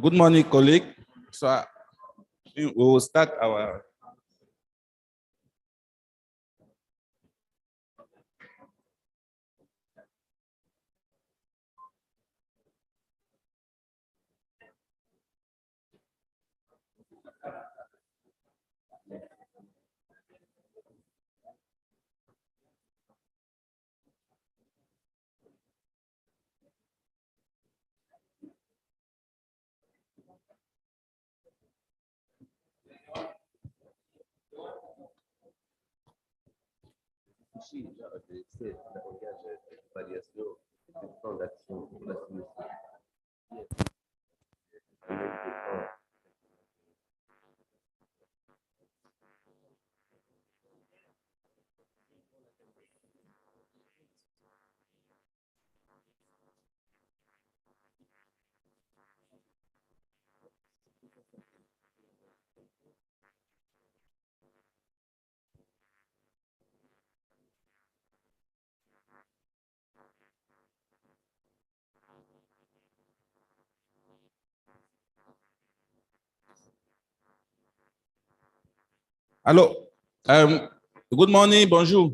Good morning, colleague. So we will start our. Hello. Good morning, bonjour.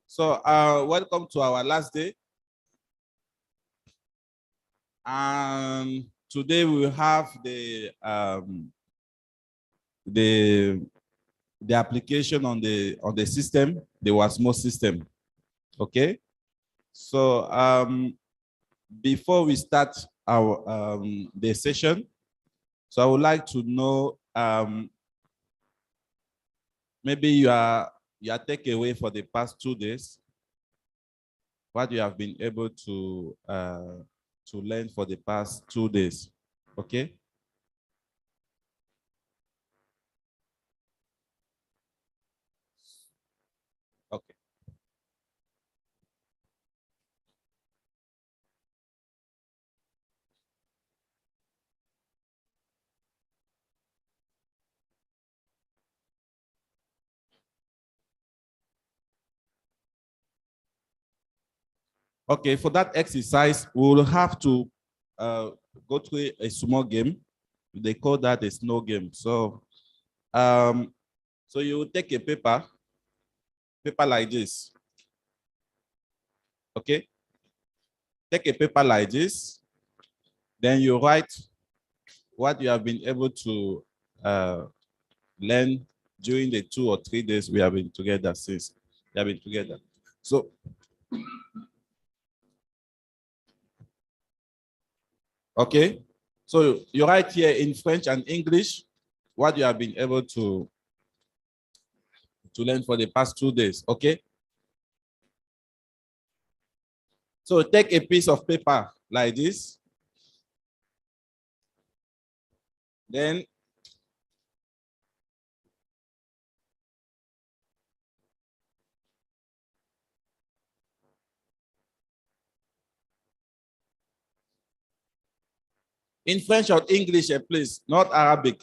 So welcome to our last day. And today we will have the application on the system, the WASSMO system. Okay. So before we start our the session, so I would like to know maybe your takeaway for the past 2 days, what you have been able to learn for the past 2 days. Okay. Okay. Okay, for that exercise, we will have to go through a small game. They call that a snow game. So, so you will take a paper like this. Okay, take a paper like this. Then you write what you have been able to learn during the 2 or 3 days we have been together since we have been together. So, okay, so you write here in French and English what you have been able to learn for the past 2 days. Okay. So take a piece of paper like this. Then in French or English, please, not Arabic.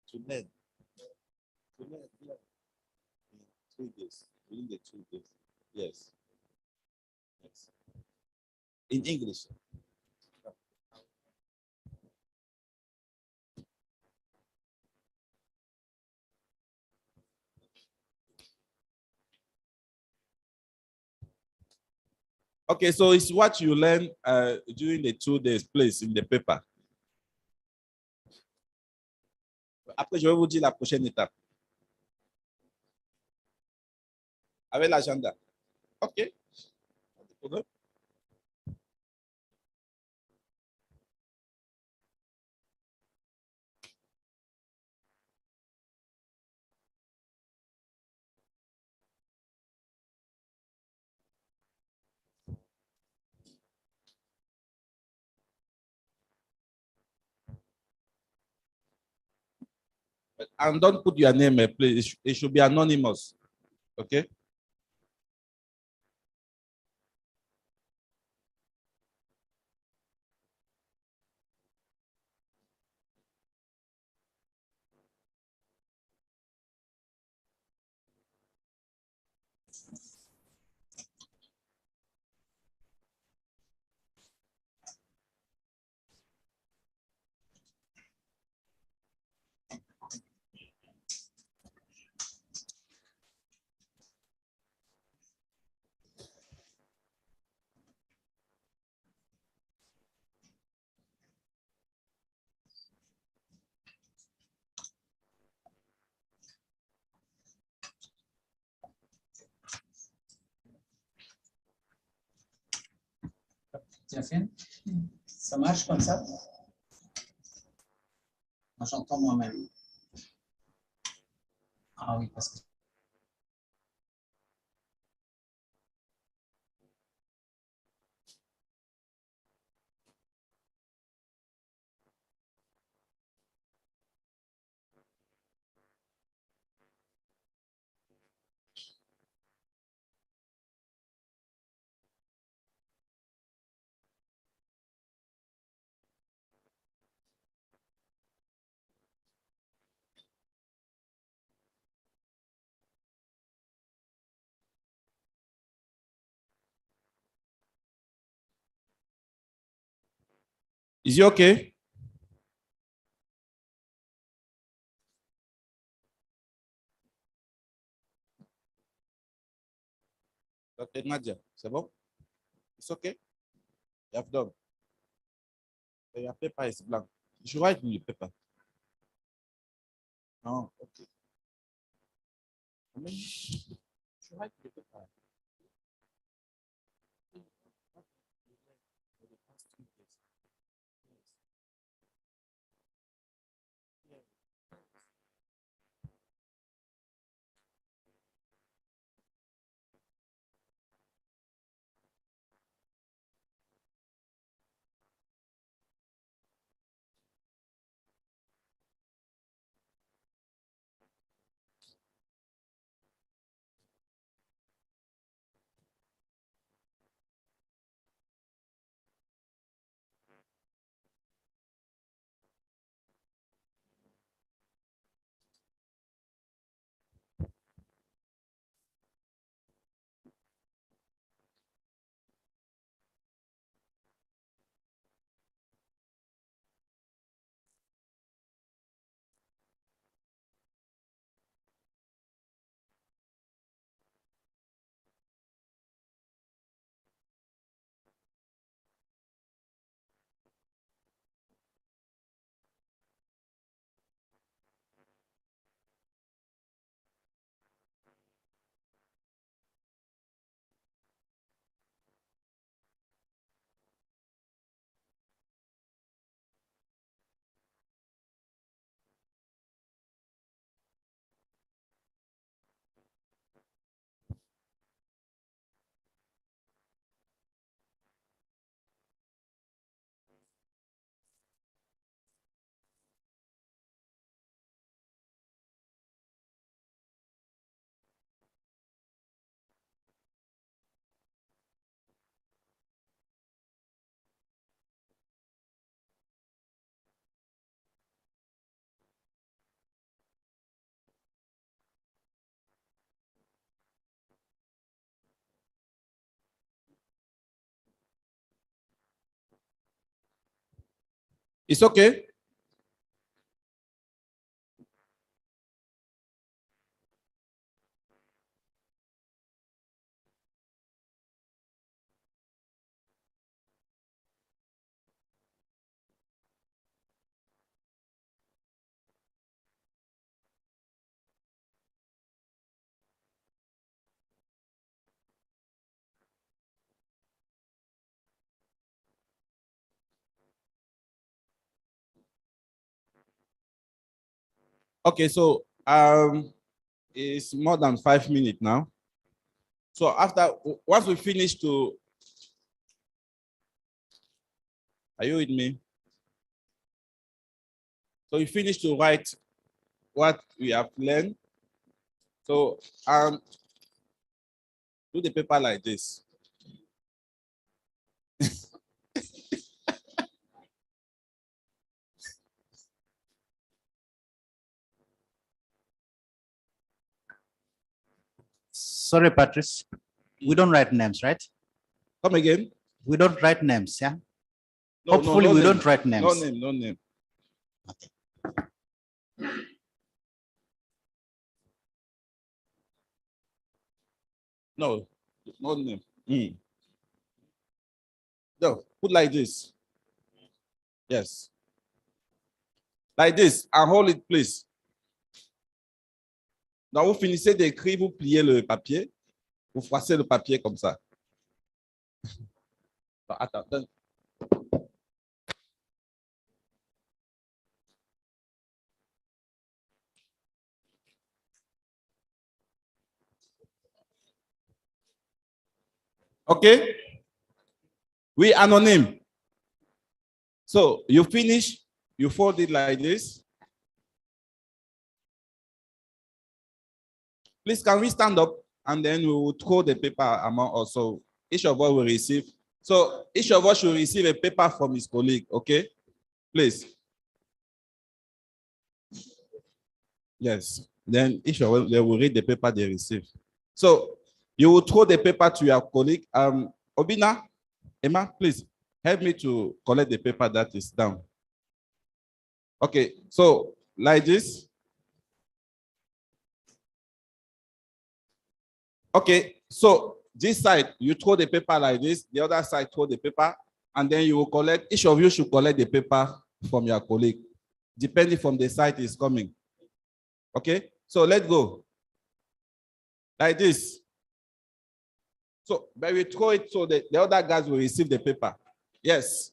To learn. To learn. In 3 days. Within the 2 days. Yes. Yes. In English. Okay, so it's what you learn during the 2 days, please, in the paper. Après, je vais vous dire la prochaine étape. Avec l'agenda. OK. And don't put your name, please. It should be anonymous. Okay. Tiens, Finn, ça marche comme ça? Moi, j'entends moi-même. Ah oui, parce que... Is it okay? Dr. Nadia, c'est bon? It's okay? You have done. Your paper is blank. You should write in the paper. Oh, okay. I mean, you should write in the paper. It's okay. Okay, so it's more than 5 minutes now. So once we finish are you with me? So you finish to write what we have learned. So do the paper like this. Sorry, Patrice. We don't write names, right? Come again? We don't write names, yeah? No, Hopefully no we name. don't write names. No name, no name. Okay. No, no name. No, put like this. Yes. Like this, and hold it, please. Donc, vous finissez d'écrire, vous pliez le papier, vous froissez le papier comme ça. Non, attends, donne. Okay? We anonyme. So you finish, you fold it like this. Please, can we stand up and then we will throw the paper among us. So each of us will receive. So each of us should receive a paper from his colleague, okay? Please. Yes. Then each of us, they will read the paper they receive. So you will throw the paper to your colleague. Obina, Emma, please help me to collect the paper that is down. Okay, so like this. Okay, so this side, you throw the paper like this, the other side throw the paper, and then you will collect, each of you should collect the paper from your colleague, depending from the side is coming. Okay, so let's go. Like this. So, but we throw it so that the other guys will receive the paper. Yes.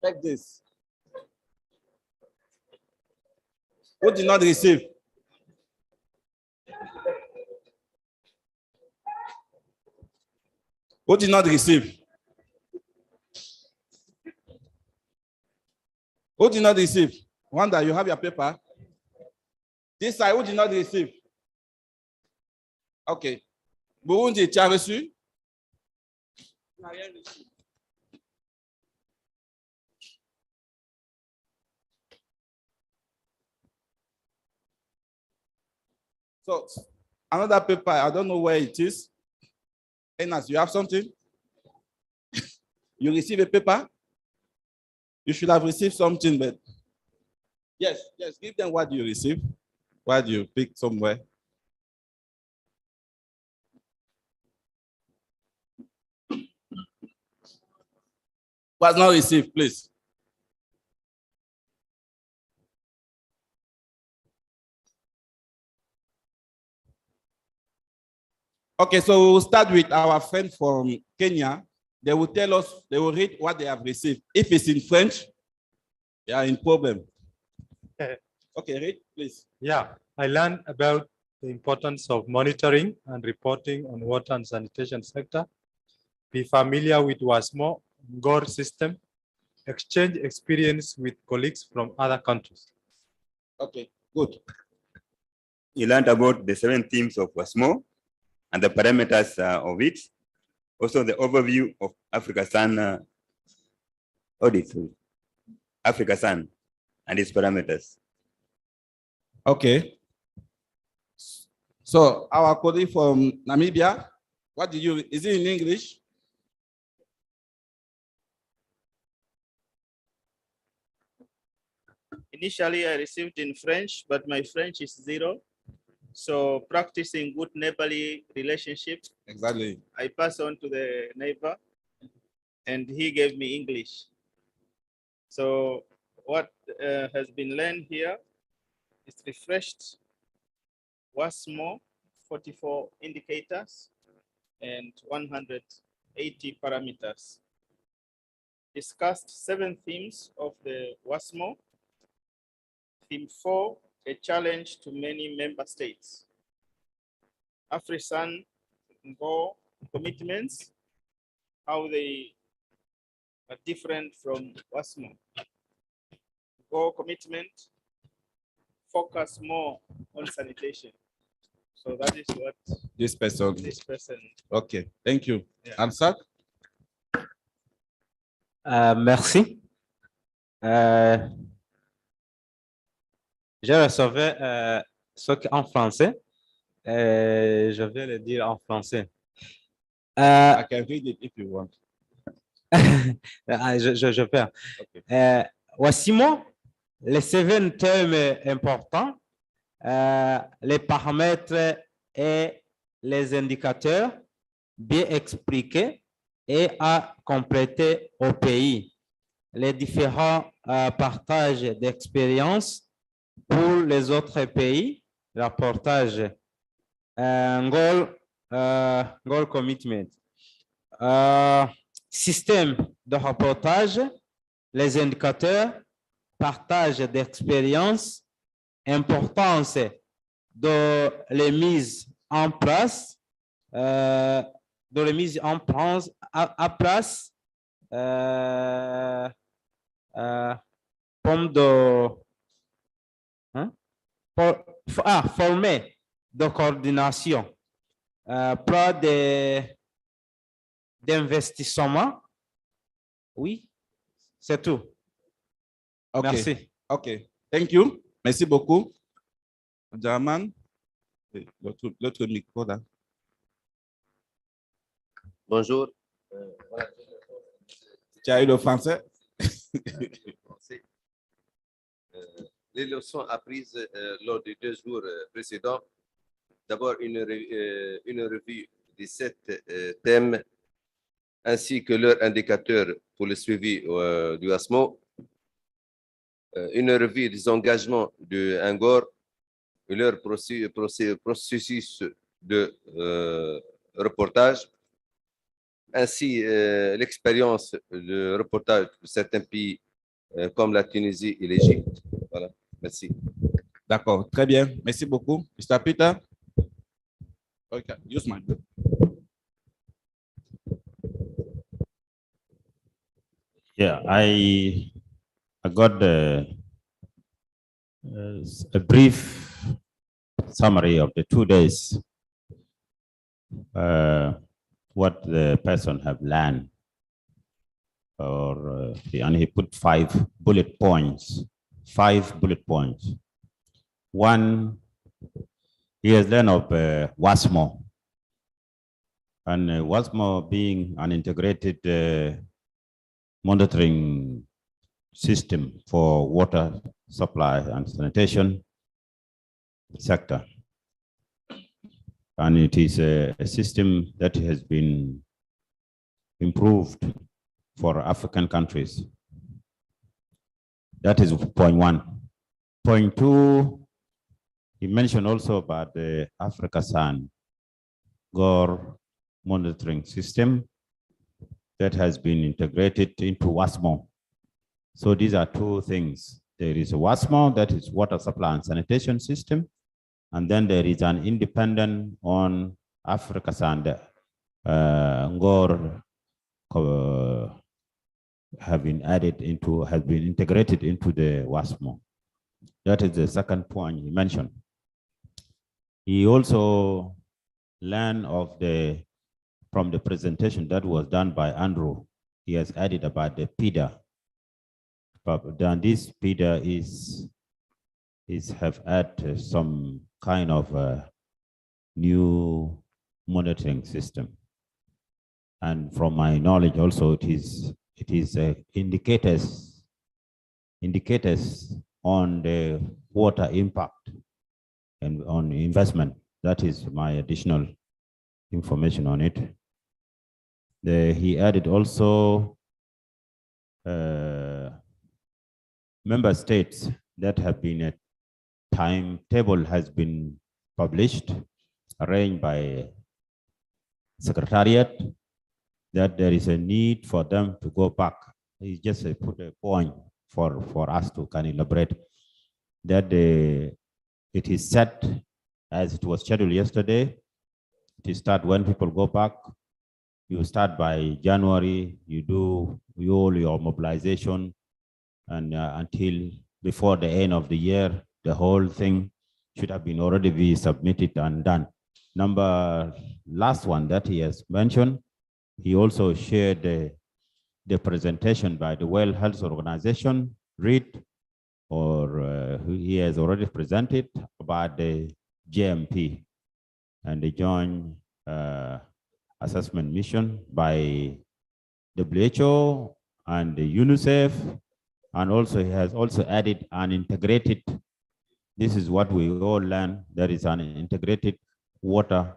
Like this. Who did not receive? Who did not receive? Who did not receive? Wanda, you have your paper? This side, who did not receive? Okay. Burundi, tu as reçu? Rien reçu. So, another paper, I don't know where it is. Enas, you have something? You receive a paper? You should have received something, but yes, give them what you receive, what you pick somewhere. Was not received, please. Okay, so we'll start with our friend from Kenya. They will tell us, they will read what they have received. If it's in French, they are in problem. Okay, read, please. Yeah, I learned about the importance of monitoring and reporting on water and sanitation sector. Be familiar with WASSMO, GOR system, exchange experience with colleagues from other countries. Okay, good. You learned about the 7 themes of WASSMO and the parameters of it. Also the overview of AfricaSan audit, AfricaSan and its parameters. Okay. So our colleague from Namibia, what did you, is it in English? Initially, I received in French, but my French is 0. So practicing good neighborly relationship. Exactly. I pass on to the neighbor and he gave me English. So what has been learned here is refreshed WASSMO, 44 indicators and 180 parameters. Discussed 7 themes of the WASSMO. Theme 4, a challenge to many member states. AfricaSan commitments, how they are different from WASSMO. Goal commitment focus more on sanitation. So that is what This person. Okay, thank you. Yeah. Answer? Merci. Je recevais ce en français. Je vais le dire en français. I can read it if you want. Je peux. Okay. WASSMO, les 7 termes importants, les paramètres et les indicateurs bien expliqués et à compléter au pays. Les différents partages d'expérience pour les autres pays, rapportage, goal commitment, système de rapportage, les indicateurs, partage d'expérience, importance de les mises en place, de les mises en place, à place, comme de former de coordination, plan d'investissement. Oui, c'est tout. Okay. Merci. Okay, thank you. Merci beaucoup. German, l'autre micro là. Bonjour. Tu as eu le français? Les leçons apprises lors des 2 jours précédents. D'abord, une revue des 7 thèmes ainsi que leurs indicateurs pour le suivi du WASSMO. Une revue des engagements de Angor et leur processus de reportage, ainsi l'expérience de reportage de certains pays comme la Tunisie et l'Égypte. Voilà, merci. D'accord, très bien. Merci beaucoup. Mr. Peter? Okay, use my book. Yeah, I got a brief summary of the 2 days, what the person have learned, and he put 5 bullet points. 5 bullet points. One, he has learned of WASSMO, and WASSMO being an integrated monitoring system for water supply and sanitation sector. And it is a system that has been improved for African countries. That is point 1. Point 2, he mentioned also about the AfricaSan GOR monitoring system that has been integrated into WASSMO. So these are 2 things. There is a WASSMO, that is water supply and sanitation system. And then there is an independent on AfricaSan, GOR have been integrated into the WASSMO. That is the second point he mentioned. He also learned of from the presentation that was done by Andrew. He has added about the PIDA. But then this PIDA have added some kind of a new monitoring system. And from my knowledge also, it is indicators on the water impact and on investment. That is my additional information on it. He added also member states that have been a timetable has been published, arranged by Secretariat, that there is a need for them to go back. He just put a point for us to kind of elaborate that it is set as it was scheduled yesterday. It is start when people go back. You start by January, you do all your mobilization, and until before the end of the year, the whole thing should have been already be submitted and done. Last one that he has mentioned, he also shared the presentation by the World Health Organization, REIT, or he has already presented about the GMP and the joint assessment mission by WHO and the UNICEF, and also he has also added an integrated, this is what we all learn, there is an integrated water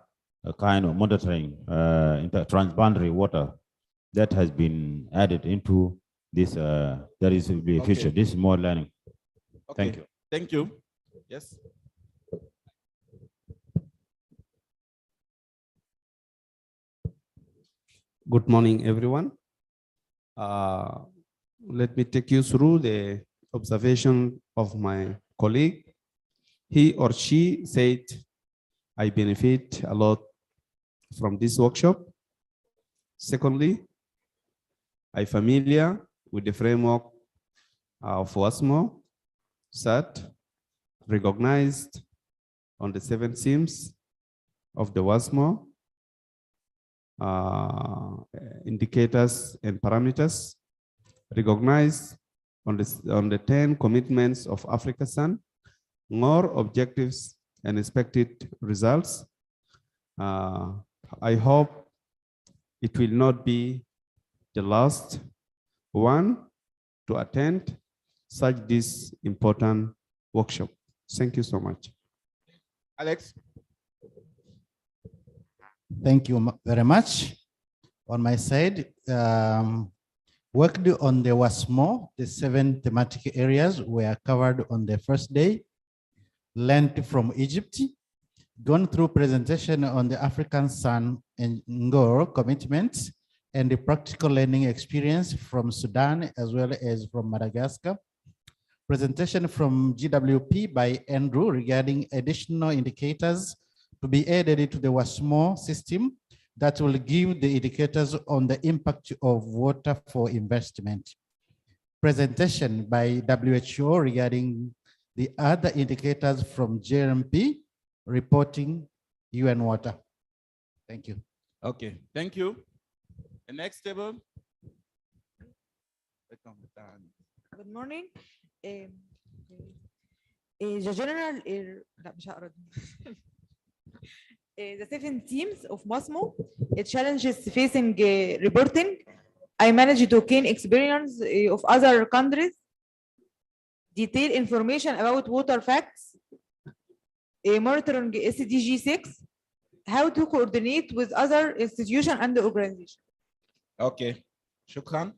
kind of monitoring, transboundary water that has been added into this, there is a future, this is more learning. Okay. Thank you. Thank you. Yes. Good morning, everyone. Let me take you through the observation of my colleague. He or she said, I benefit a lot from this workshop. Secondly, I'm familiar with the framework of WASSMO, that recognized on the 7 themes of the WASSMO, indicators and parameters, recognized on the 10 commitments of AfricaSan, more objectives and expected results. I hope it will not be the last one to attend such this important workshop. Thank you so much. Alex. Thank you very much. On my side, worked on the WASSMO, the 7 thematic areas were covered on the first day, learned from Egypt, gone through presentation on the AfricaSan and Ngor commitments, and the practical learning experience from Sudan as well as from Madagascar. Presentation from GWP by Andrew regarding additional indicators to be added into the WASSMO system that will give the indicators on the impact of water for investment. Presentation by WHO regarding the other indicators from JMP reporting UN water. Thank you. Okay, thank you. The next table. Good morning. The general, لا مش هقرا the 7 themes of WASSMO, challenges facing reporting. I managed to gain experience of other countries, detailed information about water facts, monitoring SDG 6, how to coordinate with other institutions and organizations. Okay, shukran.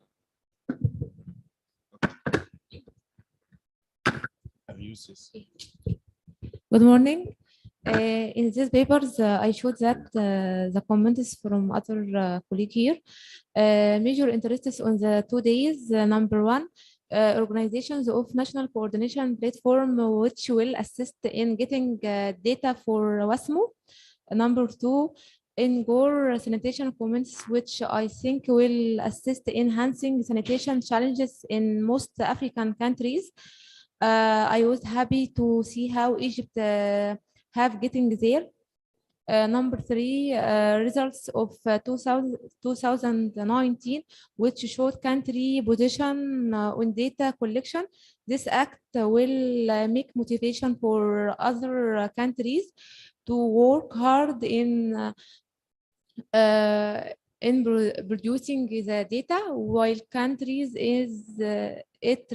Good morning. In these papers, I showed that the comments from other colleagues here. Major interests on the 2 days. Number 1, organizations of national coordination platform, which will assist in getting data for WASSMO. Number 2, Ngor sanitation comments, which I think will assist in enhancing sanitation challenges in most African countries. I was happy to see how Egypt have getting there. Number 3, results of 2019, which showed country position on data collection. This act will make motivation for other countries to work hard in producing the data, while countries is its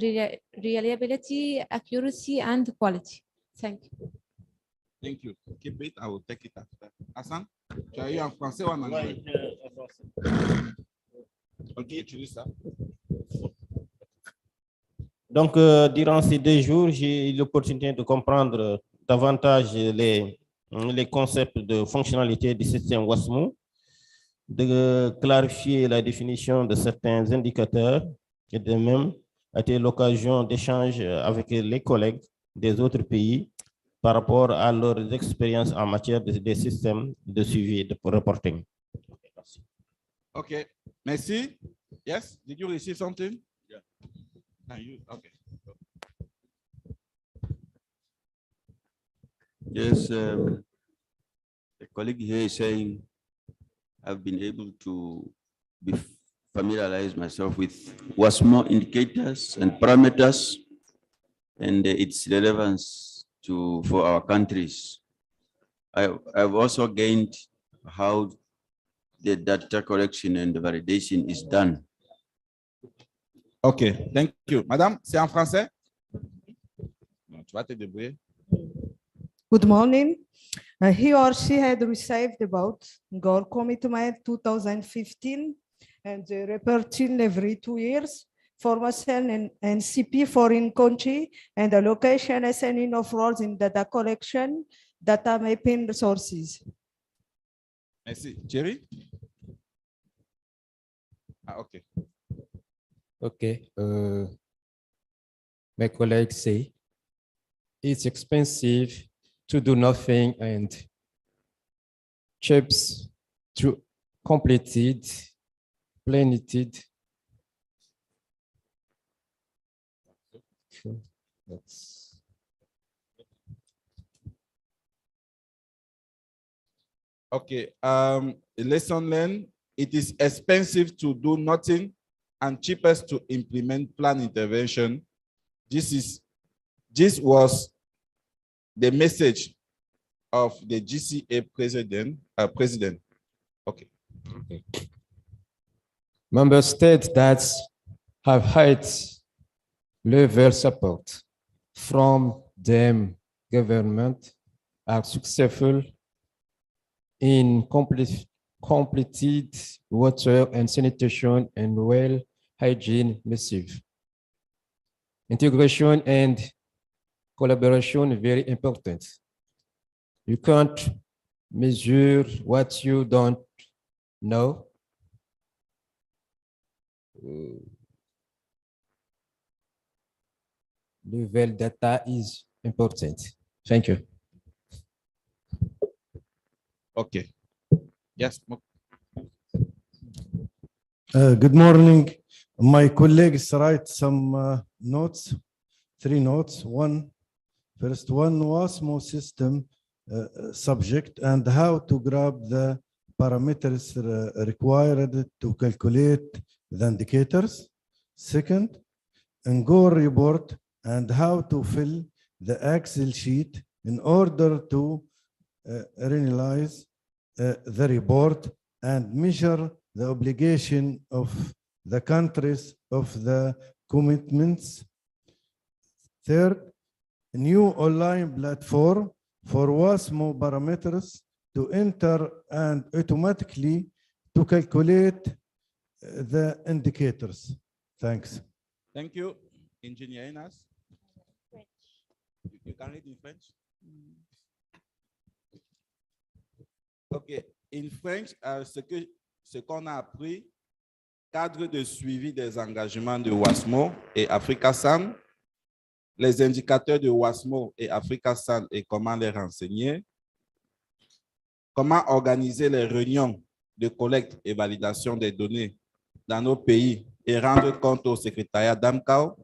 reliability, accuracy, and quality. Thank you. Thank you. Keep it, I will take it after. Hassan, tu as eu en français ou en anglais? Ok, utilise ça. Donc, durant ces 2 jours, j'ai eu l'opportunité de comprendre davantage les concepts de fonctionnalité du système WASSMO, de clarifier la définition de certains indicateurs, et de même a été l'occasion d'échanger avec les collègues des autres pays par rapport à leurs expériences en matière des systèmes de suivi et de reporting. OK, merci. Yes, did you receive something? Yeah. Okay. Yes, the colleague here is saying I've been able to familiarize myself with WASSMO indicators and parameters and its relevance for our countries. I've also gained how the data collection and the validation is done. Okay, thank you. Madame, c'est en français? Non, tu vas te débrouiller. Good morning. He or she had received about Gore Commitment 2015 and the reporting every 2 years, formation in NCP foreign country, and allocation assigning of roles in data collection, data mapping resources. Merci. Thierry? Ah, okay. Okay. My colleagues say it's expensive to do nothing and chips to completed, planeted. So that's Okay. Lesson learned. It is expensive to do nothing and cheapest to implement plan intervention. This was the message of the GCA president. Okay. member states that have high level support from them government are successful in completed water and sanitation and well hygiene massive. Integration and collaboration very important. You can't measure what you don't know. Level data is important. Thank you. Okay. Yes. Good morning. My colleagues write some notes, 3 notes. First one was WASSMO system subject and how to grab the parameters required to calculate the indicators. Second, Gore report and how to fill the Excel sheet in order to analyze the report and measure the obligation of the countries of the commitments. Third, a new online platform for WASSMO parameters to enter and automatically to calculate the indicators. Thanks. Thank you. Engineer Inas. You can read in French? OK. In French, ce qu'on a appris, cadre de suivi des engagements de WASSMO et AfricaSan, les indicateurs de WASSMO et AfricaSan et comment les renseigner, comment organiser les réunions de collecte et validation des données dans nos pays et rendre compte au secrétariat d'AMCAO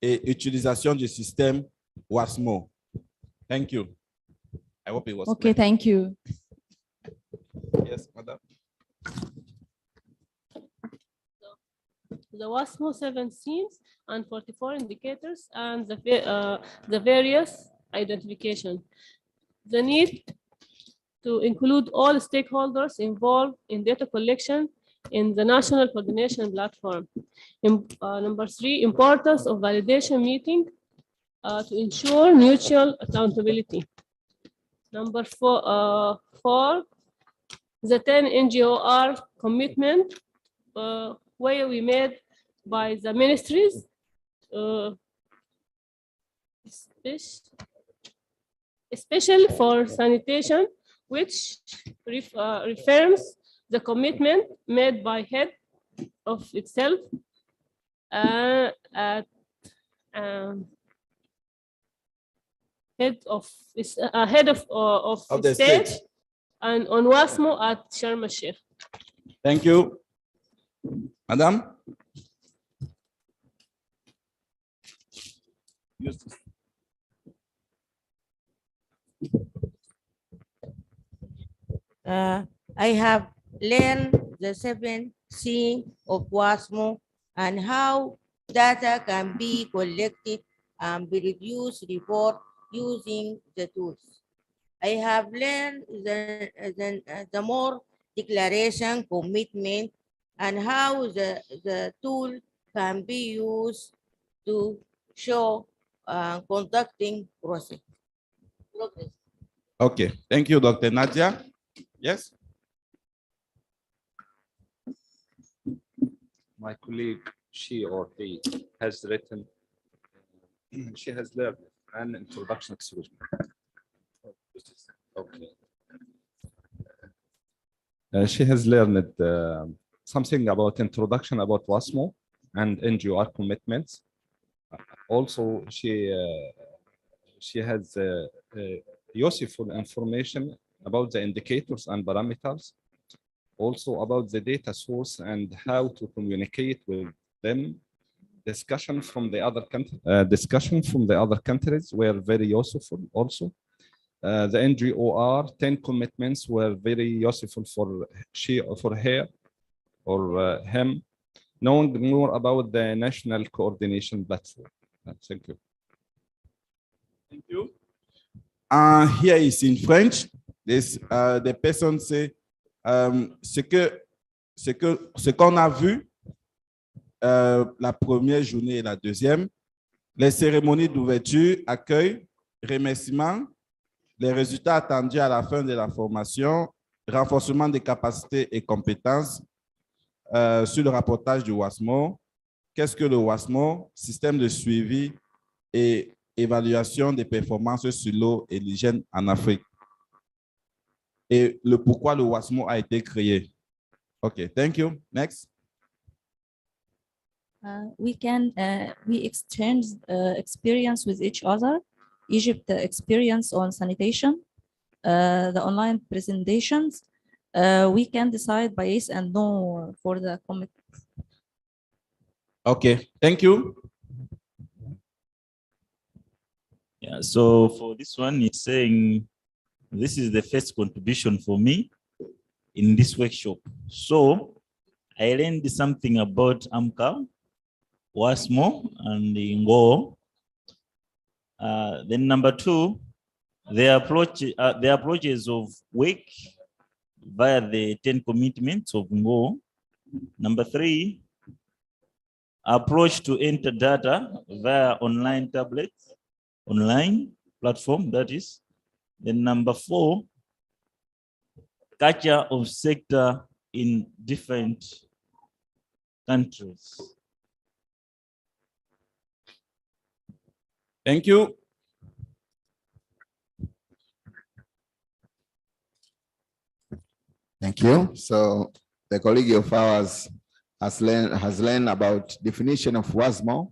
et utilisation du système WASSMO. Thank you. I hope it was Okay, clear. thank you. Yes, madam. The WASSMO 7 themes and 44 indicators and the various identification. The need to include all stakeholders involved in data collection in the National Coordination Platform. Number 3, importance of validation meeting to ensure mutual accountability. Number 4, the 10 NGOR commitment where we made by the ministries, especially for sanitation, which reaffirms the commitment made by head of itself head of the state and on WASSMO at Sharm el-Sheikh. Thank you. Madame? I have learned the 7C of WASSMO and how data can be collected and be reduced report using the tools. I have learned the more declaration commitment and how the tool can be used to show conducting process. Progress. Okay, thank you, Dr. Nadia. Yes? My colleague, she or he has written, she has learned an introduction, excuse me. Okay. She has learned something about introduction about WASSMO and NGOR commitments. Also, she has useful information about the indicators and parameters, also about the data source and how to communicate with them. Discussion from the other countries were very useful also. The NGOR 10 commitments were very useful for her or him, knowing more about the national coordination platform. Thank you. Thank you. Here is in French. This, the person say, ce qu'on a vu la première journée et la deuxième, les cérémonies d'ouverture, accueil, remerciements, les résultats attendus à la fin de la formation, renforcement des capacités et compétences sur le rapportage du WASSMO. Qu'est-ce que le WASSMO? Système de suivi et évaluation des performances sur l'eau et l'hygiène en Afrique. Et le pourquoi le WASSMO a été créé. OK, thank you. Next. We exchange experience with each other. Egypt experience on sanitation, the online presentations. We can decide by yes and no for the commitments. Okay, thank you. Yeah, so for this one, it's saying this is the first contribution for me in this workshop. So I learned something about AMCA, WASSMO, and the NGO. Then number two, the approaches of work via the 10 commitments of NGO. Number three, approach to enter data via online tablets, online platform, that is. Then number four, culture of sector in different countries. Thank you. Thank you. So the colleague of ours has learned about definition of WASSMO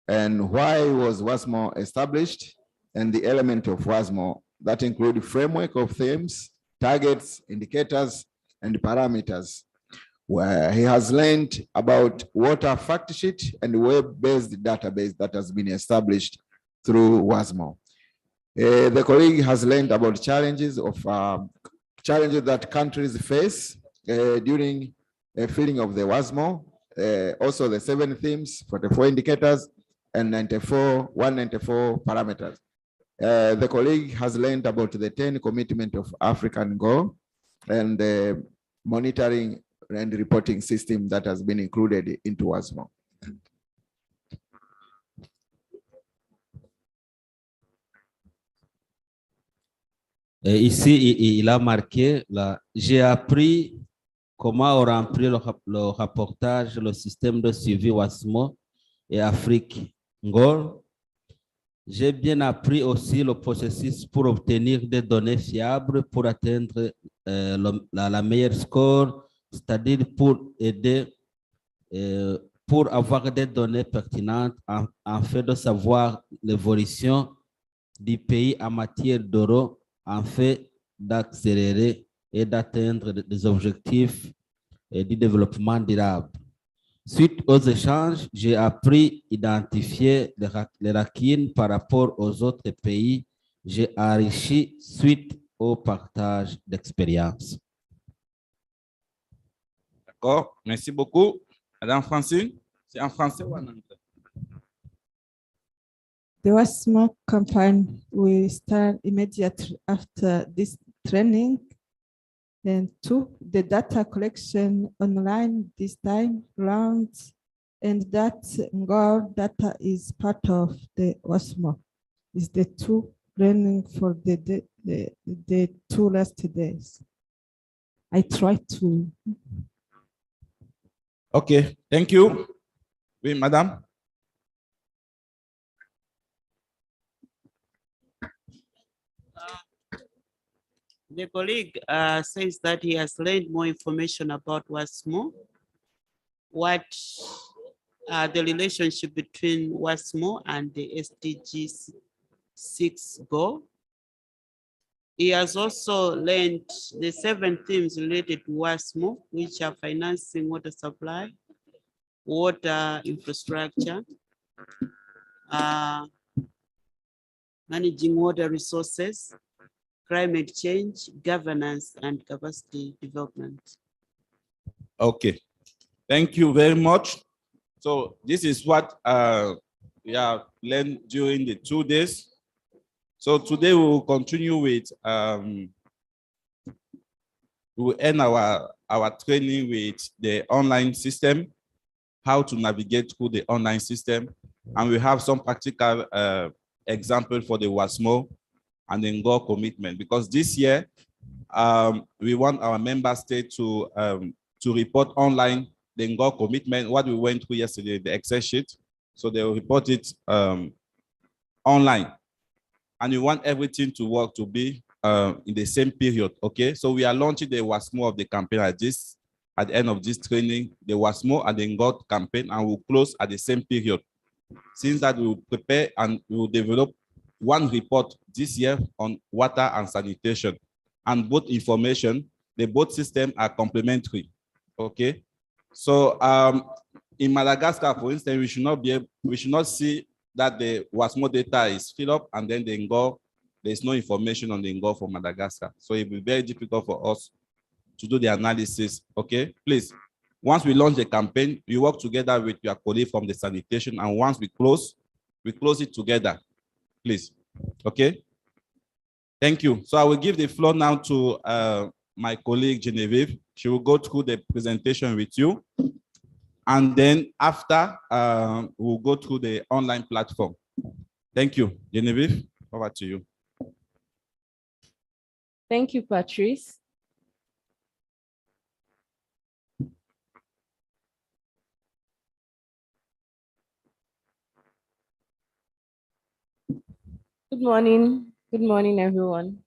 and why was WASSMO established and the element of WASSMO that include framework of themes, targets, indicators, and parameters. Where he has learned about water fact sheet and web-based database that has been established through WASSMO. The colleague has learned about challenges that countries face during filling of the WASSMO, also the 7 themes, 44 indicators, and 194 parameters. The colleague has learned about the 10 commitment of African goal and the monitoring and reporting system that has been included into WASSMO. Ici, il a marqué, j'ai appris comment remplir le rapportage, le système de suivi WASSMO et Afrique Ngor. J'ai bien appris aussi le processus pour obtenir des données fiables pour atteindre la meilleure score, c'est-à-dire pour aider, pour avoir des données pertinentes en fait de savoir l'évolution du pays en matière d'euro, en fait d'accélérer et d'atteindre des objectifs du développement durable. Suite aux échanges, j'ai appris à identifier les lacunes par rapport aux autres pays. J'ai enrichi suite au partage d'expériences. D'accord, merci beaucoup. Madame Francine, c'est en français ou en anglais? The WASSMO campaign will start immediately after this training. And two, the data collection online this time round, and that Ngor data is part of the WASSMO. Is the two training for the 2 last days. I try to. Okay, thank you. Oui, madame. The colleague says that he has learned more information about WASSMO, what the relationship between WASSMO and the SDGs 6 goal. He has also learned the 7 themes related to WASSMO, which are financing water supply, water infrastructure, managing water resources, climate change, governance, and capacity development. Okay, thank you very much. So this is what we have learned during the 2 days. So today we will continue with, we will end our training with the online system, how to navigate through the online system. And we have some practical example for the WASSMO and the Ngor commitment, because this year we want our member state to report online the Ngor commitment, what we went through yesterday, the Excel sheet. So they will report it online. And we want everything to work to be in the same period, okay? So we are launching the WASSMO of the campaign at the end of this training, the WASSMO and the Ngor campaign, and we'll close at the same period. Since that, we will prepare and we will develop one report this year on water and sanitation, and both information, both systems are complementary, okay? So in Madagascar, for instance, we should not see that the WASSMO data is filled up and then the Ngor, there's no information on the Ngor for Madagascar. So it will be very difficult for us to do the analysis, okay? Please, once we launch the campaign, you work together with your colleague from the sanitation, and once we close it together, please, okay? Thank you. So I will give the floor now to my colleague Genevieve. She will go through the presentation with you. And then after, we'll go through the online platform. Thank you. Genevieve, over to you. Thank you, Patrice. Good morning, everyone.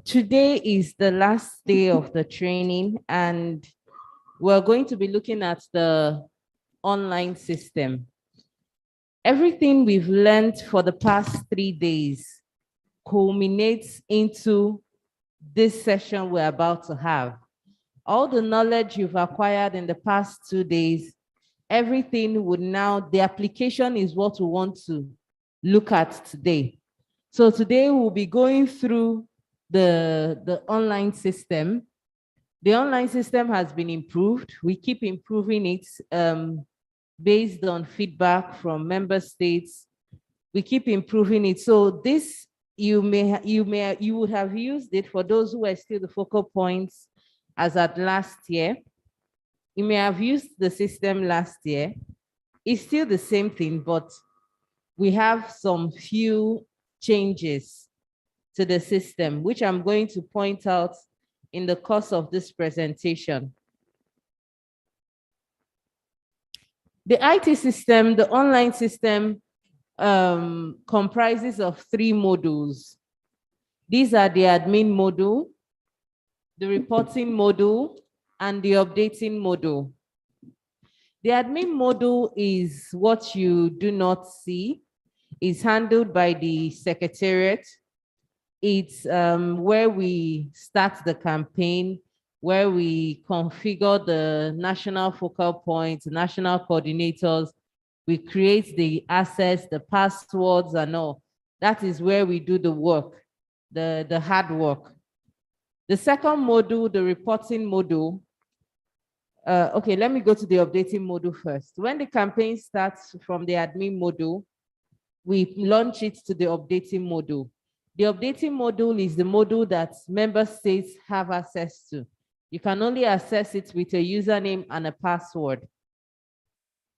Today is the last day of the training, and we're going to be looking at the online system. Everything we've learned for the past 3 days culminates into this session we're about to have. All the knowledge you've acquired in the past 2 days, everything would now, the application is what we want to look at today. So today we'll be going through the online system. The online system has been improved. We keep improving it based on feedback from member states. We keep improving it. So this, you would have used it for those who are still the focal points as at last year. You may have used the system last year. It's still the same thing, but we have some few changes to the system, which I'm going to point out in the course of this presentation. The IT system, the online system, comprises of 3 modules. These are the admin module, the reporting module, and the updating module. The admin module is what you do not see. It's handled by the secretariat. It's where we start the campaign, where we configure the national focal points, national coordinators. We create the assets, the passwords and all. That is where we do the work, the hard work. The second module, the reporting module. Okay, let me go to the updating module first. When the campaign starts from the admin module, we launch it to the updating module. The updating module is the module that member states have access to. You can only access it with a username and a password.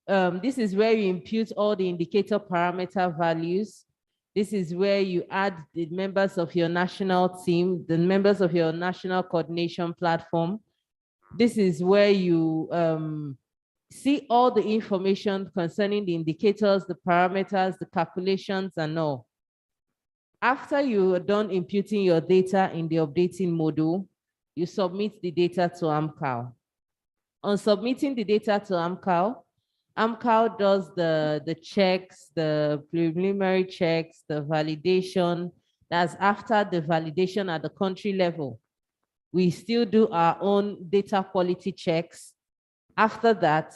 This is where you impute all the indicator parameter values. This is where you add the members of your national team, the members of your national coordination platform. This is where you see all the information concerning the indicators, the parameters, the calculations, and all. After you are done imputing your data in the updating module, you submit the data to AMCAL. On submitting the data to AMCAL, AMCAL does the checks, the preliminary checks, the validation. That's after the validation at the country level. We still do our own data quality checks. After that,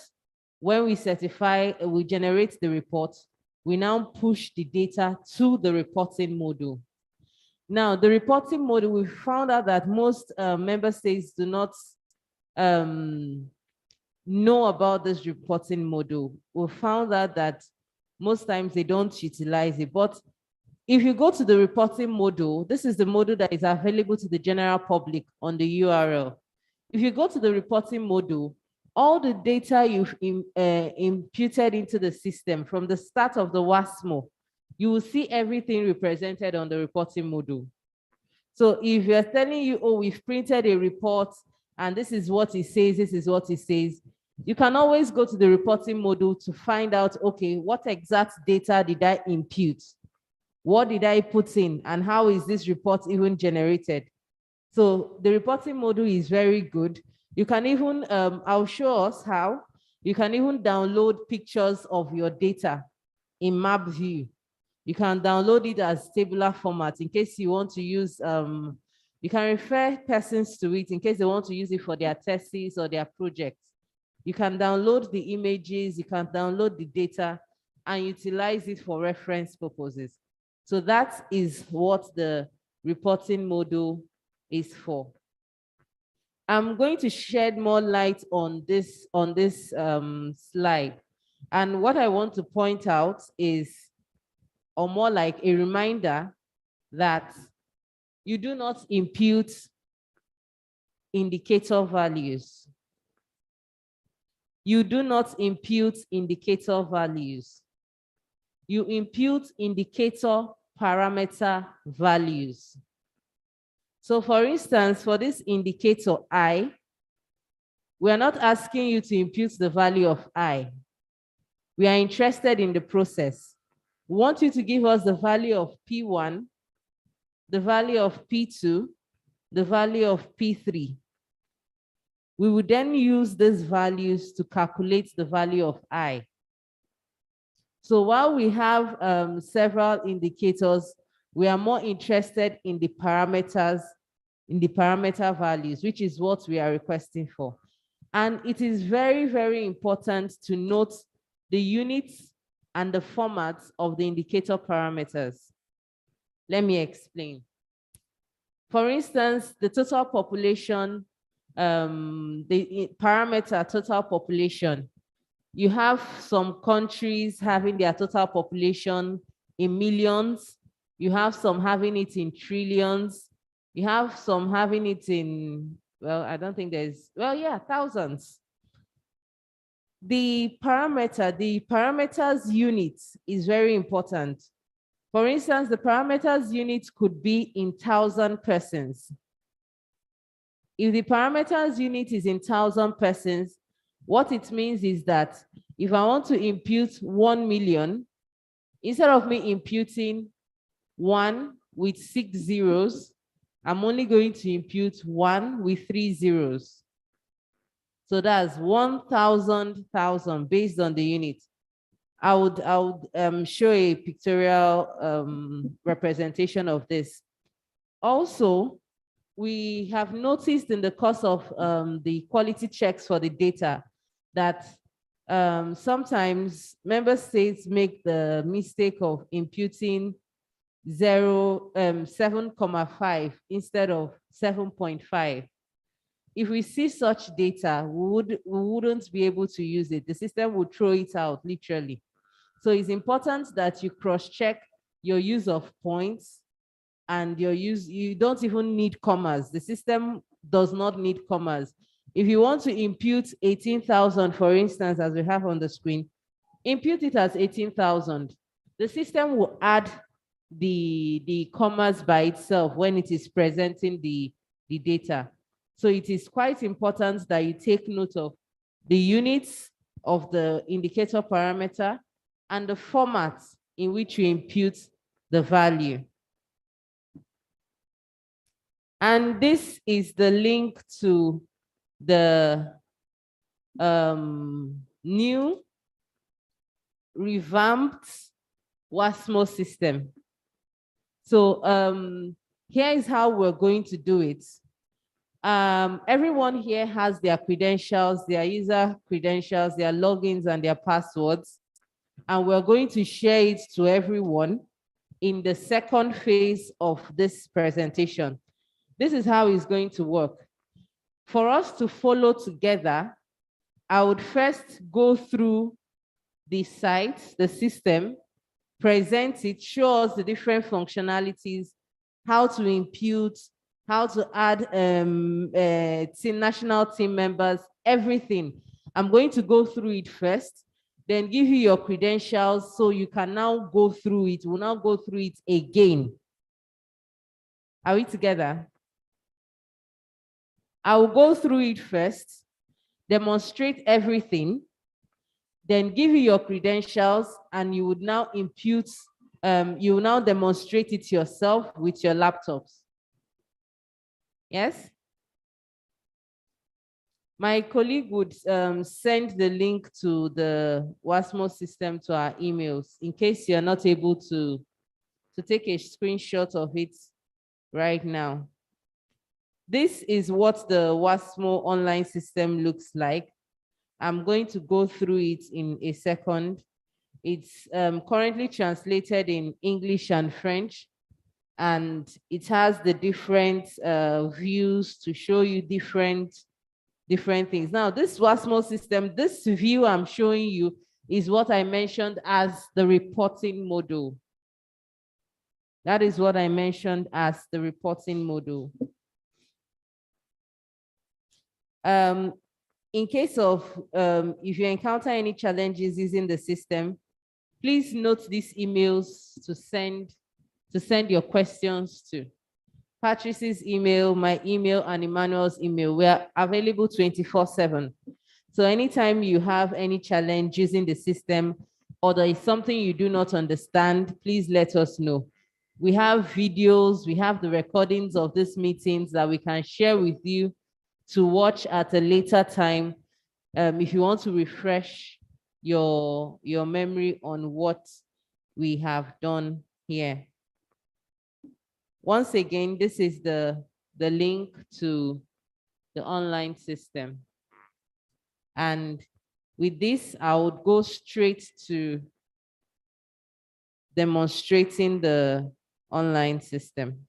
when we certify, we generate the report, we now push the data to the reporting module. Now, the reporting module, we found out that most member states do not know about this reporting module. We found out that most times they don't utilize it. But if you go to the reporting module, this is the module that is available to the general public on the URL. If you go to the reporting module, all the data you've imputed into the system from the start of the WASSMO, you will see everything represented on the reporting module. So if you're telling you, oh, we've printed a report and this is what it says, this is what it says, you can always go to the reporting module to find out, okay, what exact data did I impute? What did I put in? And how is this report even generated? So the reporting module is very good. You can even, I'll show us how. You can even download pictures of your data in map view. You can download it as tabular format in case you want to use, you can refer persons to it in case they want to use it for their thesis or their projects. You can download the images, you can download the data and utilize it for reference purposes. So that is what the reporting module is for. I'm going to shed more light on this slide. And what I want to point out is, or more like a reminder, that you do not impute indicator values. You do not impute indicator values. You impute indicator parameter values. So for instance, for this indicator I, we are not asking you to impute the value of I. We are interested in the process. We want you to give us the value of P1, the value of P2, the value of P3. We would then use these values to calculate the value of I. So while we have several indicators, we are more interested in the parameters, in the parameter values, which is what we are requesting for. And it is very, very important to note the units and the formats of the indicator parameters. Let me explain. For instance, the total population, the parameter total population, you have some countries having their total population in millions. You have some having it in trillions. You have some having it in, well, I don't think there's, well, yeah, thousands. The parameters unit is very important. For instance, the parameters unit could be in 1,000 persons. If the parameters unit is in 1,000 persons, what it means is that if I want to impute 1 million, instead of me imputing 1 with 6 zeros, I'm only going to impute 1 with 3 zeros. So that's 1,000 based on the unit. I would show a pictorial representation of this. Also, we have noticed in the course of the quality checks for the data that sometimes member states make the mistake of imputing 7.5 instead of 7.5. If we see such data, we wouldn't be able to use it. The system would throw it out, literally. So it's important that you cross-check your use of points and you don't even need commas. The system does not need commas. If you want to impute 18,000, for instance, as we have on the screen, impute it as 18,000. The system will add the commas by itself when it is presenting the data. So it is quite important that you take note of the units of the indicator parameter and the format in which you impute the value. And this is the link to the new revamped WASSMO system. So here is how we're going to do it. Everyone here has their credentials, their user credentials, their logins, and their passwords. And we're going to share it to everyone in the second phase of this presentation. This is how it's going to work. For us to follow together, I would first go through the site, the system, present it, show us the different functionalities, how to impute, how to add national team members, everything. I'm going to go through it first, then give you your credentials so you can now go through it. We'll now go through it again. Are we together? I will go through it first, demonstrate everything, then give you your credentials, and you would now impute, you will now demonstrate it yourself with your laptops. Yes? My colleague would send the link to the WASSMO system to our emails in case you're not able to take a screenshot of it right now. This is what the WASSMO online system looks like. I'm going to go through it in a second. It's currently translated in English and French, and it has the different views to show you different things. Now, this WASSMO system, this view I'm showing you is what I mentioned as the reporting module. That is what I mentioned as the reporting module. In case of, if you encounter any challenges using the system, please note these emails to send your questions to. Patrice's email, my email, and Emmanuel's email. We are available 24/7. So anytime you have any challenge using the system or there is something you do not understand, please let us know. We have videos, we have the recordings of these meetings that we can share with you to watch at a later time if you want to refresh your memory on what we have done here. Once again, this is the link to the online system. And with this, I would go straight to demonstrating the online system.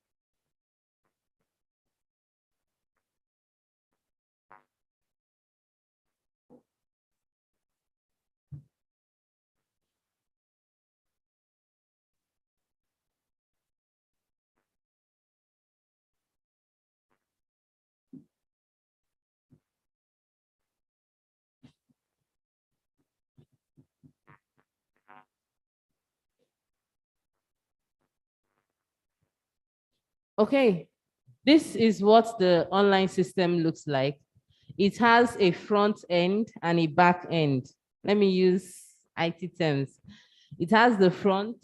Okay, this is what the online system looks like. It has a front end and a back end. Let me use IT terms. It has the front.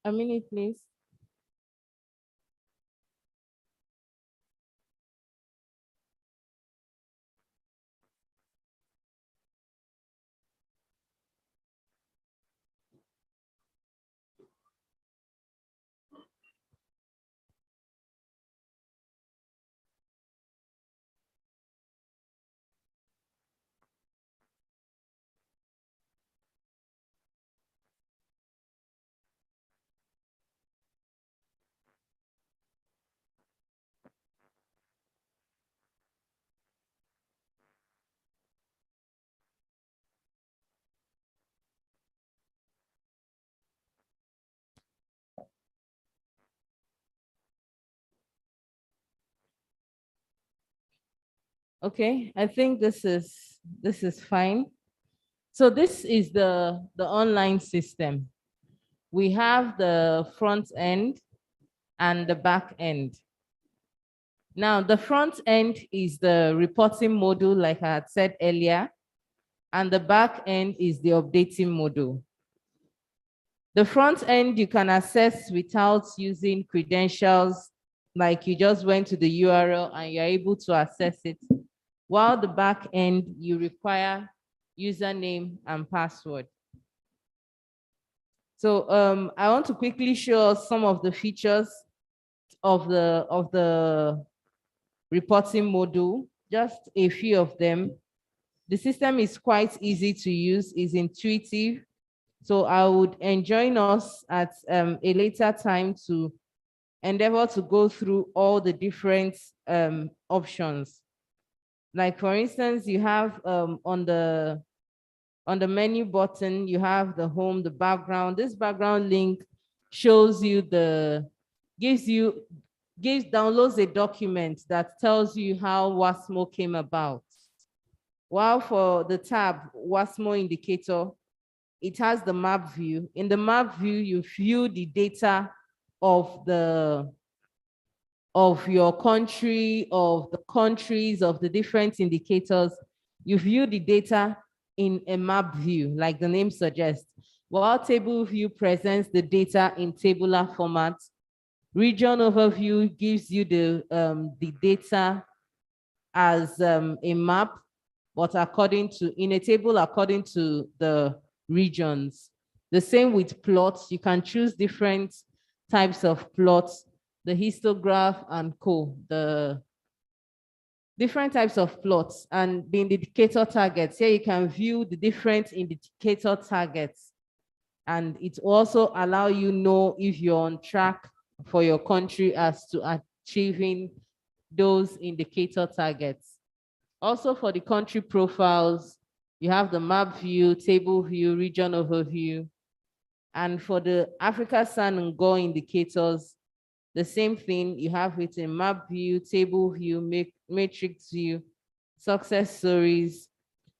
A minute, please. Okay, I think this is fine. So this is the online system. We have the front end and the back end. Now, the front end is the reporting module, like I had said earlier, and the back end is the updating module. The front end you can access without using credentials, like you just went to the URL and you're able to access it, while the back end you require username and password. So I want to quickly show us some of the features of the reporting module, just a few of them. The system is quite easy to use, is intuitive. So I would enjoin us at a later time to endeavor to go through all the different options. Like for instance, you have on the menu button, you have the home, the background. This background link shows you downloads a document that tells you how WASSMO came about. While for the tab WASSMO indicator, it has the map view. In the map view, you view the data of your country, of the countries, of the different indicators. You view the data in a map view, like the name suggests. While table view presents the data in tabular format, region overview gives you the data as a map, but in a table according to the regions. The same with plots. You can choose different types of plots, the histograph and co, the different types of plots, and the indicator targets. Here you can view the different indicator targets, and it also allow you know if you're on track for your country as to achieving those indicator targets. Also for the country profiles, you have the map view, table view, region overview. And for the AfricaSan and Go indicators, the same thing, you have it in map view, table view, matrix view, success stories.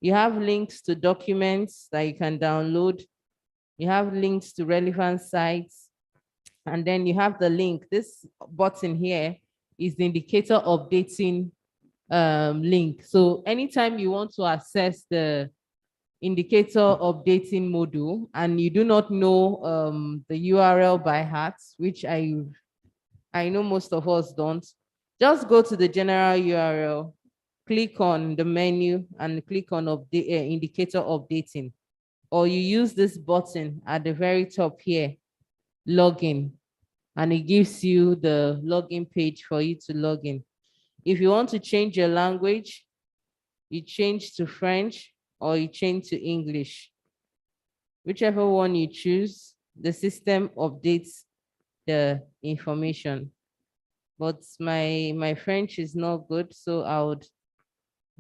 You have links to documents that you can download. You have links to relevant sites. And then you have the link. This button here is the indicator updating link. So anytime you want to access the indicator updating module and you do not know the URL by heart, which I know most of us don't, just go to the general URL, click on the menu and click on indicator updating, or you use this button at the very top here, login, and it gives you the login page for you to log in. If you want to change your language, you change to French or you change to English. Whichever one you choose, the system updates the information. But my French is not good, so I would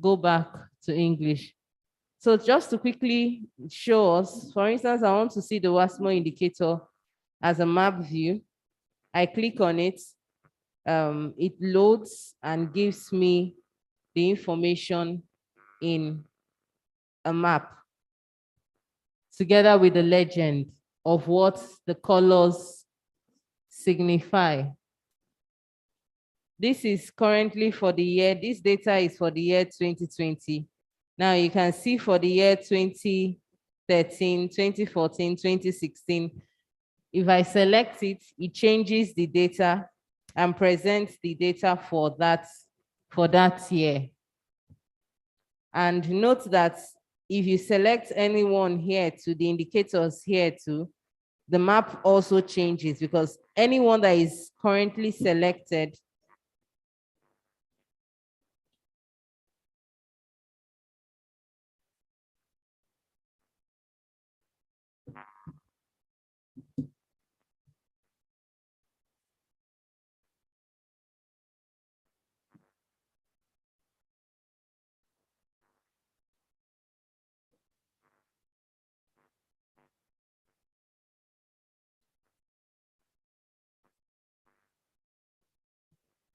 go back to English. So just to quickly show us, for instance, I want to see the WASSMO indicator as a map view. I click on it, it loads and gives me the information in a map together with the legend of what the colors signify. This is currently for the year, this data is for the year 2020. Now you can see for the year 2013, 2014, 2016, If I select it, it changes the data and presents the data for that year. And note that if you select anyone here to the indicators here too, the map also changes because anyone that is currently selected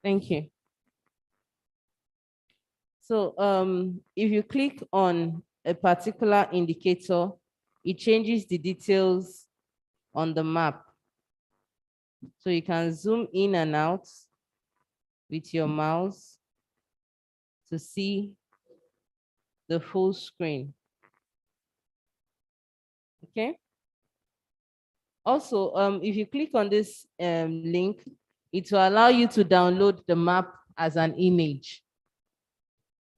Thank you. So if you click on a particular indicator, it changes the details on the map. So you can zoom in and out with your mouse to see the full screen. Okay. Also, if you click on this link, it will allow you to download the map as an image.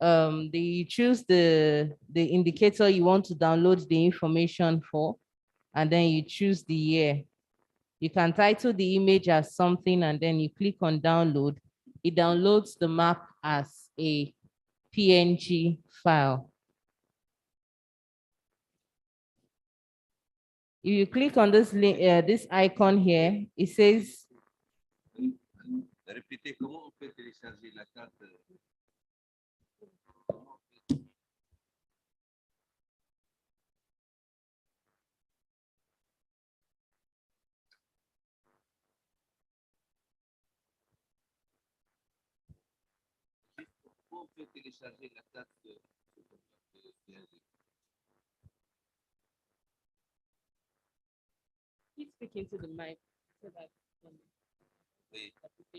You choose the indicator you want to download the information for, and then you choose the year. You can title the image as something, and then you click on download. It downloads the map as a PNG file. If you click on this link, this icon here, it says Répétez, comment on peut télécharger la carte? Comment on peut télécharger la carte de Keep speaking to the mic so that Oui.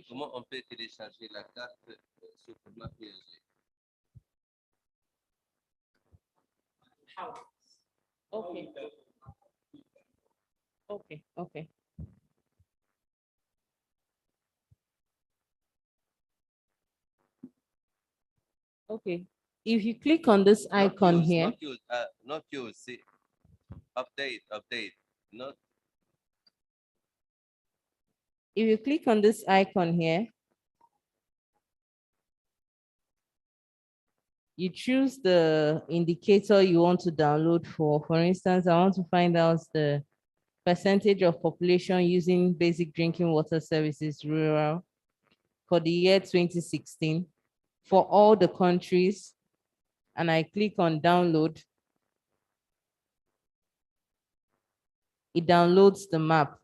Comment on peut télécharger la carte sur format PNG? How? Okay. Okay, okay. Okay, if you click on this icon here. Not use, see, update, not. If you click on this icon here, you choose the indicator you want to download for. For instance, I want to find out the percentage of population using basic drinking water services rural for the year 2016 for all the countries. And I click on download. It downloads the map.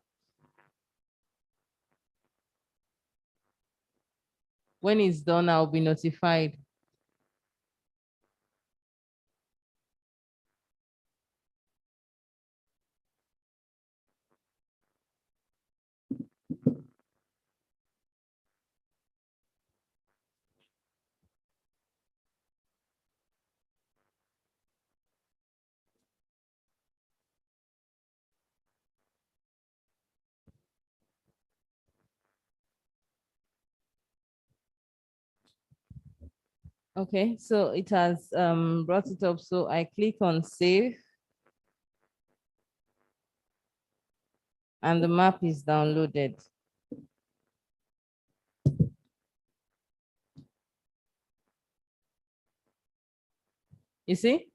When it's done, I'll be notified. Okay, so it has brought it up. So I click on save. And the map is downloaded. You see?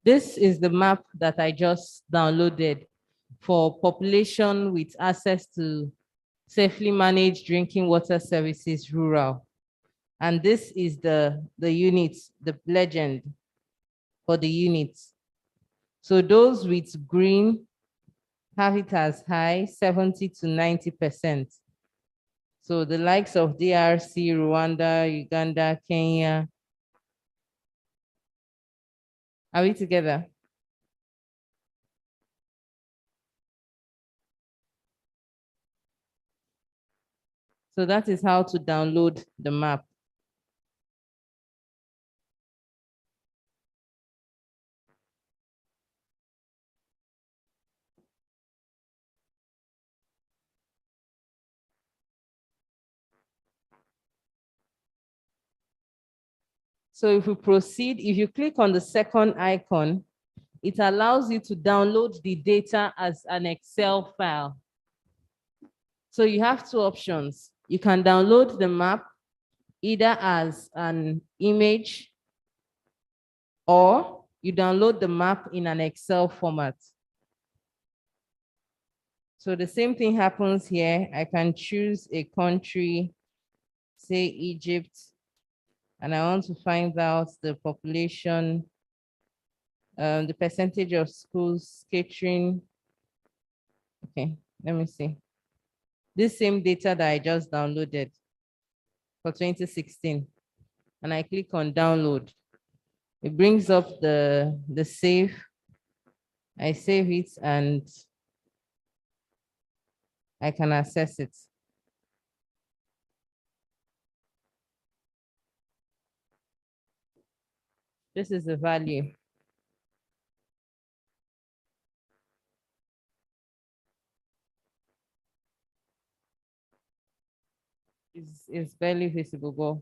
This is the map that I just downloaded for population with access to safely managed drinking water services rural. And this is the units, the legend for the units. So those with green have it as high, 70 to 90%. So the likes of DRC, Rwanda, Uganda, Kenya. Are we together? So that is how to download the map. So if we proceed, if you click on the second icon, it allows you to download the data as an Excel file. So you have two options. You can download the map either as an image or you download the map in an Excel format. So the same thing happens here. I can choose a country, say Egypt, and I want to find out the population, the percentage of schools catering. Okay, let me see. This same data that I just downloaded for 2016, and I click on download. It brings up the save. I save it and I can access it. This is the value. It's barely visible, but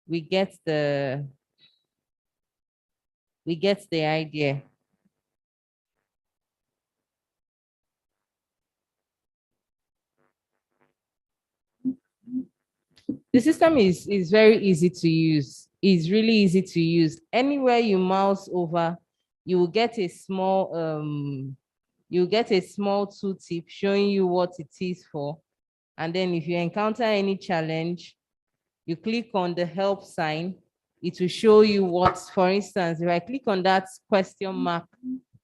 we get the idea. The system is very easy to use. It's really easy to use. Anywhere you mouse over, you will get a small tooltip showing you what it is for. And then if you encounter any challenge, you click on the help sign. It will show you what, for instance, if I click on that question mark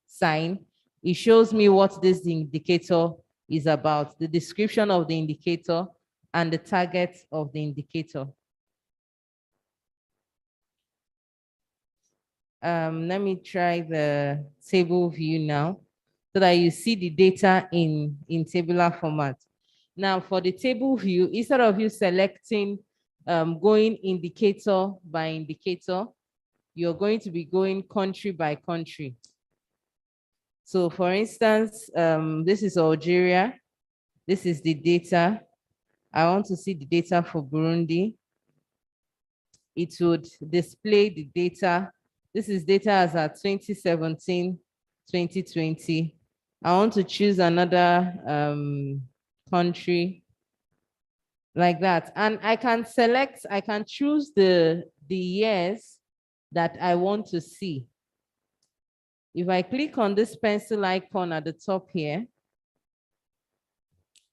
sign, it shows me what this indicator is about, the description of the indicator and the target of the indicator. Let me try the table view now so that you see the data in tabular format. Now for the table view, instead of you selecting going indicator by indicator, you're going to be going country by country. So for instance, this is Algeria. This is the data. I want to see the data for Burundi. It would display the data. This is data as at 2017, 2020. I want to choose another country like that. And I can select, I can choose the years that I want to see. If I click on this pencil icon at the top here,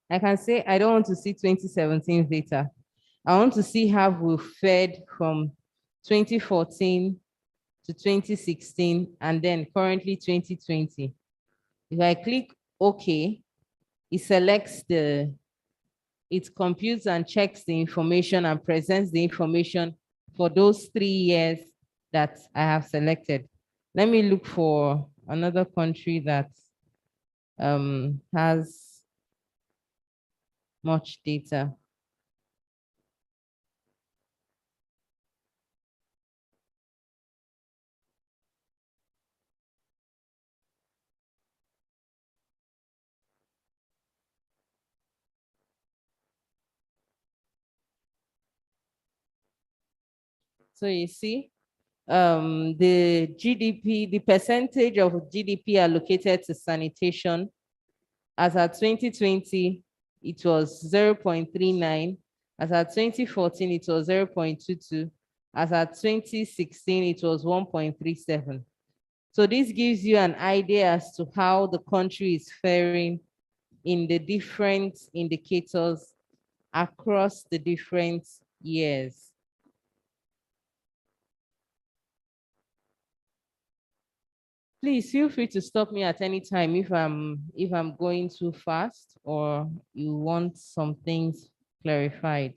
I can say I don't want to see 2017 data. I want to see how we fared from 2014 to 2016 and then currently 2020. If I click OK, it selects it computes and checks the information and presents the information for those 3 years that I have selected. Let me look for another country that has much data. So you see, the GDP, the percentage of GDP allocated to sanitation, as at 2020, it was 0.39. As at 2014, it was 0.22. As at 2016, it was 1.37. So this gives you an idea as to how the country is faring in the different indicators across the different years. Please feel free to stop me at any time if I'm going too fast or you want some things clarified.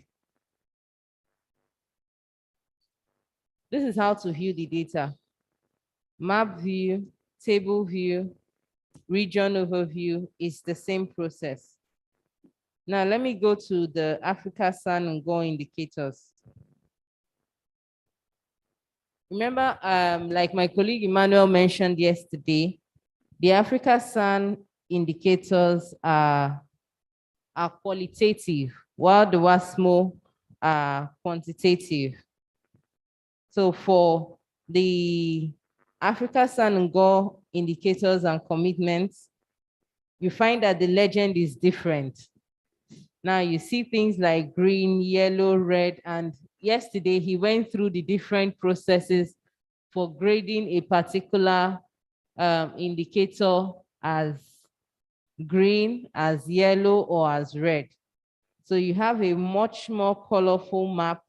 This is how to view the data. Map view, table view, region overview is the same process. Now let me go to the AfricaSan and Go indicators. Remember, like my colleague Emmanuel mentioned yesterday, the AfricaSan indicators are qualitative, while the WASSMO are quantitative. So for the AfricaSan and Go indicators and commitments, you find that the legend is different. Now you see things like green, yellow, red, and yesterday he went through the different processes for grading a particular indicator as green, as yellow, or as red. So you have a much more colorful map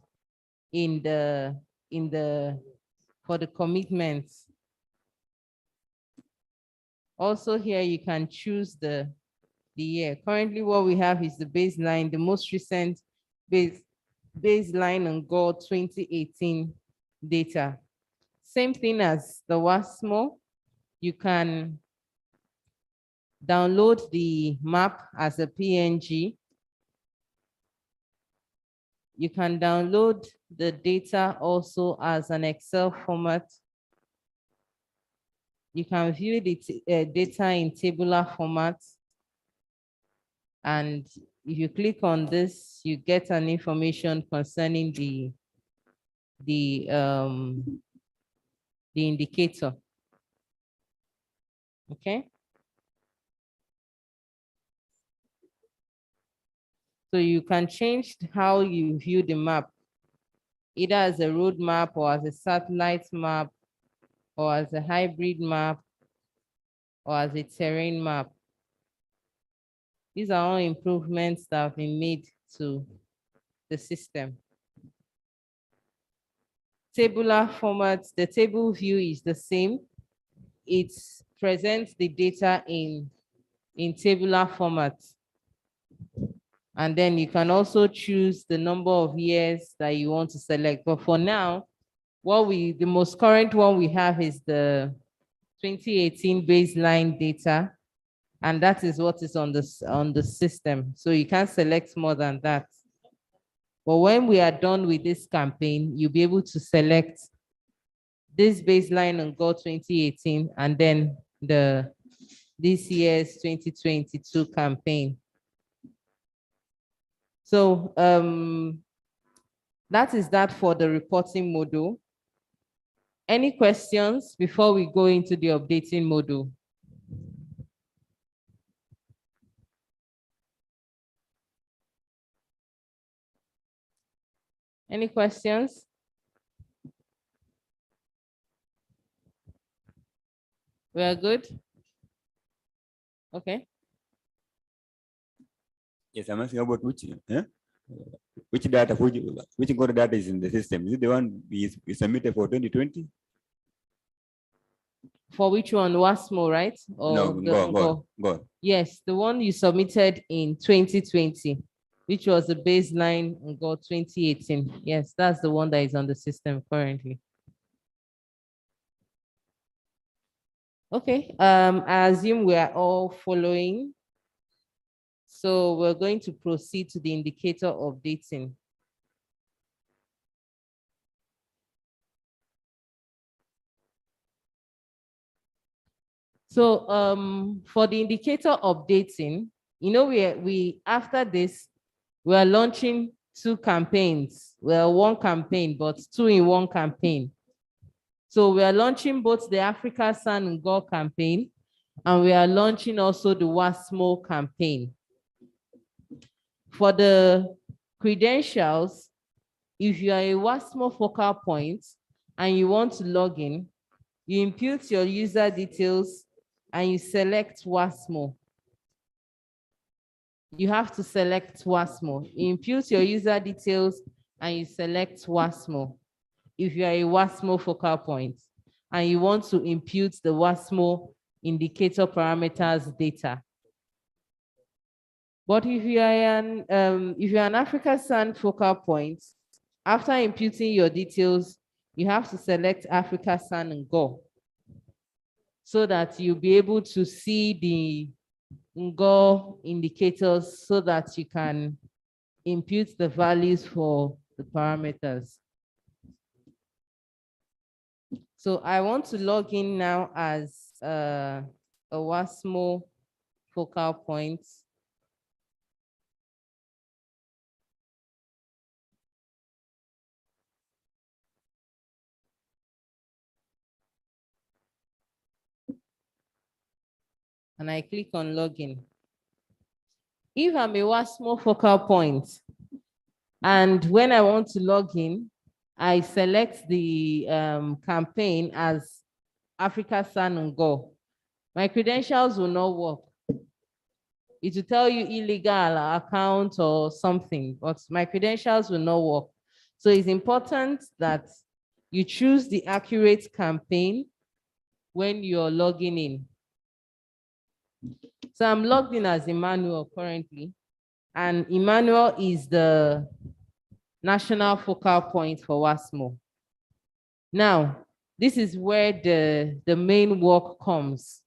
for the commitments. Also here you can choose the year. Currently what we have is the baseline, the most recent baseline on Go 2018 data. Same thing as the WASSMO. You can download the map as a PNG. You can download the data also as an Excel format. You can view the data in tabular format. And if you click on this, you get an information concerning the indicator. Okay. So you can change how you view the map, either as a road map or as a satellite map or as a hybrid map or as a terrain map. These are all improvements that have been made to the system. Tabular format, the table view is the same. It presents the data in tabular format. And then you can also choose the number of years that you want to select. But for now, the most current one we have is the 2018 baseline data. And that is what is on the system. So you can't select more than that. But when we are done with this campaign, you'll be able to select this baseline on Go 2018 and then this year's 2022 campaign. So that is that for the reporting module. Any questions before we go into the updating module? Any questions? We are good? Okay. Yes, I'm asking about which data, which core data is in the system? Is it the one we submitted for 2020? For which one? WASSMO, right? Or No, go. Yes, the one you submitted in 2020, which was the baseline on Go 2018. Yes, that's the one that is on the system currently. Okay, I assume we are all following. So we're going to proceed to the indicator updating. So for the indicator updating, you know, we after this, we are launching 2 campaigns. Well, 1 campaign, but 2 in 1 campaign. So we are launching both the AfricaSan and Go campaign, and we are launching also the WASSMO campaign. For the credentials, if you are a WASSMO focal point and you want to log in, you input your user details and you select WASSMO. You have to select WASSMO. You input your user details and you select WASSMO. If you are a WASSMO focal point and you want to impute the WASSMO indicator parameters data. But if you are an AfricaSan focal point, after imputing your details, you have to select AfricaSan and go, so that you'll be able to see the Ngo indicators so that you can impute the values for the parameters. So I want to log in now as a WASSMO focal point. And I click on login. If I'm a WASSMO focal point, and when I want to log in, I select the campaign as AfricaSan and Go, my credentials will not work. It will tell you illegal account or something, but my credentials will not work. So it's important that you choose the accurate campaign when you're logging in. So I'm logged in as Emmanuel currently, and Emmanuel is the national focal point for WASSMO. Now, this is where the main work comes.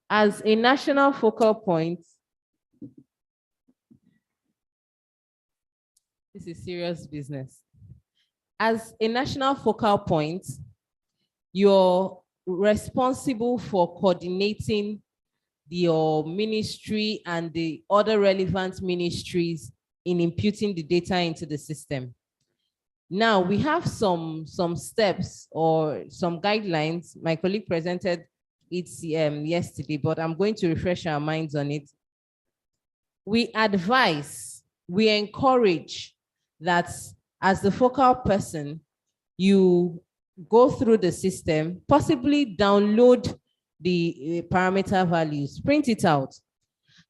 As a national focal point, this is serious business. As a national focal point, you're responsible for coordinating your ministry and the other relevant ministries in imputing the data into the system. Now, we have some steps or some guidelines. My colleague presented it yesterday, but I'm going to refresh our minds on it. We advise, we encourage that as the focal person, you go through the system, possibly download the parameter values, print it out,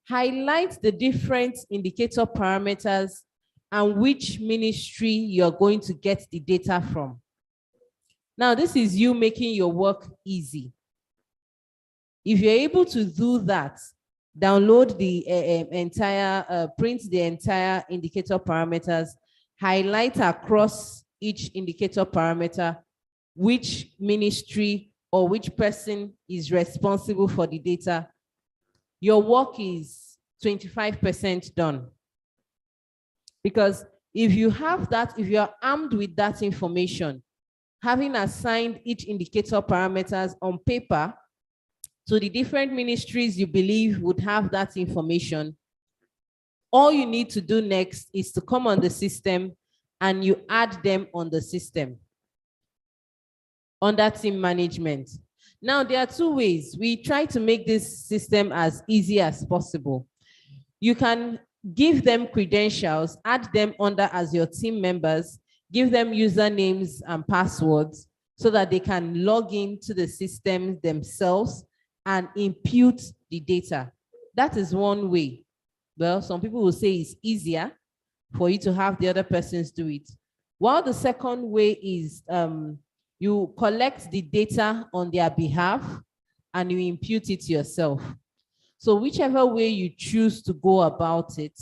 highlight the different indicator parameters and which ministry you're going to get the data from. Now, this is you making your work easy. If you're able to do that, download the print the entire indicator parameters, highlight across each indicator parameter which ministry or which person is responsible for the data, your work is 25% done. Because if you have that, if you're armed with that information, having assigned each indicator parameters on paper to the different ministries you believe would have that information, all you need to do next is to come on the system and you add them on the system under team management. Now, there are two ways. We try to make this system as easy as possible. You can give them credentials, add them under as your team members, give them usernames and passwords so that they can log into the system themselves and impute the data. That is one way. Well, some people will say it's easier for you to have the other persons do it. While the second way is you collect the data on their behalf and you impute it yourself. So whichever way you choose to go about it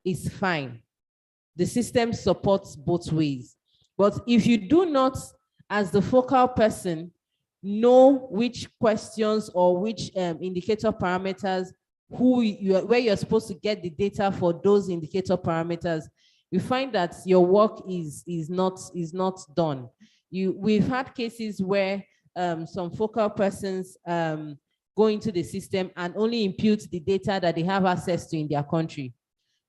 is fine. The system supports both ways. But if you do not, as the focal person, know which questions or which indicator parameters, where you're supposed to get the data for those indicator parameters, you find that your work is not done. We've had cases where some focal persons go into the system and only impute the data that they have access to in their country.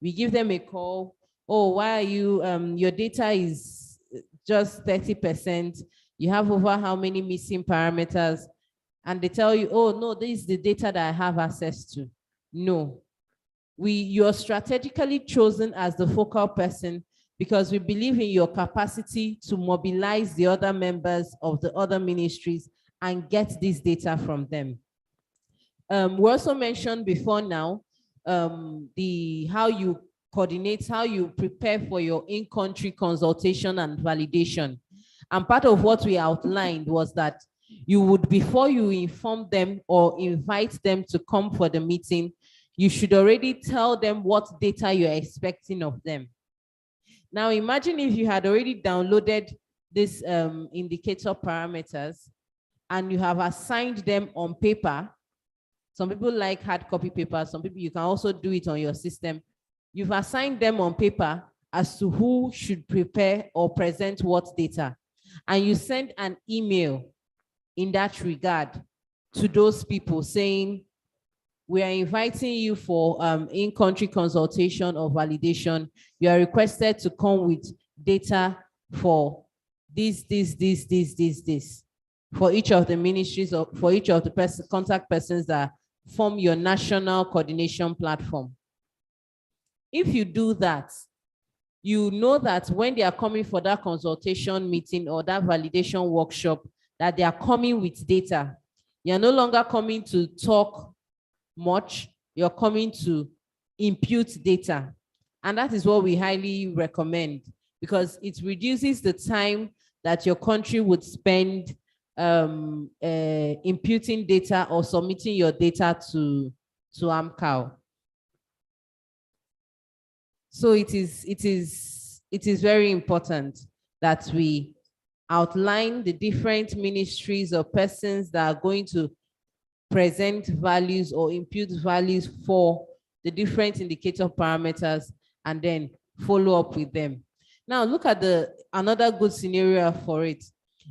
We give them a call. Oh, why are you, your data is just 30%. You have over how many missing parameters? And they tell you, oh, no, this is the data that I have access to. No, you're strategically chosen as the focal person because we believe in your capacity to mobilize the other members of the other ministries and get this data from them. We also mentioned before now how you coordinate, how you prepare for your in-country consultation and validation. And part of what we outlined was that you would, before you inform them or invite them to come for the meeting, you should already tell them what data you're expecting of them. Now imagine if you had already downloaded this indicator parameters and you have assigned them on paper. Some people like hard copy paper, some people, you can also do it on your system. You've assigned them on paper as to who should prepare or present what data. And you send an email in that regard to those people saying, we are inviting you for in-country consultation or validation. You are requested to come with data for this, for each of the ministries or for each of the contact persons that form your national coordination platform. If you do that, you know that when they are coming for that consultation meeting or that validation workshop, that they are coming with data. You're no longer coming to talk much, you're coming to impute data. And that is what we highly recommend, because it reduces the time that your country would spend imputing data or submitting your data to AMCAL. So it is very important that we outline the different ministries or persons that are going to present values or impute values for the different indicator parameters and then follow up with them. Now look at another good scenario for it.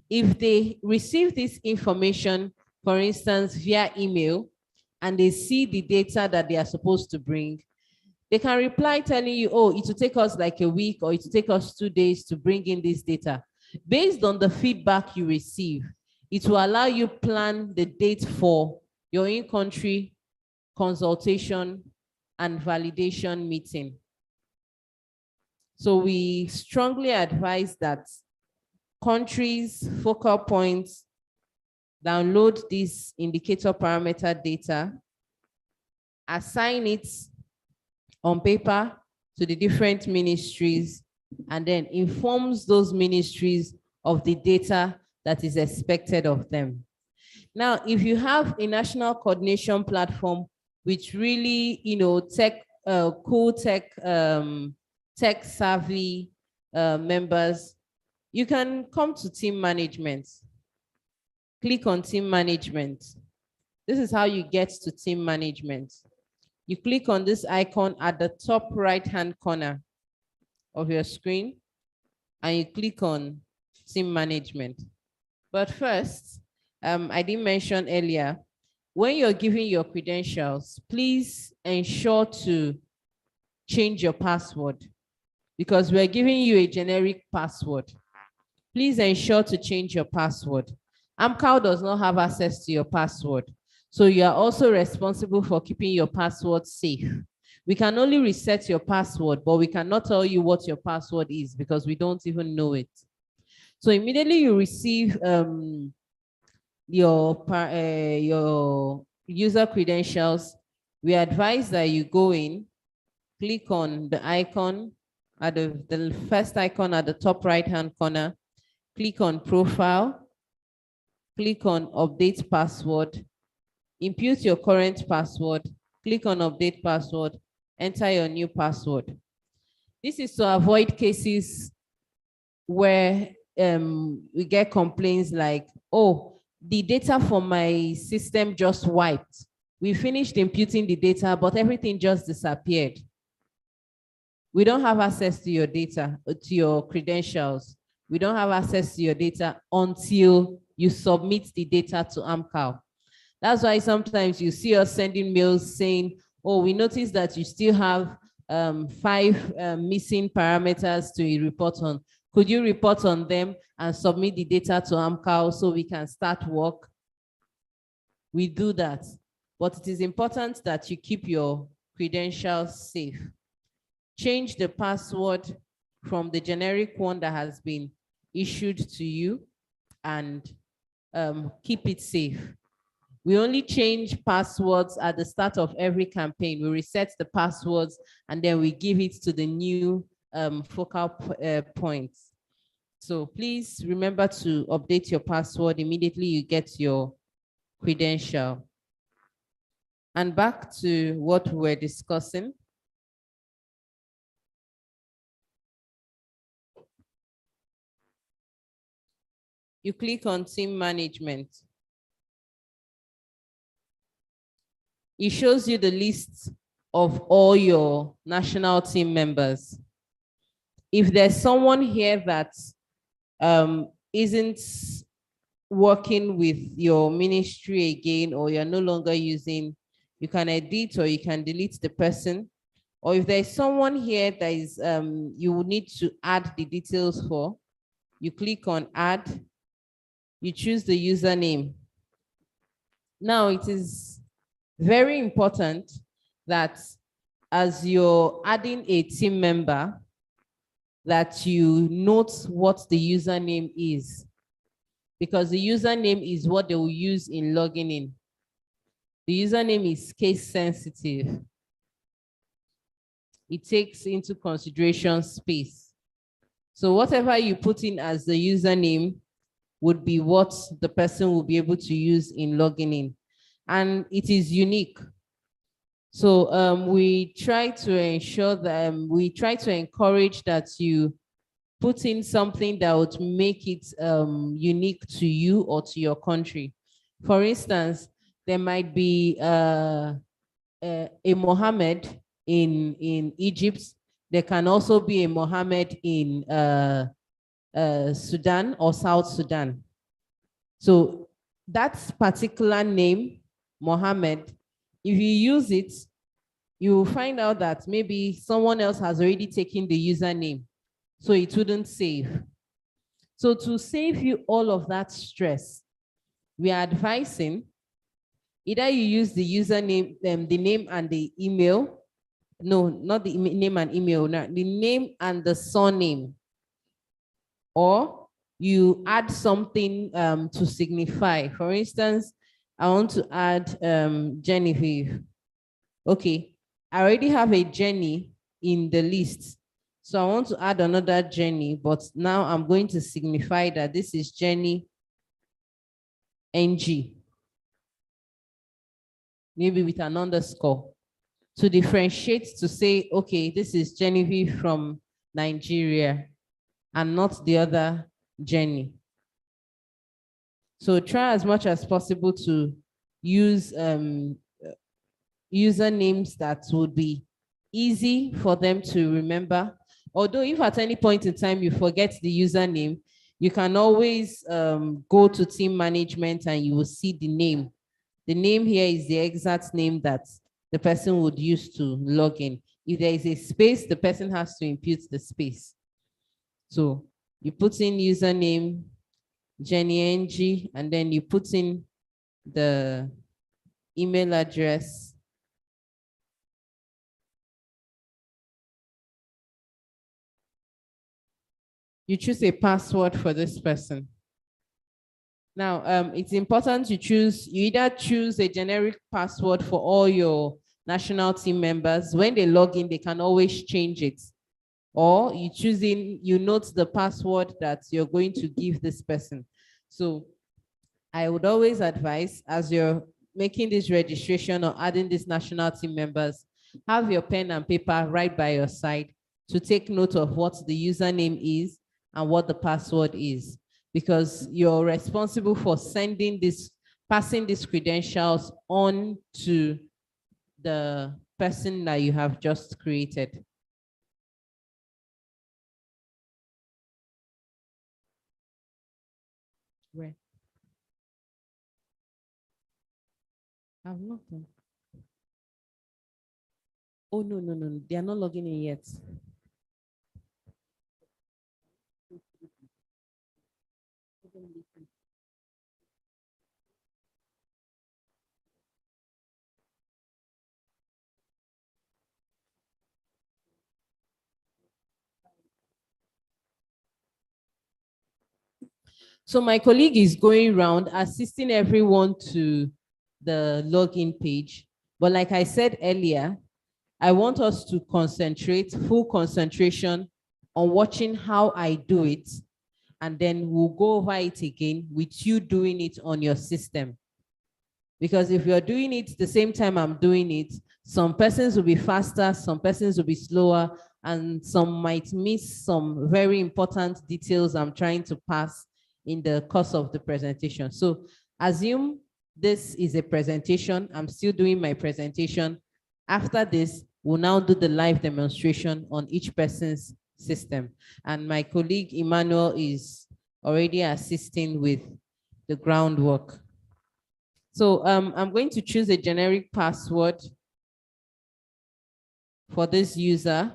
If they receive this information, for instance, via email, and they see the data that they are supposed to bring, they can reply telling you, oh, it will take us like a week or it will take us 2 days to bring in this data. Based on the feedback you receive, it will allow you plan the date for your in-country consultation and validation meeting. So we strongly advise that countries, focal points, download this indicator parameter data, assign it on paper to the different ministries, and then informs those ministries of the data that is expected of them. Now, if you have a national coordination platform, which really, cool tech savvy members, you can come to team management. Click on team management. This is how you get to team management. You click on this icon at the top right-hand corner of your screen, and you click on team management. But first, I did mention earlier, when you're giving your credentials, please ensure to change your password, because we're giving you a generic password. Please ensure to change your password. AMCAL does not have access to your password, so you are also responsible for keeping your password safe. We can only reset your password, but we cannot tell you what your password is because we don't even know it. So immediately you receive your user credentials, we advise that you go in, click on the icon at the first icon at the top right-hand corner, click on profile, click on update password, impute your current password, click on update password, enter your new password. This is to avoid cases where we get complaints like, oh, the data for my system just wiped. We finished imputing the data, but everything just disappeared. We don't have access to your data, to your credentials. We don't have access to your data until you submit the data to AMCAL. That's why sometimes you see us sending mails saying, oh, we noticed that you still have 5 missing parameters to report on. Could you report on them and submit the data to AMCAL so we can start work? We do that, but it is important that you keep your credentials safe. Change the password from the generic one that has been issued to you and keep it safe. We only change passwords at the start of every campaign. We reset the passwords and then we give it to the new focal points. So please remember to update your password immediately you get your credential. And back to what we were discussing. You click on team management. It shows you the list of all your national team members. If there's someone here that isn't working with your ministry again, or you're no longer using, you can edit or you can delete the person. Or if there's someone here that is you will need to add the details for, you click on add, you choose the username. Now it is very important that as you're adding a team member, that you note what the username is, because the username is what they will use in logging in. The username is case sensitive. It takes into consideration space. So whatever you put in as the username would be what the person will be able to use in logging in. And it is unique. So we try to ensure that we try to encourage that you put in something that would make it unique to you or to your country. For instance, there might be a Mohammed in Egypt. There can also be a Mohammed in Sudan or South Sudan. So that particular name, Mohammed, if you use it, you will find out that maybe someone else has already taken the username, so it wouldn't save. So to save you all of that stress, we are advising either you use the username, the name and the email. No, not the name and email, no, the name and the surname. Or you add something to signify. For instance, I want to add Genevieve. Okay, I already have a Jenny in the list. So I want to add another Jenny, but now I'm going to signify that this is Jenny NG. Maybe with an underscore to differentiate, to say, okay, this is Genevieve from Nigeria and not the other Jenny. So try as much as possible to use usernames that would be easy for them to remember. Although if at any point in time you forget the username, you can always go to team management and you will see the name. The name here is the exact name that the person would use to log in. If there is a space, the person has to impute the space. So you put in username, Jenny NG, and then you put in the email address. You choose a password for this person. Now, it's important to choose, you either choose a generic password for all your national team members. When they log in, they can always change it. Or you note the password that you're going to give this person. So I would always advise, as you're making this registration or adding these national team members, have your pen and paper right by your side to take note of what the username is and what the password is, because you're responsible for passing these credentials on to the person that you have just created. Where? I've not done. Oh, no. They are not logging in yet. So my colleague is going around assisting everyone to the login page. But like I said earlier, I want us to concentrate, full concentration on watching how I do it. And then we'll go over it again with you doing it on your system. Because if you're doing it the same time I'm doing it, some persons will be faster, some persons will be slower, and some might miss some very important details I'm trying to pass in the course of the presentation. So assume this is a presentation. I'm still doing my presentation. After this, we'll now do the live demonstration on each person's system. And my colleague Emmanuel is already assisting with the groundwork. So I'm going to choose a generic password for this user.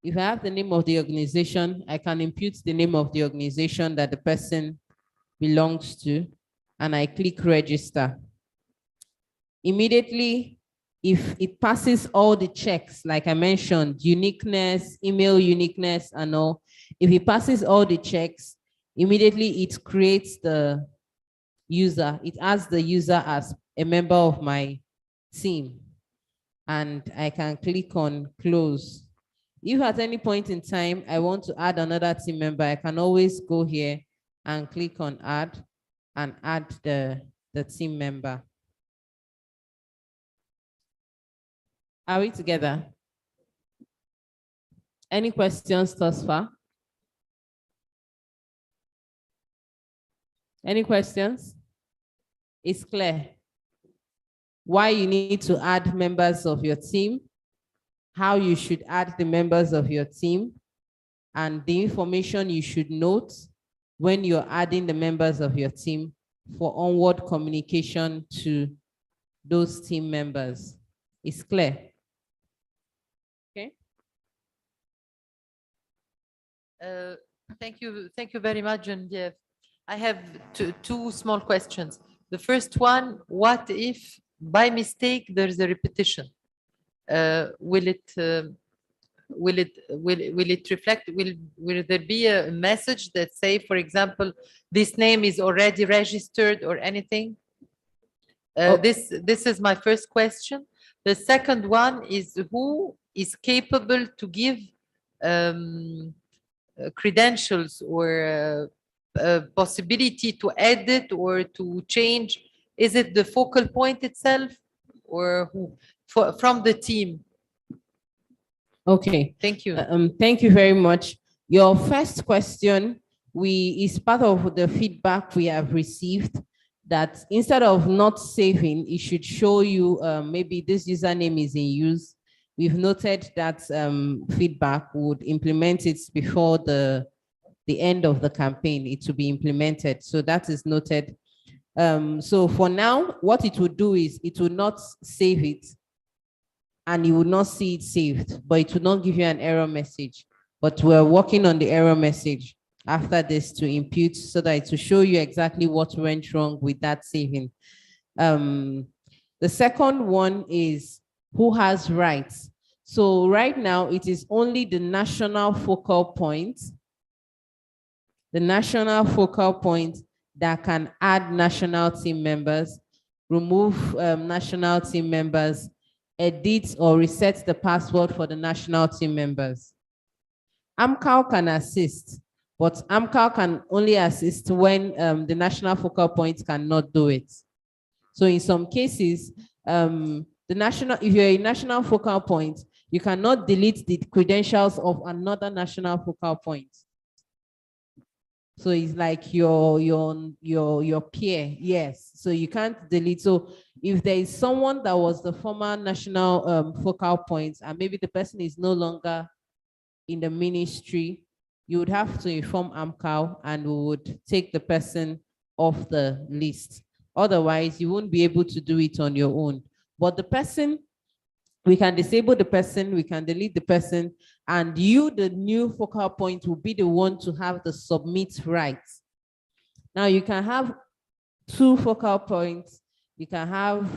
If I have the name of the organization, I can impute the name of the organization that the person belongs to, and I click register. Immediately, if it passes all the checks, like I mentioned, uniqueness, email uniqueness, and all, if it passes all the checks, immediately it creates the user. It adds the user as a member of my team, and I can click on close. If at any point in time I want to add another team member, I can always go here and click on add and add the team member. Are we together? Any questions thus far? Any questions? It's clear why you need to add members of your team, how you should add the members of your team, and the information you should note when you're adding the members of your team for onward communication to those team members. It's clear. Okay. Thank you very much, Genevieve. I have two small questions. The first one, what if by mistake there's a repetition? Will it reflect? Will there be a message that say, for example, this name is already registered or anything? This is my first question. The second one is, who is capable to give credentials or possibility to edit or to change? Is it the focal point itself, or who from the team? Okay. Thank you. Thank you very much. Your first question is part of the feedback we have received, that instead of not saving, it should show you maybe this username is in use. We've noted that feedback would implement it before the end of the campaign. It will be implemented. So that is noted. So for now, what it will do is it will not save it, and you will not see it saved, but it will not give you an error message. But we're working on the error message after this to impute, so that it will show you exactly what went wrong with that saving. The second one is who has rights. So right now it is only the national focal point, that can add national team members, remove national team members, edit or reset the password for the national team members. AMCAL can assist, but AMCAL can only assist when the national focal point cannot do it. So in some cases, if you're a national focal point, you cannot delete the credentials of another national focal point. So it's like your peer, yes. So you can't delete. So if there is someone that was the former national focal point, and maybe the person is no longer in the ministry, you would have to inform AMCAL, and we would take the person off the list. Otherwise, you won't be able to do it on your own. But the person, we can disable the person, we can delete the person, and you, the new focal point, will be the one to have the submit rights. Now you can have 2 focal points, you can have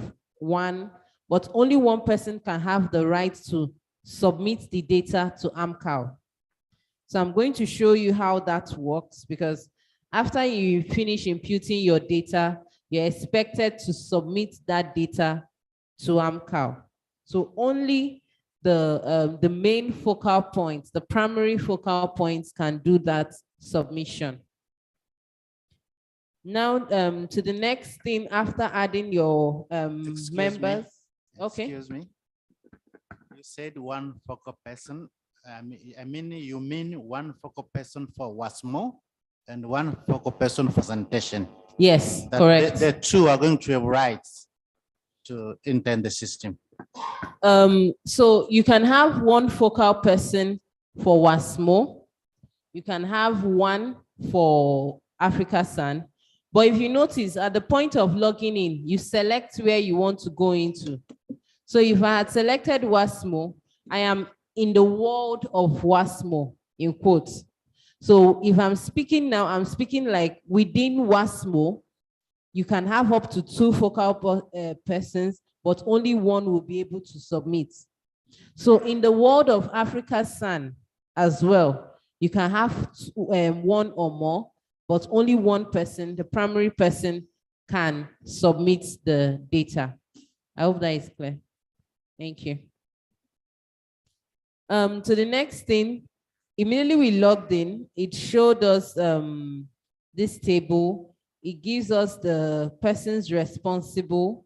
1, but only one person can have the right to submit the data to AMCAL. So I'm going to show you how that works, because after you finish imputing your data, you're expected to submit that data to AMCAL. So only the main focal points, the primary focal points, can do that submission. Now, to the next thing after adding your Excuse members. Me. Okay. Excuse me. You said one focal person. You mean one focal person for WASSMO and one focal person for sanitation. Yes, That correct. The two are going to have rights to enter the system. So you can have one focal person for WASSMO. You can have one for AfricaSan. But if you notice, at the point of logging in, you select where you want to go into. So if I had selected WASSMO, I am in the world of WASSMO, in quotes. So if I'm speaking now, I'm speaking like within WASSMO, you can have up to 2 focal persons, but only one will be able to submit. So in the world of AfricaSan as well, you can have one or more, but only one person, the primary person, can submit the data. I hope that is clear. Thank you. To the next thing, immediately we logged in, it showed us this table. It gives us the persons responsible,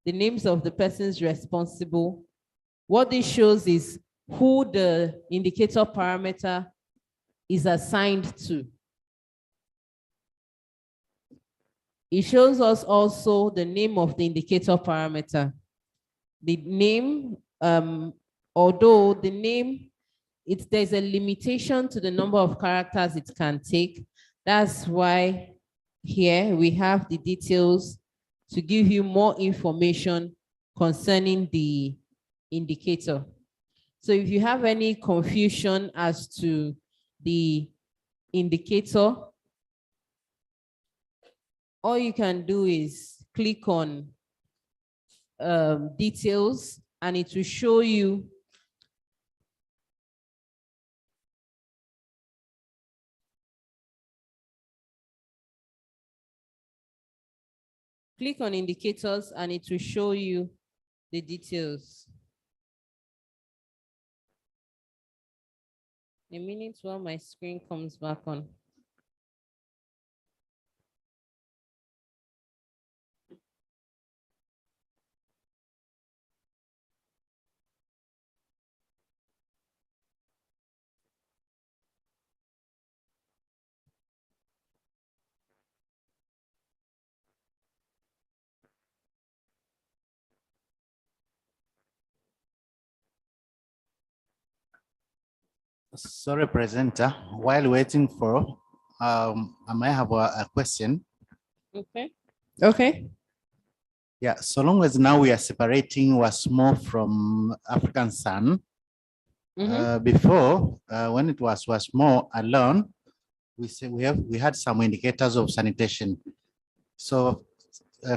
the names of the persons responsible. What this shows is who the indicator parameter is assigned to. It shows us also the name of the indicator parameter. The name, although the name, there's a limitation to the number of characters it can take. That's why here we have the details to give you more information concerning the indicator. So if you have any confusion as to the indicator, all you can do is click on details and it will show you click on indicators and it will show you the details. A minute while my screen comes back on. Sorry, presenter. While waiting for, I might have a question. Okay. Okay. Yeah, so long as now we are separating WASSMO from AfricaSan. Before, when it was WASSMO alone, we had some indicators of sanitation. So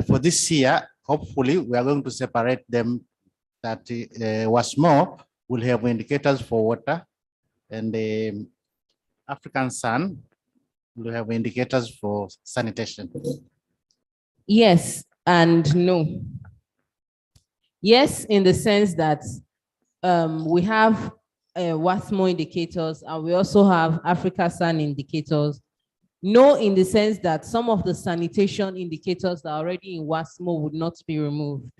for this year, hopefully we are going to separate them. That WASSMO will have indicators for water, and the AfricaSan will have indicators for sanitation. Yes and no. Yes, in the sense that we have WASSMO indicators and we also have AfricaSan indicators. No, in the sense that some of the sanitation indicators that are already in WASSMO would not be removed.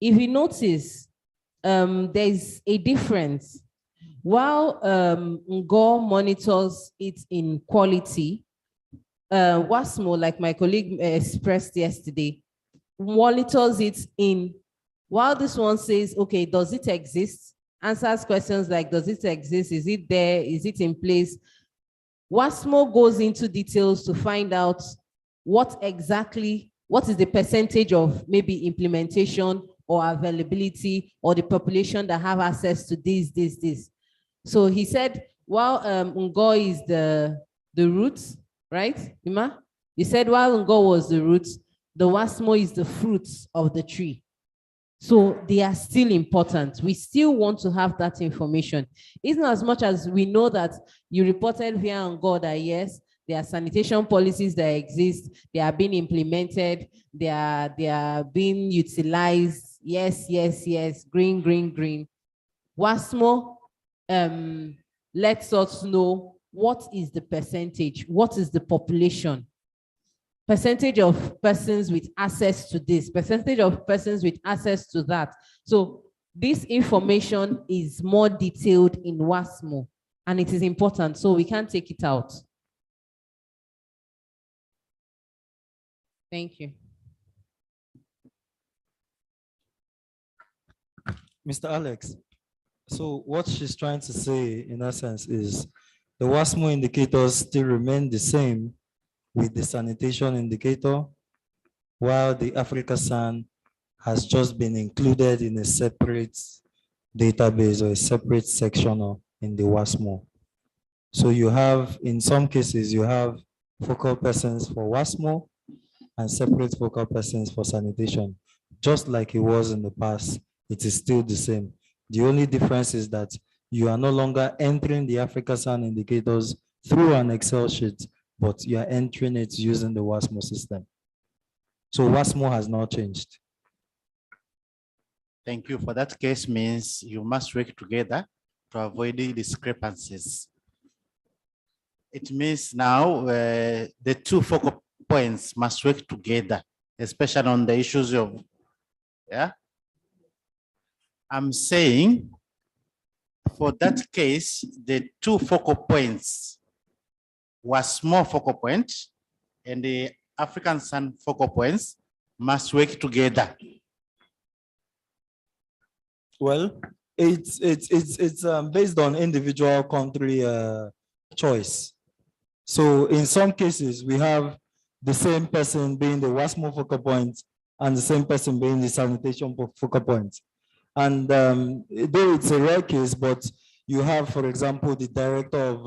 If you notice, there's a difference. While NGO monitors it in quality, WASSMO, like my colleague expressed yesterday, monitors it in, while this one says, okay, does it exist? Answers questions like, does it exist? Is it there? Is it in place? WASSMO goes into details to find out what is the percentage of maybe implementation or availability or the population that have access to this. So he said, while NGO is the root, right, Ima? You said while NGO was the root, the WASSMO is the fruits of the tree. So they are still important. We still want to have that information. Even as much as we know that you reported via NGO that yes, there are sanitation policies that exist, they are being implemented, they are being utilized. Yes, green. WASSMO lets us know what is the percentage? What is the population? Percentage of persons with access to this, percentage of persons with access to that. So this information is more detailed in WASSMO, and it is important, so we can't take it out. Thank you. Mr. Alex, so what she's trying to say in essence is the WASSMO indicators still remain the same with the sanitation indicator, while the AfricaSan has just been included in a separate database or a separate section in the WASSMO. So you have, in some cases, you have focal persons for WASSMO and separate focal persons for sanitation. Just like it was in the past, it is still the same. The only difference is that you are no longer entering the AfricaSan indicators through an Excel sheet, but you are entering it using the WASSMO system. So WASSMO has not changed. Thank you. For that case means you must work together to avoid the discrepancies. It means now the two focal points must work together, especially on the issues of, yeah. I'm saying for that case, the two focal points was more focal point and the AfricaSan focal points must work together. Well, it's based on individual country choice. So in some cases, we have the same person being the WASSMO focal point and the same person being the sanitation focal point. And though it's a rare case, but you have, for example, the director of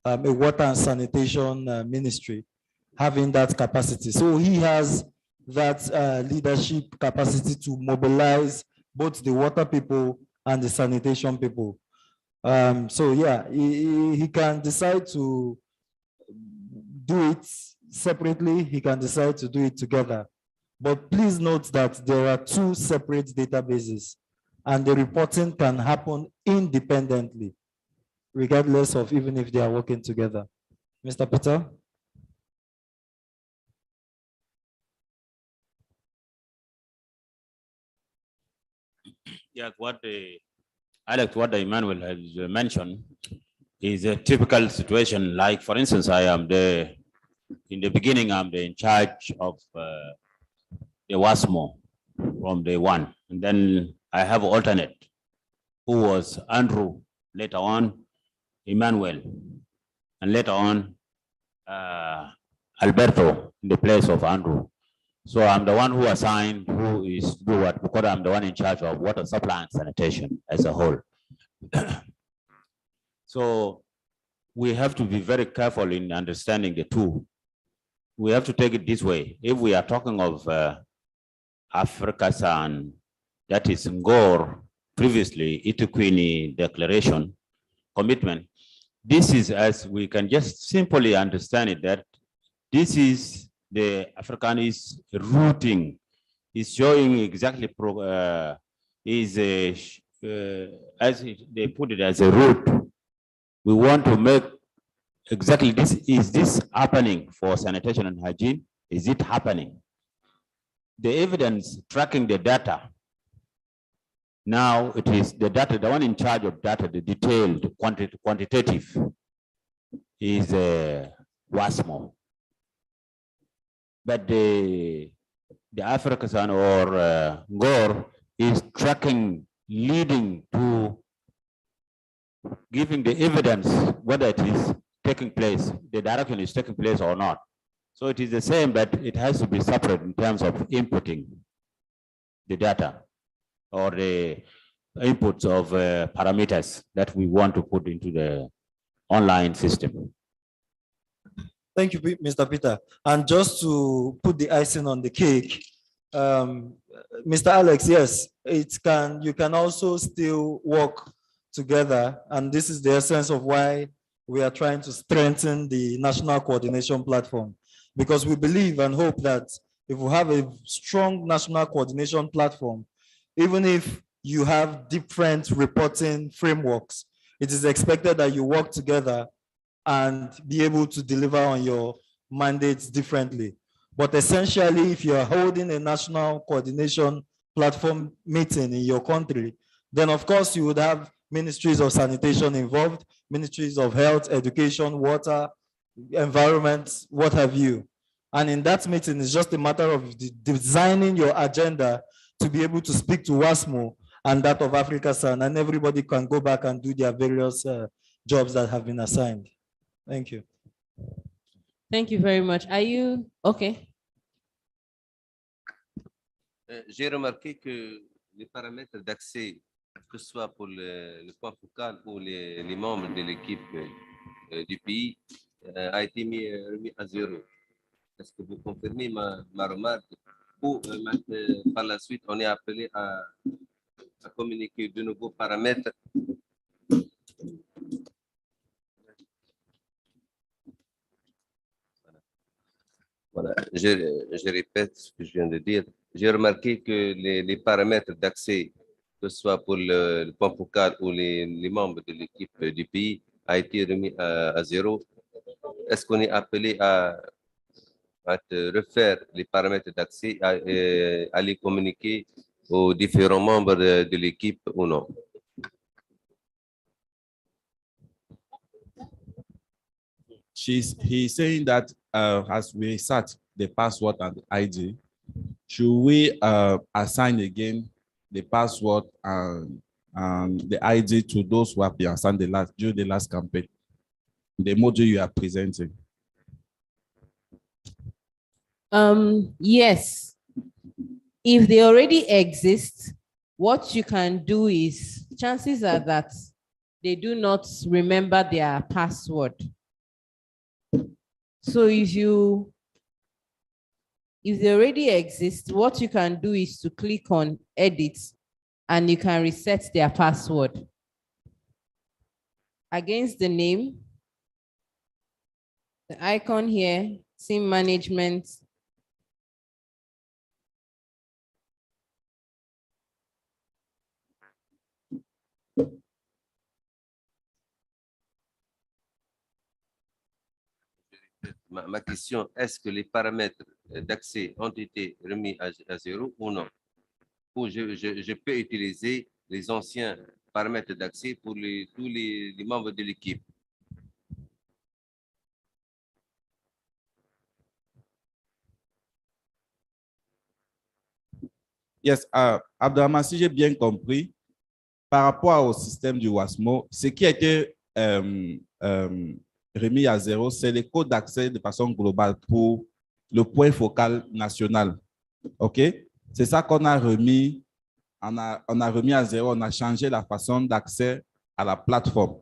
a water and sanitation ministry having that capacity. So he has that leadership capacity to mobilize both the water people and the sanitation people. So yeah, he can decide to do it separately. He can decide to do it together. But please note that there are two separate databases and the reporting can happen independently, regardless of even if they are working together. Mr. Peter? Yeah, what Alex, what Emmanuel has mentioned is a typical situation. Like, for instance, in the beginning, I'm in charge of the WASSMO from day one. And then I have an alternate who was Andrew, later on Emmanuel, and later on Alberto in the place of Andrew. So I'm the one who assigned who is do what, because I'm the one in charge of water supply and sanitation as a whole. So we have to be very careful in understanding the two. We have to take it this way. If we are talking of AfricaSan, that is Ngor, previously Ituquini Declaration commitment, this is, as we can just simply understand it, that this is the Africanist routing is showing exactly as they put it as a route. We want to make exactly this. Is this happening for sanitation and hygiene? Is it happening? The evidence tracking the data. Now it is the data, the one in charge of data, the detailed quantitative is WASSMO. But the AfricaSan or Ngor is tracking, leading to giving the evidence whether it is taking place, the direction is taking place or not. So it is the same, but it has to be separate in terms of inputting the data or the inputs of parameters that we want to put into the online system. Thank you, Mr. Peter. And just to put the icing on the cake, Mr. Alex, yes, you can also still work together. And this is the essence of why we are trying to strengthen the national coordination platform, because we believe and hope that if we have a strong national coordination platform, even if you have different reporting frameworks, it is expected that you work together and be able to deliver on your mandates differently. But essentially, if you're holding a national coordination platform meeting in your country, then of course you would have ministries of sanitation involved, ministries of health, education, water, environment, what have you. And in that meeting, it's just a matter of designing your agenda to be able to speak to WASSMO and that of AfricaSan, and everybody can go back and do their various jobs that have been assigned. Thank you. Thank you very much. Are you okay? J'ai remarqué que les paramètres d'accès, que ce soit pour le point focal ou les membres de l'équipe du pays, a été remis à zéro. Est-ce que vous confirmez ma remarque? Ou par la suite, on est appelé à communiquer de nouveaux paramètres? Voilà, je répète ce que je viens de dire. J'ai remarqué que les paramètres d'accès, que ce soit pour le point focal ou les membres de l'équipe du pays, a été remis à zéro. Est-ce qu'on est appelé à refaire les paramètres d'accès, à les communiquer aux différents membres de l'équipe ou non? He's saying that as we set the password and the ID, should we assign again the password and the ID to those who have been assigned during the last campaign, the module you are presenting? Yes. If they already exist, what you can do is, chances are that they do not remember their password. So if they already exist, what you can do is to click on edit and you can reset their password. Against the name, the icon here, team management. Ma question, est-ce que les paramètres d'accès ont été remis à zéro ou non? Ou je peux utiliser les anciens paramètres d'accès pour tous les membres de l'équipe? Yes, Abdelrahman, si j'ai bien compris, par rapport au système du WASSMO, ce qui a été remis à zéro, c'est les codes d'accès de façon globale pour le point focal national. OK? C'est ça qu'on a remis, on a remis à zéro, on a changé la façon d'accès à la plateforme.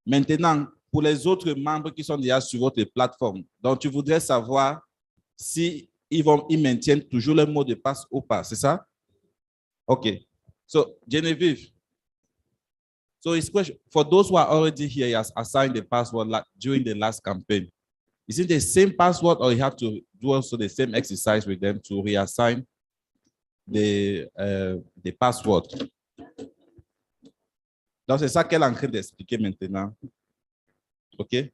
Maintenant, pour les autres membres qui sont déjà sur votre plateforme, donc tu voudrais savoir si ils maintiennent toujours le mot de passe ou pas, c'est ça? OK. So, Genevieve, so his question, for those who are already here, he has assigned the password during the last campaign. Is it the same password or you have to do also the same exercise with them to reassign the password? Donc, c'est ça qu'elle est en train d'expliquer maintenant. OK?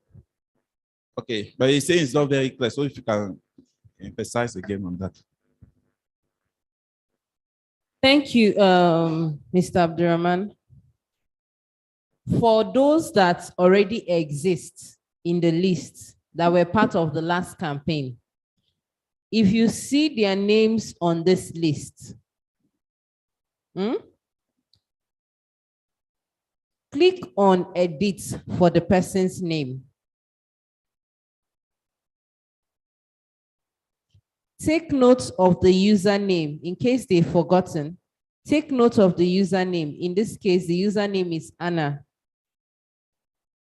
OK. But he's saying it's not very clear, so if you can emphasize again on that. Thank you, Mr. Abdurrahman. For those that already exist in the list that were part of the last campaign, if you see their names on this list, click on edit for the person's name. Take note of the username in case they've forgotten. Take note of the username. In this case, the username is Anna.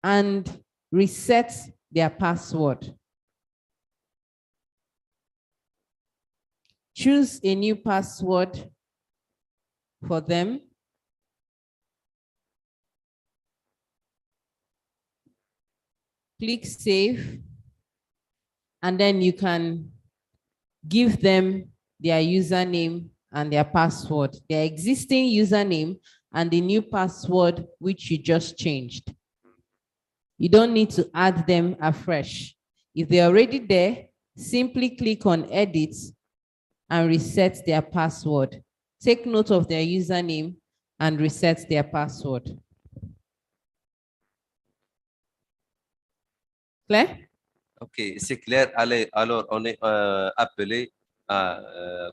And reset their password. Choose a new password for them. Click save. And then you can give them their username and their password, their existing username and the new password which you just changed. You don't need to add them afresh. If they're already there, simply click on edit and reset their password. Take note of their username and reset their password. Claire? Ok, c'est clair. Allez, alors, on est appelé à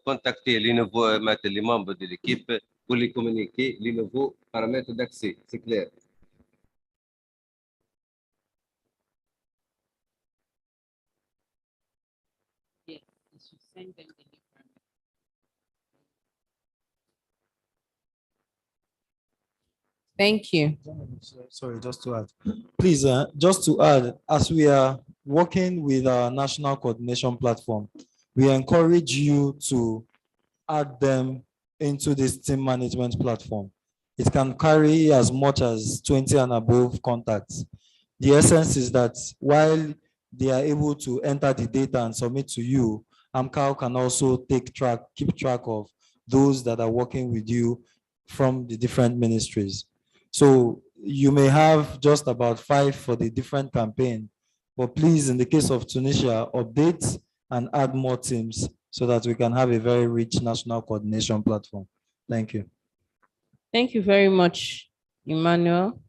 contacter les nouveaux les membres de l'équipe pour les communiquer les nouveaux paramètres d'accès. C'est clair. Yes, you should send them the new parameter. Thank you. Sorry, just to add. Please, just to add, as we are working with our national coordination platform, we encourage you to add them into this team management platform. It can carry as much as 20 and above contacts. The essence is that while they are able to enter the data and submit to you, AMCAL can also keep track of those that are working with you from the different ministries. So you may have just about 5 for the different campaign, but please, in the case of Tunisia, update and add more teams so that we can have a very rich national coordination platform. Thank you. Thank you very much, Emmanuel.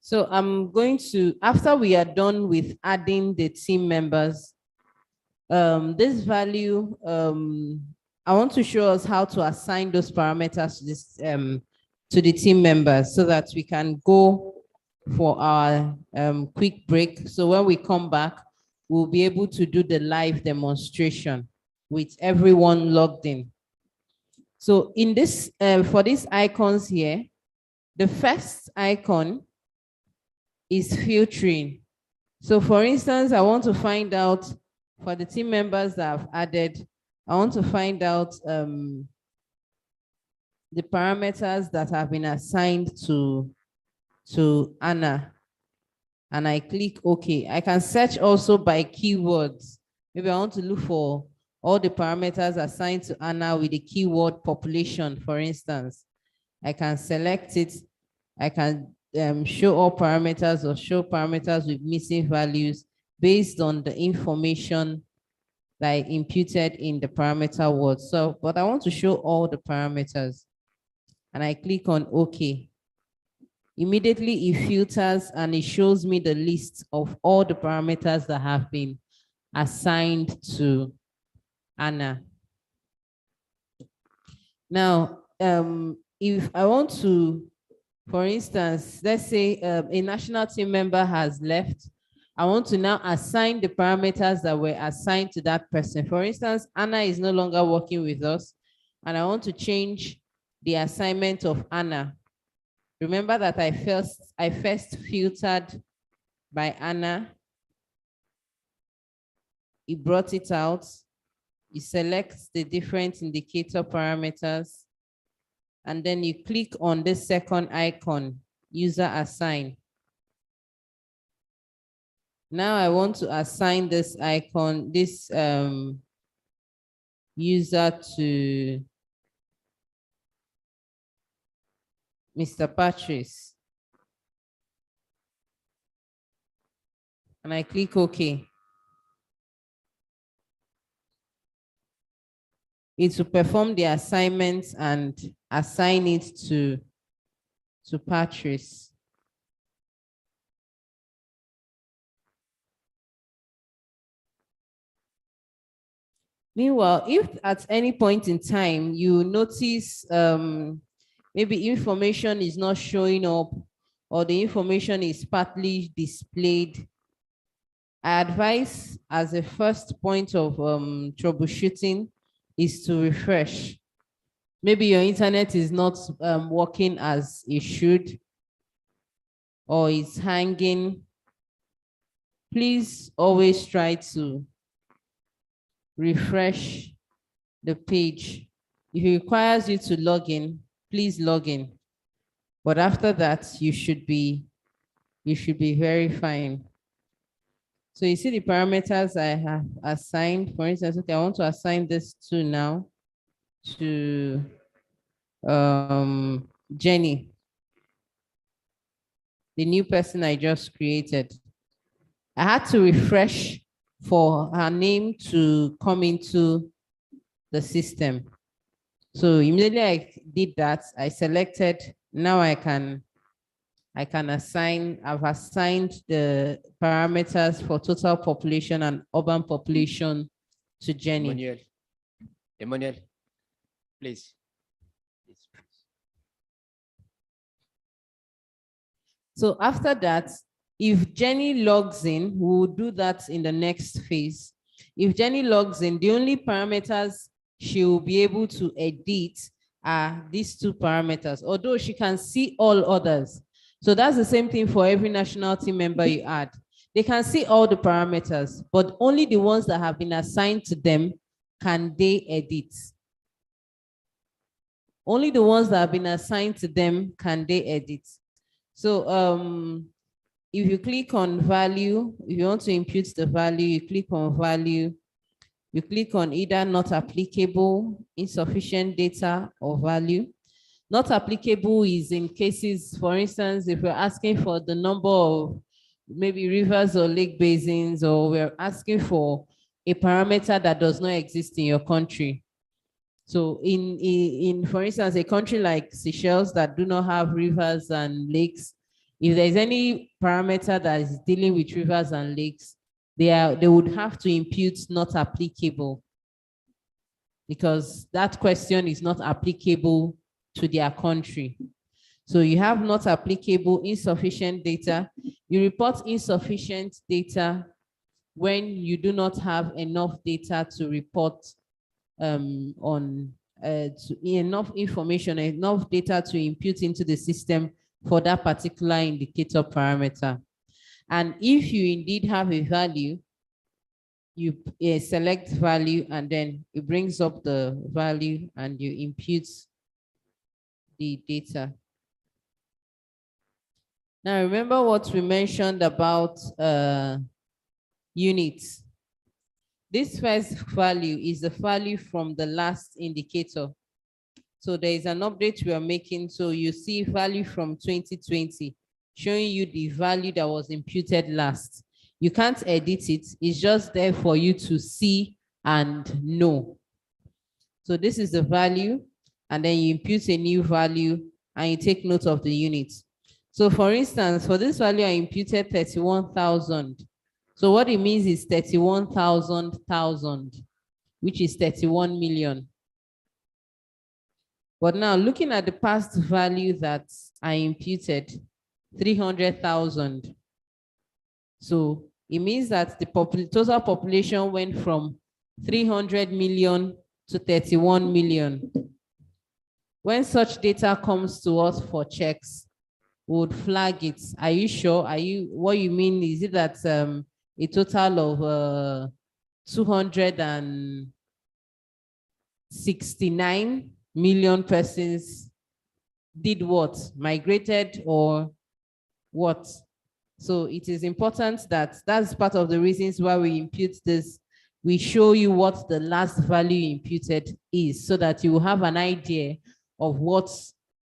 So I'm going to, after we are done with adding the team members, this value, I want to show us how to assign those parameters to this to the team members so that we can go for our quick break. So when we come back, we'll be able to do the live demonstration with everyone logged in. So in this, for these icons here, the first icon is filtering. So for instance, I want to find out for the team members that I've added, I want to find out the parameters that have been assigned to Anna. And I click OK. I can search also by keywords. Maybe I want to look for all the parameters assigned to Anna with the keyword population, for instance. I can select it. I can show all parameters or show parameters with missing values based on the information like imputed in the parameter word. So, but I want to show all the parameters and I click on OK. Immediately it filters and it shows me the list of all the parameters that have been assigned to Anna. Now, if I want to, for instance, let's say a national team member has left, I want to now assign the parameters that were assigned to that person. For instance, Anna is no longer working with us, and I want to change the assignment of Anna. Remember that I first filtered by Anna. It brought it out. You select the different indicator parameters, and then you click on this second icon, user assign. Now I want to assign this icon, this user to Mr. Patrice. And I click OK. It will perform the assignment and assign it to Patrice. Meanwhile, if at any point in time you notice maybe information is not showing up or the information is partly displayed, I advise as a first point of troubleshooting is to refresh. Maybe your internet is not working as it should or it's hanging. Please always try to refresh the page. If it requires you to log in, please log in. But after that, you should be very fine. So you see the parameters I have assigned. For instance, okay, I want to assign this to now to Jenny. the new person I just created. I had to refresh for her name to come into the system. So immediately I did that, I selected, now I can assign, I've assigned the parameters for total population and urban population to Jenny. Emmanuel, please. So after that, if Jenny logs in, we will do that in the next phase. If Jenny logs in, the only parameters she will be able to edit are these two parameters, although she can see all others. So that's the same thing for every national team member you add. They can see all the parameters, but only the ones that have been assigned to them can they edit. Only the ones that have been assigned to them can they edit. So if you click on value, if you want to impute the value, you click on value, you click on either not applicable, insufficient data, or value. Not applicable is in cases, for instance, if we're asking for the number of maybe rivers or lake basins, or we're asking for a parameter that does not exist in your country. So in for instance, a country like Seychelles that do not have rivers and lakes, if there's any parameter that is dealing with rivers and lakes, they would have to impute not applicable, because that question is not applicable to their country. So you have not applicable, insufficient data. You report insufficient data when you do not have enough data to report enough information, enough data to impute into the system for that particular indicator parameter. And if you indeed have a value, you select value, and then it brings up the value and you impute the data. Now remember what we mentioned about units. This first value is the value from the last indicator. So there is an update we are making. So you see value from 2020, showing you the value that was imputed last. You can't edit it. It's just there for you to see and know. So this is the value, and then you impute a new value and you take note of the units. So for instance, for this value, I imputed 31,000. So what it means is 31,000, which is 31 million. But now looking at the past value that I imputed, 300,000. So it means that the total population went from 300 million to 31 million. When such data comes to us for checks, we would flag it. Are you sure? What you mean is it that a total of 269 million persons did what? Migrated or what? So it is important that's part of the reasons why we impute this. We show you what the last value imputed is, so that you will have an idea of what,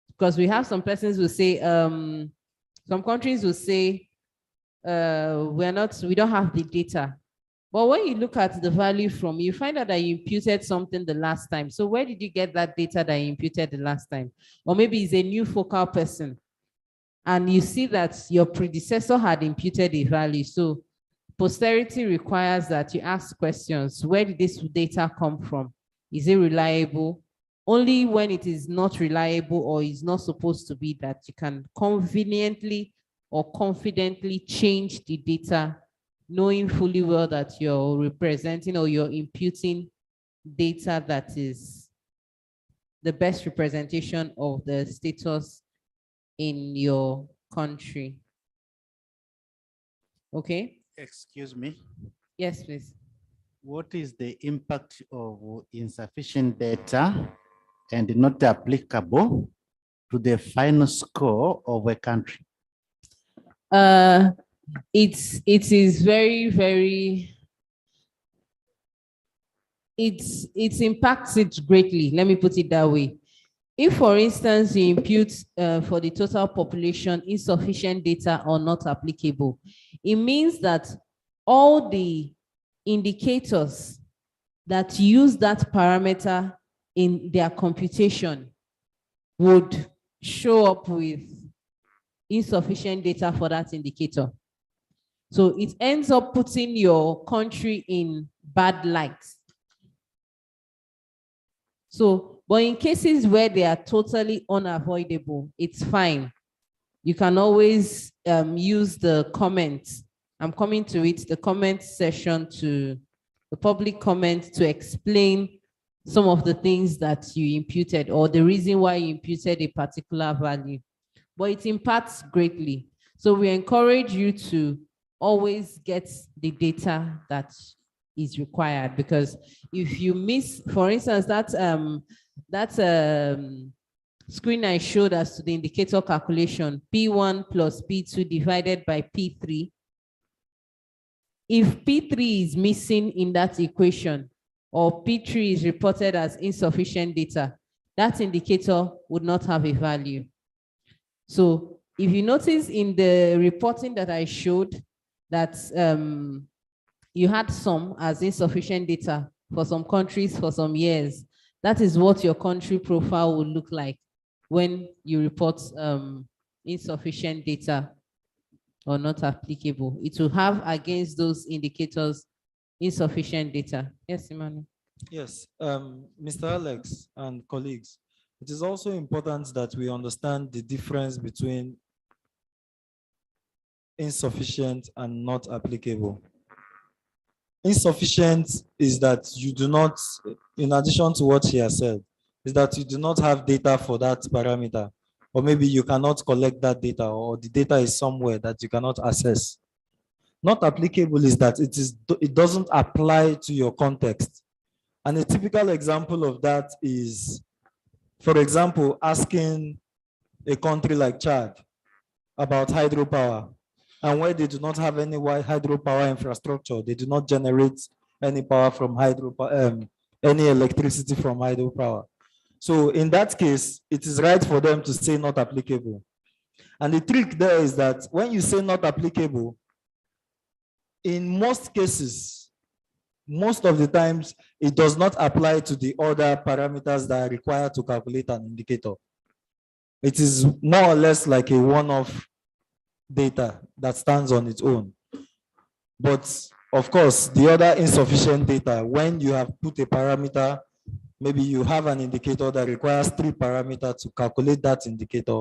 because we have some persons who say, some countries will say, we don't have the data. But when you look at the value from, you find out that you imputed something the last time. So where did you get that data that you imputed the last time? Or maybe it's a new focal person, and you see that your predecessor had imputed a value. So posterity requires that you ask questions. Where did this data come from? Is it reliable? Only when it is not reliable or is not supposed to be that you can conveniently or confidently change the data, knowing fully well that you're representing or you're imputing data that is the best representation of the status in your country. Okay? Excuse me. Yes, please. What is the impact of insufficient data and not applicable to the final score of a country? It is very, very, it impacts it greatly. Let me put it that way. If, for instance, you impute for the total population insufficient data or not applicable, it means that all the indicators that use that parameter in their computation would show up with insufficient data for that indicator. So it ends up putting your country in bad light. So, but in cases where they are totally unavoidable, it's fine. You can always use the comments. I'm coming to it, the comment session, to the public comment, to explain some of the things that you imputed or the reason why you imputed a particular value. But it impacts greatly. So we encourage you to always get the data that is required, because if you miss, for instance, that screen I showed us to the indicator calculation, P1 plus P2 divided by P3. If P3 is missing in that equation, or P3 is reported as insufficient data, that indicator would not have a value. So if you notice in the reporting that I showed that you had some as insufficient data for some countries for some years, that is what your country profile will look like when you report insufficient data or not applicable. It will have against those indicators insufficient data. Yes, Emmanuel. Yes, Mr. Alex and colleagues, it is also important that we understand the difference between insufficient and not applicable. Insufficient is that you do not, in addition to what she has said, is that you do not have data for that parameter, or maybe you cannot collect that data, or the data is somewhere that you cannot access. Not applicable is that it doesn't apply to your context. And a typical example of that is, for example, asking a country like Chad about hydropower, and where they do not have any hydropower infrastructure, they do not generate any power from hydropower, any electricity from hydropower. So in that case, it is right for them to say not applicable. And the trick there is that when you say not applicable, in most cases, most of the times, it does not apply to the other parameters that are required to calculate an indicator. It is more or less like a one-off data that stands on its own. But of course, the other insufficient data, when you have put a parameter, maybe you have an indicator that requires 3 parameters to calculate that indicator,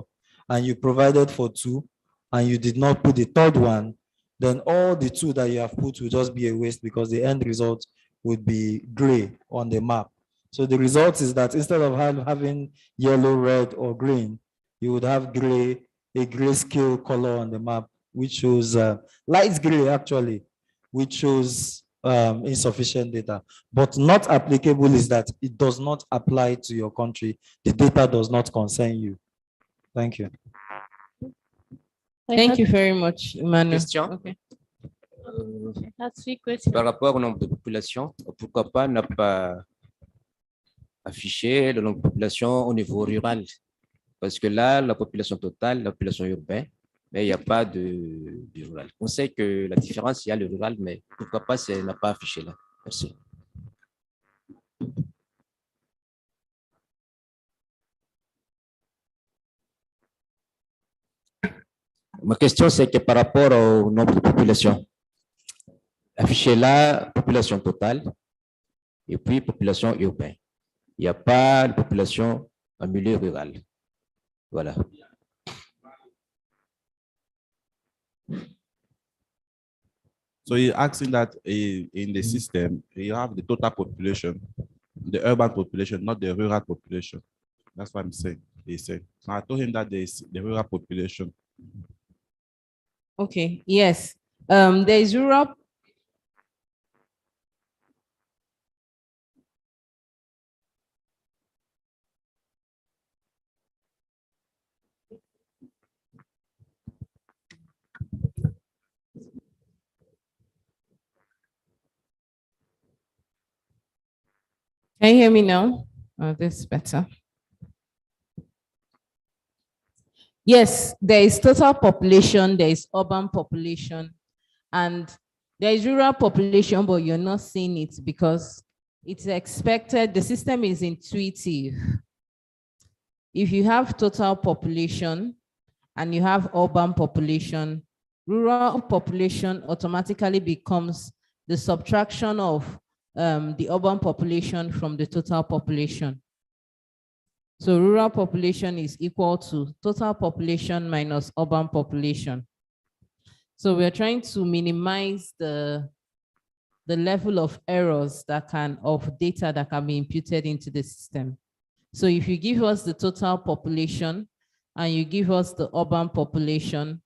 and you provided for 2, and you did not put the 3rd one, then all the 2 that you have put will just be a waste, because the end result would be gray on the map. So the result is that instead of having yellow, red, or green, you would have gray, a grayscale color on the map, which shows light gray actually, which shows insufficient data. But not applicable is that it does not apply to your country. The data does not concern you. Thank you. Thank you very much, Emmanuel. Question. Okay. Par rapport au nombre de population, pourquoi pas ne pas afficher le nombre de population au niveau rural? Parce que là, la population totale, la population urbaine, mais il n'y a pas de rural. On sait que la différence, il y a le rural, mais pourquoi pas, c'est n'a pas affiché là. Merci. Ma question, c'est que par rapport au nombre de population, afficher là, population totale, et puis population urbaine. Il n'y a pas de population en milieu rural. Voilà. So you're asking that in the system, you have the total population, the urban population, not the rural population. That's what I'm saying. He said. So I told him that there's the rural population. Okay, yes. There is Europe. Can you hear me now? Oh, this is better. Yes, there is total population, there is urban population, and there is rural population, but you're not seeing it because it's expected, the system is intuitive. If you have total population and you have urban population, rural population automatically becomes the subtraction of the urban population from the total population. So rural population is equal to total population minus urban population. So we're trying to minimize the level of errors of data that can be imputed into the system. So if you give us the total population and you give us the urban population,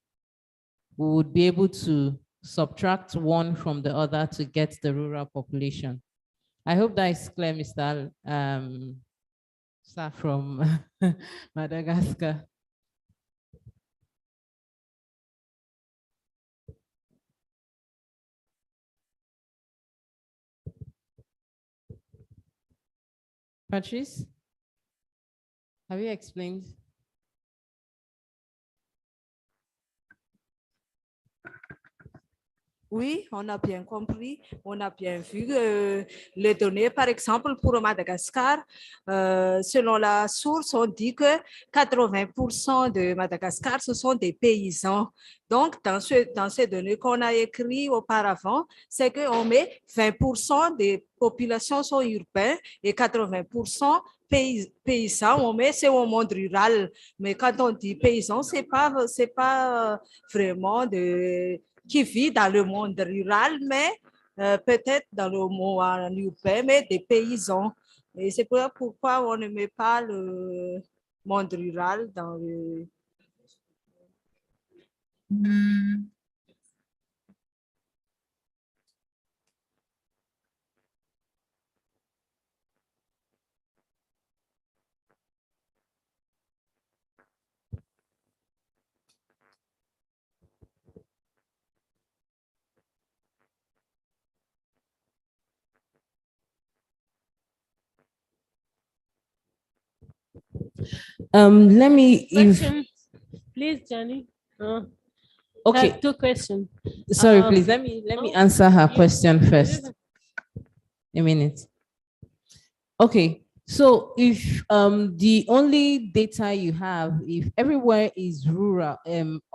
we would be able to subtract one from the other to get the rural population. I hope that is clear, Mr. Sir from Madagascar. Patrice, have you explained? Oui, on a bien compris, on a bien vu les données. Par exemple, pour Madagascar, selon la source, on dit que 80% de Madagascar, ce sont des paysans. Donc, dans ces données qu'on a écrites auparavant, c'est qu'on met 20% des populations sont urbaines et 80% paysans, on met c'est au monde rural. Mais quand on dit paysans, c'est pas vraiment qui vit dans le monde rural, mais peut-être dans le monde urbain, mais des paysans. Et c'est pourquoi on ne met pas le monde rural dans le... Let me, please, Jenny. Okay. I have two questions. Sorry, please, let me answer her question first. A minute. Okay, so if the only data you have, if everywhere is rural,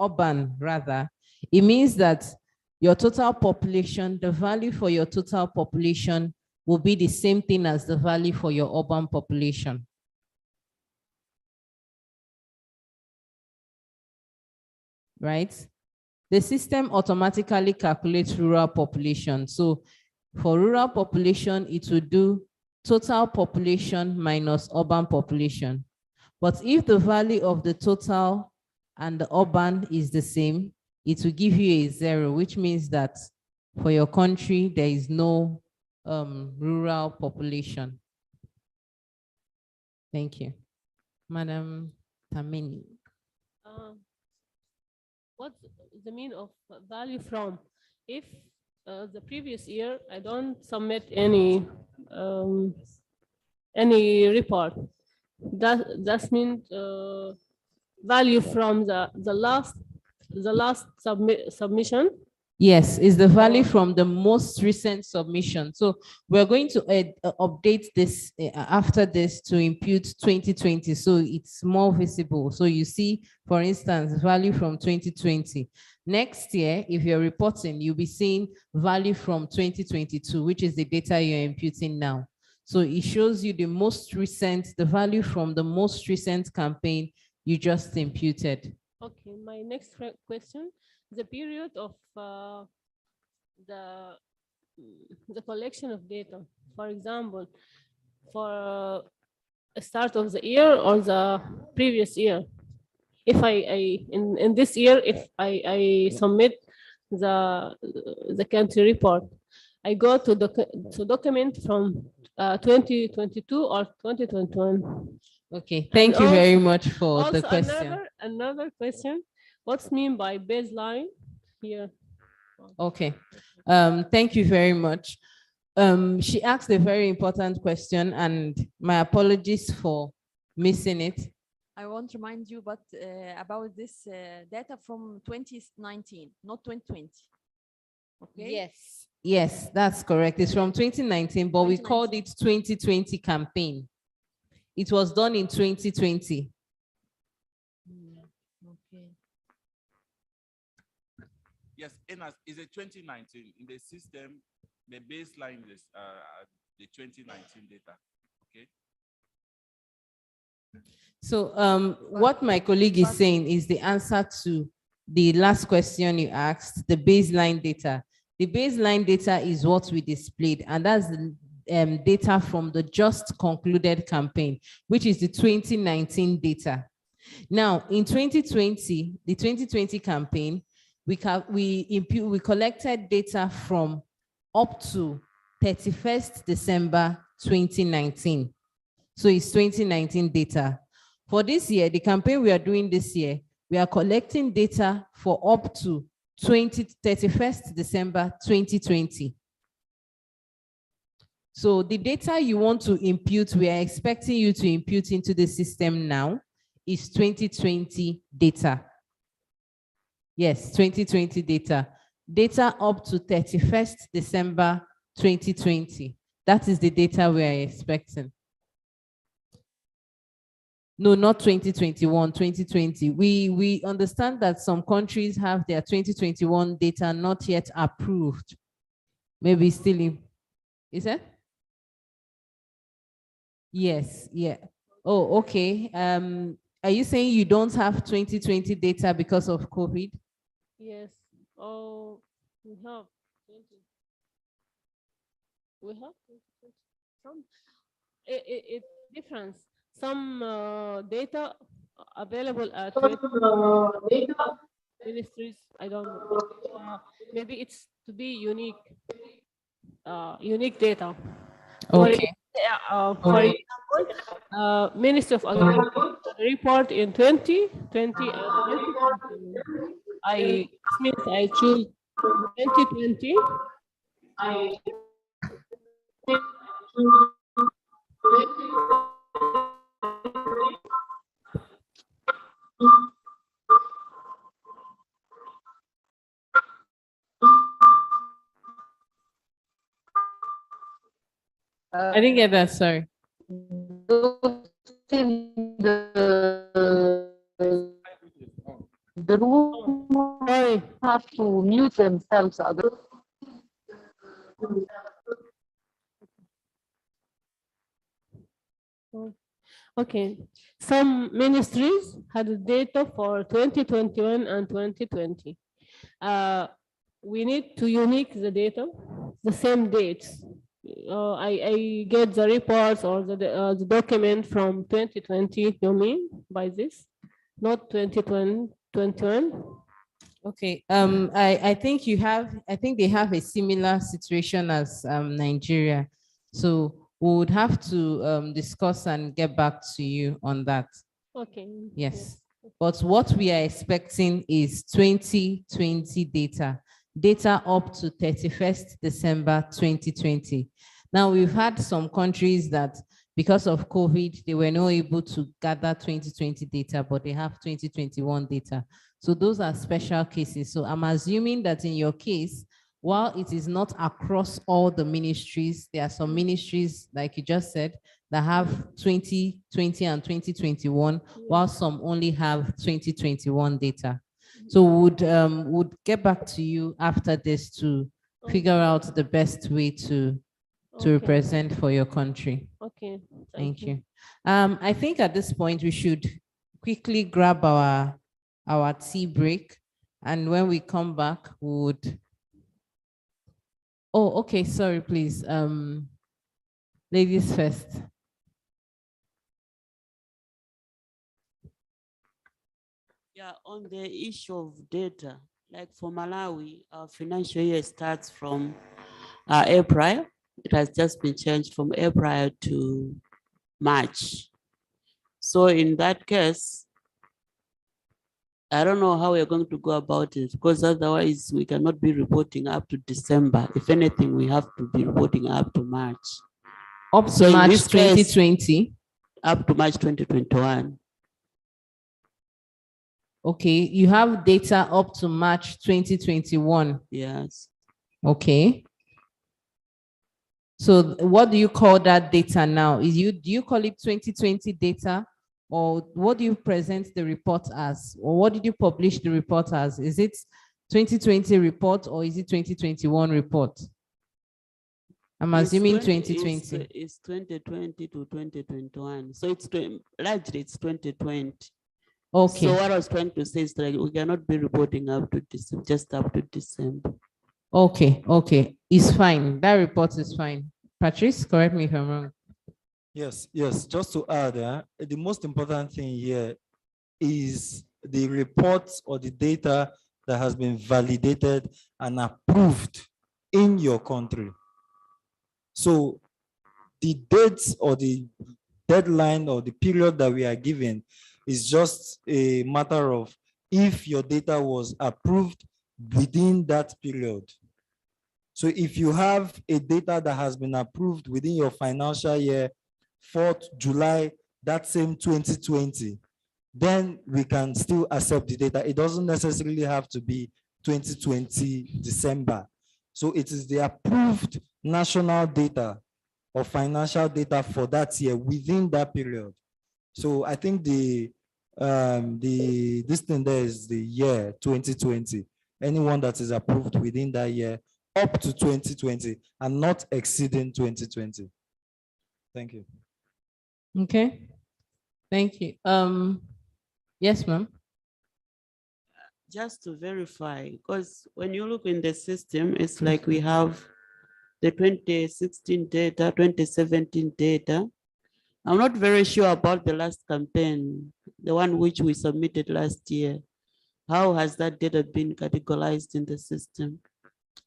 urban rather, it means that your total population, the value for your total population will be the same thing as the value for your urban population. Right? The system automatically calculates rural population. So for rural population, it will do total population minus urban population. But if the value of the total and the urban is the same, it will give you a 0, which means that for your country, there is no rural population. Thank you. Madam Tamini. What's the mean of value from? If the previous year I don't submit any report, that means value from the last submission. Yes, is the value from the most recent submission. So we're going to update this after this to impute 2020, so it's more visible. So you see, for instance, value from 2020. Next year, if you're reporting, you'll be seeing value from 2022, which is the data you're imputing now. So it shows you the most recent, the value from the most recent campaign you just imputed. Okay, my next question. The period of the collection of data, for example, for the start of the year or the previous year. If in this year, if I submit the country report, I go to document from 2022 or 2021. Okay, thank you very much for the Also question. Another question. What's mean by baseline here? Okay, thank you very much. She asked a very important question, and my apologies for missing it. I want to remind you about this data from 2019, not 2020. Okay. Yes. Yes, that's correct. It's from 2019, but we called it 2020 campaign. It was done in 2020. Okay. Yes, is a 2019 in the system. The baseline is the 2019 data. Okay. So what my colleague is saying is the answer to the last question you asked, the baseline data. The baseline data is what we displayed, and that's the data from the just concluded campaign, which is the 2019 data. Now, in 2020, the 2020 campaign, we collected data from up to 31st December 2019. So it's 2019 data. For this year, the campaign we are doing this year, we are collecting data for up to 31st December 2020. So the data you want to impute, we are expecting you to impute into the system now is 2020 data. Yes, 2020 data. Data up to 31st December 2020. That is the data we are expecting. No, not 2021, 2020. We understand that some countries have their 2021 data not yet approved. Maybe still in, is it? Yes, yeah. Oh, okay. Are you saying you don't have 2020 data because of COVID? Yes. Oh, we have 20. We have 20. Some it difference. Some data available at ministries. I don't know. Maybe it's to be unique. Unique data. Okay. For example, Ministry of Agriculture report in 2020 and 2021. This means I choose 2020. I didn't get that, sorry. The room have to mute themselves. Okay, some ministries had data for 2021 and 2020. We need to unique the data, the same dates. I get the reports or the document from 2020, you mean by this? Not 2021? Okay, I think they have a similar situation as Nigeria. So we would have to discuss and get back to you on that. Okay. Yes, but what we are expecting is 2020 data up to 31st December 2020. Now, we've had some countries that because of COVID, they were not able to gather 2020 data, but they have 2021 data. So those are special cases. So I'm assuming that in your case, while it is not across all the ministries, there are some ministries, like you just said, that have 2020 and 2021, while some only have 2021 data. So would get back to you after this to figure out the best way to represent for your country. Okay. Thank you. I think at this point we should quickly grab our tea break, and when we come back, we would. Oh, okay. Sorry, please. Ladies first. Yeah, on the issue of data, like for Malawi, our financial year starts from April. It has just been changed from April to March. So in that case, I don't know how we're going to go about it, because otherwise we cannot be reporting up to December. If anything, we have to be reporting up to March. Up to March 2020? Up to March 2021. Okay, you have data up to March 2021. Yes. Okay. So what do you call that data now? Do you call it 2020 data, or what do you present the report as? Or what did you publish the report as? Is it 2020 report or is it 2021 report? I'm assuming 2020. It's 2020 to 2021. So it's largely it's 2020. Okay. So what I was trying to say is like we cannot be reporting up to December, just up to December. Okay, okay, it's fine. That report is fine. Patrice, correct me if I'm wrong. Yes, yes. Just to add, the most important thing here is the report or the data that has been validated and approved in your country. So the dates or the deadline or the period that we are given is just a matter of if your data was approved within that period. So if you have a data that has been approved within your financial year, 4th July, that same 2020, then we can still accept the data. It doesn't necessarily have to be 2020 December. So it is the approved national data or financial data for that year within that period. So I think this thing there is the year 2020. Anyone that is approved within that year up to 2020 and not exceeding 2020. Thank you. Okay. Thank you. Yes, ma'am. Just to verify, because when you look in the system, it's like we have the 2016 data, 2017 data. I'm not very sure about the last campaign, the one which we submitted last year. How has that data been categorized in the system?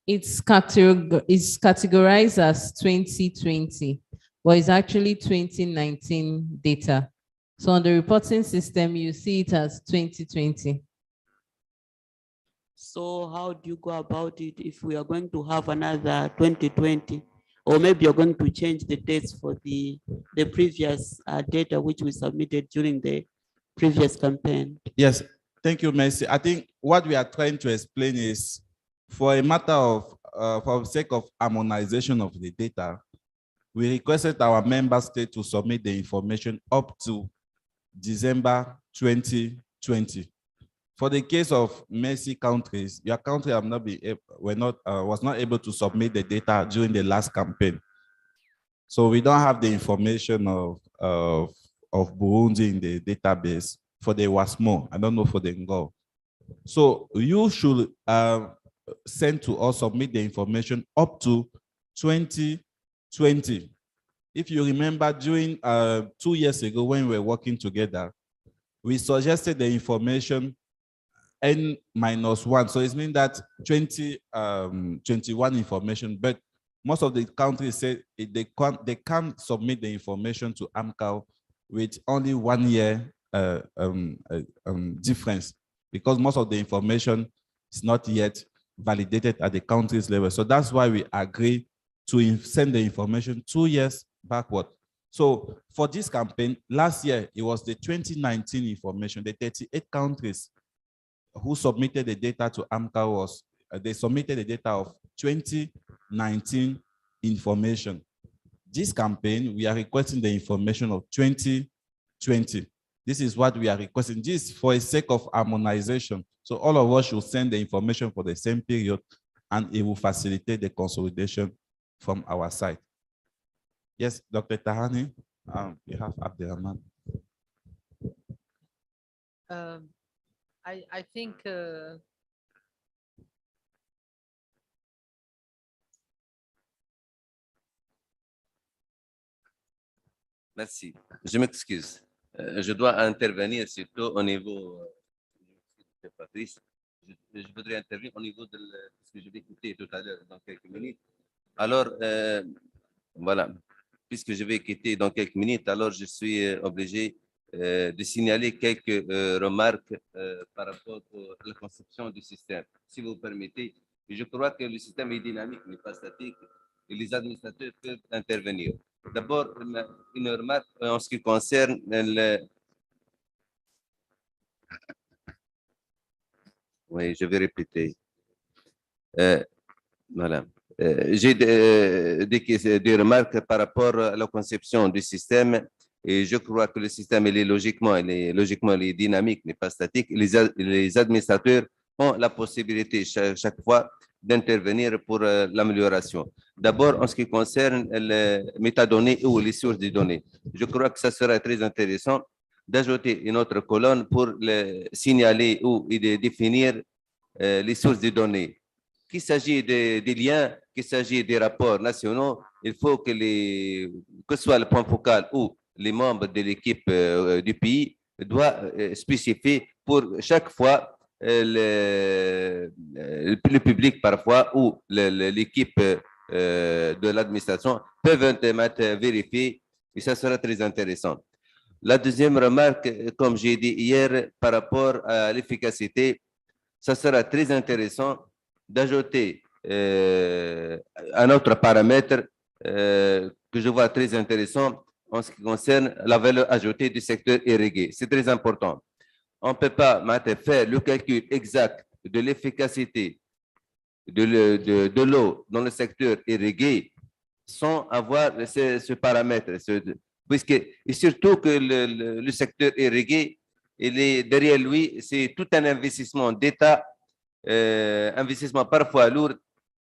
It's categorized as 2020, but it's actually 2019 data. So on the reporting system, you see it as 2020. So how do you go about it if we are going to have another 2020? Or maybe you're going to change the dates for the previous data which we submitted during the previous campaign? Yes, thank you, Mercy. I think what we are trying to explain is for a matter of, for the sake of harmonization of the data, we requested our member state to submit the information up to December 2020. For the case of Mercy countries, your country have not been was not able to submit the data during the last campaign. So we don't have the information of Burundi in the database for the WASSMO. I don't know for the Ngo. So you should send to us, submit the information up to 2020. If you remember, during 2 years ago when we were working together, we suggested the information N-1. So it means that 2021 information, but most of the countries say they can't submit the information to AMCAO with only 1 year difference, because most of the information is not yet validated at the country's level. So that's why we agree to send the information 2 years backward. So for this campaign, last year, it was the 2019 information, the 38 countries who submitted the data to AMCA was, they submitted the data of 2019 information. This campaign, we are requesting the information of 2020. This is what we are requesting. This for the sake of harmonization. So all of us should send the information for the same period, and it will facilitate the consolidation from our side. Yes, Dr. Tahani, you have Abderrahman. I think Merci. Je m'excuse. Je dois intervenir surtout au niveau de Patrice. Je voudrais intervenir au niveau de ce que je vais écouter tout à l'heure dans quelques minutes. Alors, voilà, puisque je vais quitter dans quelques minutes, alors je suis obligé de signaler quelques remarques par rapport à la conception du système. Si vous permettez, je crois que le système est dynamique, n'est pas statique, et les administrateurs peuvent intervenir. D'abord, une remarque en ce qui concerne Oui, je vais répéter. Voilà. J'ai des remarques par rapport à la conception du système et je crois que le système il est logiquement dynamique, n'est pas statique. Les administrateurs ont la possibilité chaque fois d'intervenir pour l'amélioration. D'abord, en ce qui concerne les métadonnées ou les sources de données, je crois que ça sera très intéressant d'ajouter une autre colonne pour signaler ou définir les sources de données. Qu'il s'agit des liens, qu'il s'agit des rapports nationaux, il faut que ce soit le point focal ou les membres de l'équipe du pays doivent spécifier pour chaque fois le public parfois ou l'équipe de l'administration peuvent vérifier et ça sera très intéressant. La deuxième remarque, comme j'ai dit hier, par rapport à l'efficacité, ça sera très intéressant d'ajouter un autre paramètre que je vois très intéressant en ce qui concerne la valeur ajoutée du secteur irrigué. C'est très important. On ne peut pas faire le calcul exact de l'efficacité de l'eau dans le secteur irrigué sans avoir ce paramètre. Et surtout que le secteur irrigué, derrière lui, c'est tout un investissement d'État, investissement parfois lourd.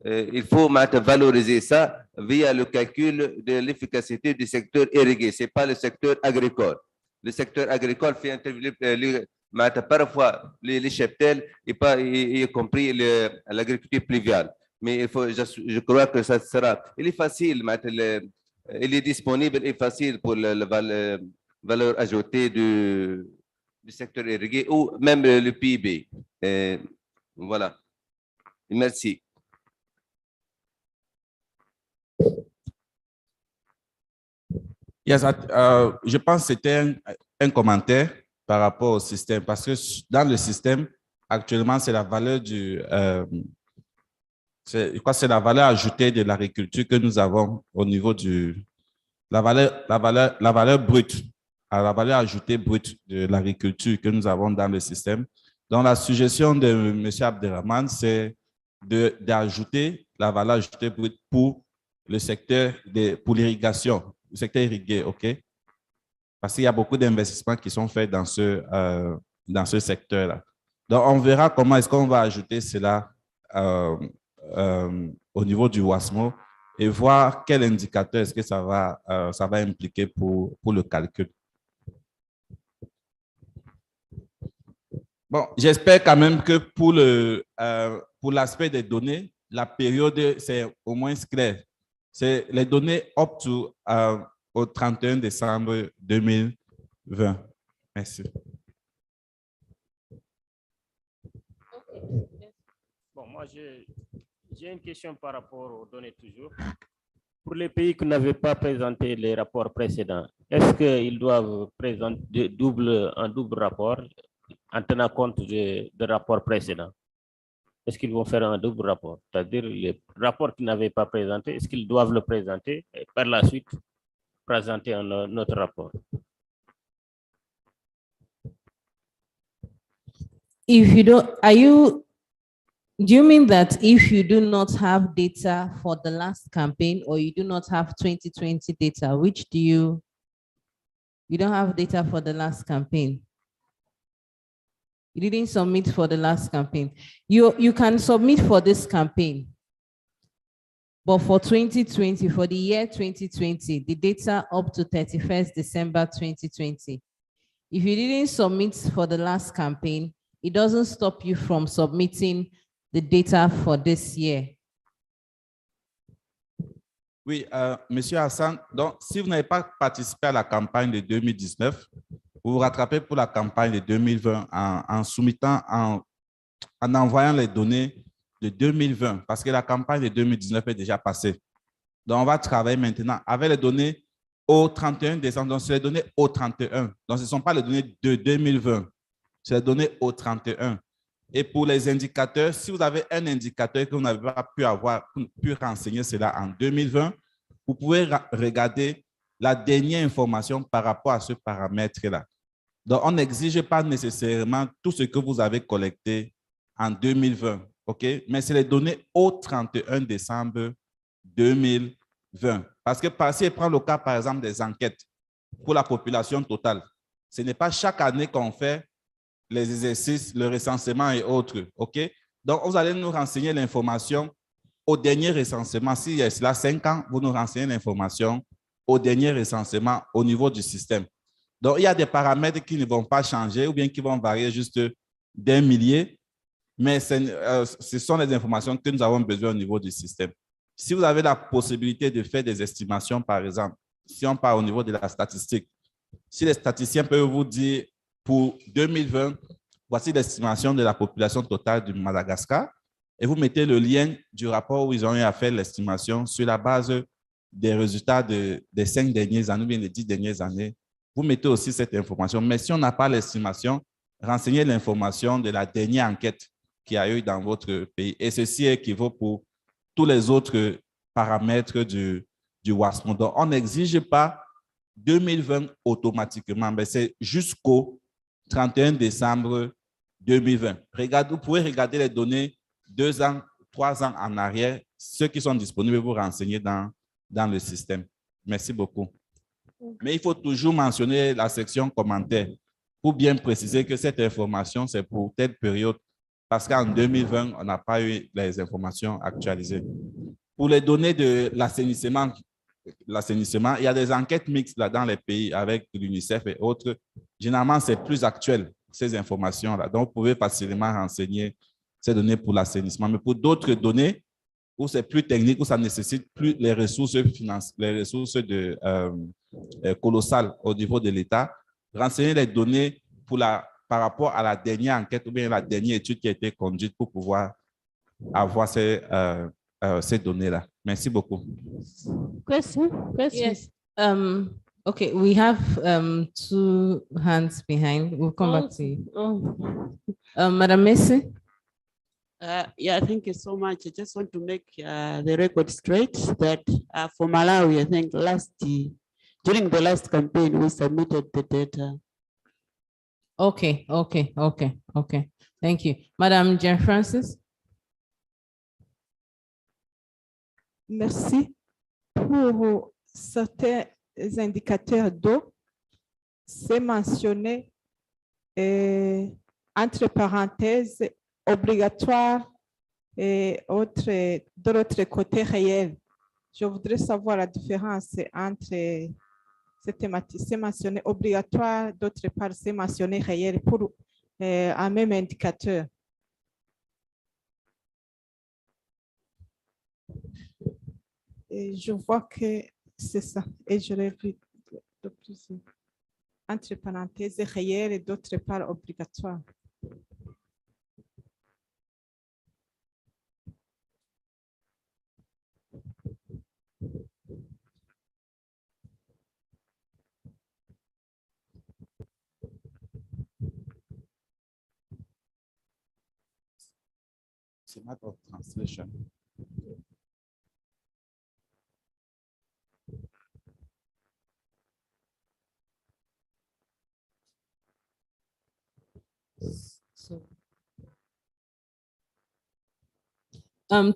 Il faut valoriser ça via le calcul de l'efficacité du secteur irrigué. Ce n'est pas le secteur agricole. Le secteur agricole fait intervenir parfois les cheptels y compris l'agriculture pluviale. Mais je crois que ça sera. Il est facile, il est disponible et facile pour la valeur ajoutée du secteur irrigué ou même le PIB. Voilà. Merci. Yes, je pense que c'était un commentaire par rapport au système, parce que dans le système, actuellement, c'est la valeur je crois que c'est la valeur ajoutée de l'agriculture que nous avons au niveau la valeur brute, la valeur ajoutée brute de l'agriculture que nous avons dans le système. Donc, la suggestion de M. Abderrahmane, c'est d'ajouter la valeur ajoutée brute pour le secteur, pour l'irrigation, le secteur irrigué, OK? Parce qu'il y a beaucoup d'investissements qui sont faits dans ce secteur-là. Donc, on verra comment est-ce qu'on va ajouter cela au niveau du WASSMO et voir quel indicateur est-ce que ça va impliquer pour le calcul. Bon, j'espère quand même que pour l'aspect des données, la période, c'est au moins clair. C'est les données up to au 31 décembre 2020. Merci. Bon, moi, j'ai une question par rapport aux données toujours. Pour les pays qui n'avaient pas présenté les rapports précédents, est-ce qu'ils doivent présenter un double rapport en tenant compte des rapports précédents? Est-ce qu'ils vont faire un double rapport? C'est-à-dire les rapports qu'ils n'avaient pas présentés, est-ce qu'ils doivent le présenter et par la suite présenter un autre rapport? If you don't, do you mean that if you do not have data for the last campaign or you do not have 2020 data, you don't have data for the last campaign? You didn't submit for the last campaign. You can submit for this campaign, but for 2020, for the year 2020, the data up to 31st December 2020. If you didn't submit for the last campaign, it doesn't stop you from submitting the data for this year. Oui, Monsieur Hassan, donc si vous n'avez pas participé à la campagne de 2019, vous vous rattrapez pour la campagne de 2020 en soumettant, en envoyant les données de 2020, parce que la campagne de 2019 est déjà passée. Donc, on va travailler maintenant avec les données au 31 décembre. Donc, c'est les données au 31. Donc, ce ne sont pas les données de 2020, c'est les données au 31. Et pour les indicateurs, si vous avez un indicateur que vous n'avez pas pu renseigner cela en 2020, vous pouvez regarder la dernière information par rapport à ce paramètre-là. Donc, on n'exige pas nécessairement tout ce que vous avez collecté en 2020, OK? Mais c'est les données au 31 décembre 2020. Parce que si on prend le cas, par exemple, des enquêtes pour la population totale, ce n'est pas chaque année qu'on fait les exercices, le recensement et autres, OK? Donc, vous allez nous renseigner l'information au dernier recensement. S'il y a cela 5 ans, vous nous renseignez l'information au dernier recensement au niveau du système. Donc, il y a des paramètres qui ne vont pas changer ou bien qui vont varier juste d'un millier, mais ce sont les informations que nous avons besoin au niveau du système. Si vous avez la possibilité de faire des estimations, par exemple, si on part au niveau de la statistique, si les statisticiens peuvent vous dire pour 2020, voici l'estimation de la population totale du Madagascar, et vous mettez le lien du rapport où ils ont eu à faire l'estimation sur la base des résultats des 5 dernières années ou bien des 10 dernières années. Vous mettez aussi cette information. Mais si on n'a pas l'estimation, renseignez l'information de la dernière enquête qu'il y a eu dans votre pays. Et ceci équivaut pour tous les autres paramètres du WASSMO. Donc, on n'exige pas 2020 automatiquement, mais c'est jusqu'au 31 décembre 2020. Vous pouvez regarder les données 2 ans, 3 ans en arrière. Ceux qui sont disponibles, vous renseigner dans le système. Merci beaucoup. Mais il faut toujours mentionner la section commentaires pour bien préciser que cette information, c'est pour telle période, parce qu'en 2020, on n'a pas eu les informations actualisées. Pour les données de l'assainissement, il y a des enquêtes mixtes là dans les pays avec l'UNICEF et autres. Généralement, c'est plus actuel, ces informations-là. Donc, vous pouvez facilement renseigner ces données pour l'assainissement. Mais pour d'autres données, où c'est plus technique, où ça nécessite plus les ressources financières, les ressources colossales au niveau de l'État, renseigner les données par rapport à la dernière enquête ou bien la dernière étude qui a été conduite pour pouvoir avoir ces données-là. Merci beaucoup. Question? Yes. Okay, we have 2 hands behind. We'll come back to you. Madam Messi? Yeah, thank you so much. I just want to make the record straight that for Malawi, I think during the last campaign, we submitted the data. Okay. Thank you. Madam Jean Francis? Merci. Pour certains indicateurs d'eau, c'est mentionné entre parenthèses obligatoire et de l'autre côté réel. Je voudrais savoir la différence entre ces thématiques. C'est mentionné obligatoire, d'autre part, c'est mentionné réel pour un même indicateur. Et je vois que c'est ça. Et je l'ai vu de plus. Entre parenthèses réel et d'autre part obligatoire. It's a matter of translation.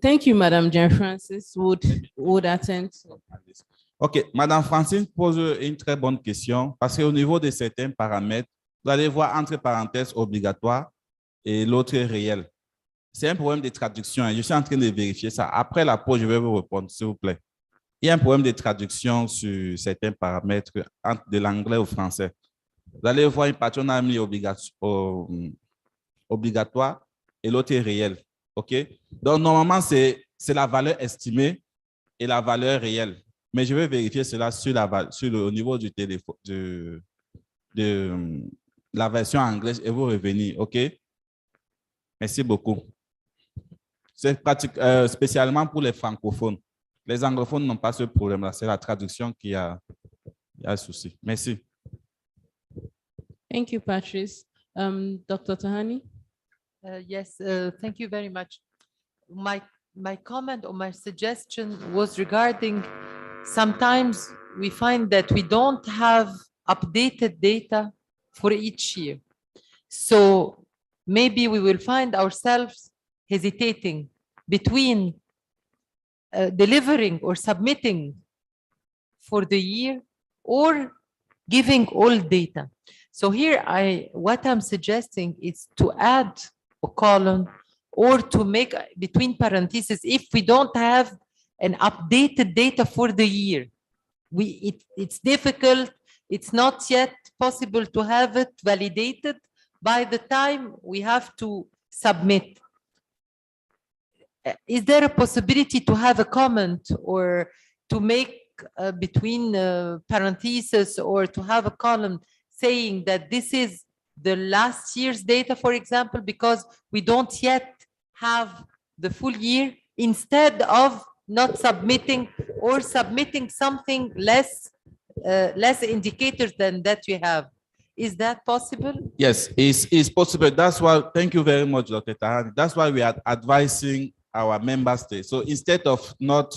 Thank you, Madam Jean Francis. Would attend. OK, Madame Francine pose une très bonne question parce qu'au niveau de certains paramètres, vous allez voir entre parenthèses obligatoire et l'autre réel. C'est un problème de traduction. Je suis en train de vérifier ça. Après la pause, je vais vous répondre, s'il vous plaît. Il y a un problème de traduction sur certains paramètres de l'anglais au français. Vous allez voir une partie, on a mis obligatoire et l'autre est réel. OK? Donc, normalement, c'est la valeur estimée et la valeur réelle. Mais je vais vérifier cela au niveau du téléphone, de la version anglaise et vous revenir. OK? Merci beaucoup. C'est pratique, spécialement pour les francophones. Les anglophones n'ont pas ce problème-là. C'est la traduction qui a un souci. Merci. Thank you, Patrice. Dr. Tahani? Yes, thank you very much. My comment or my suggestion was regarding sometimes we find that we don't have updated data for each year. So maybe we will find ourselves hesitating between delivering or submitting for the year or giving all data. So here what I'm suggesting is to add a column or to make between parentheses if we don't have an updated data for the year. It's difficult, it's not yet possible to have it validated by the time we have to submit. Is there a possibility to have a comment or to make between parentheses or to have a column saying that this is the last year's data, for example, because we don't yet have the full year, instead of not submitting or submitting something less indicators than that we have? Is that possible? Yes, it's possible. That's why, thank you very much, Dr. Tahani. That's why we are advising our member states. So instead of not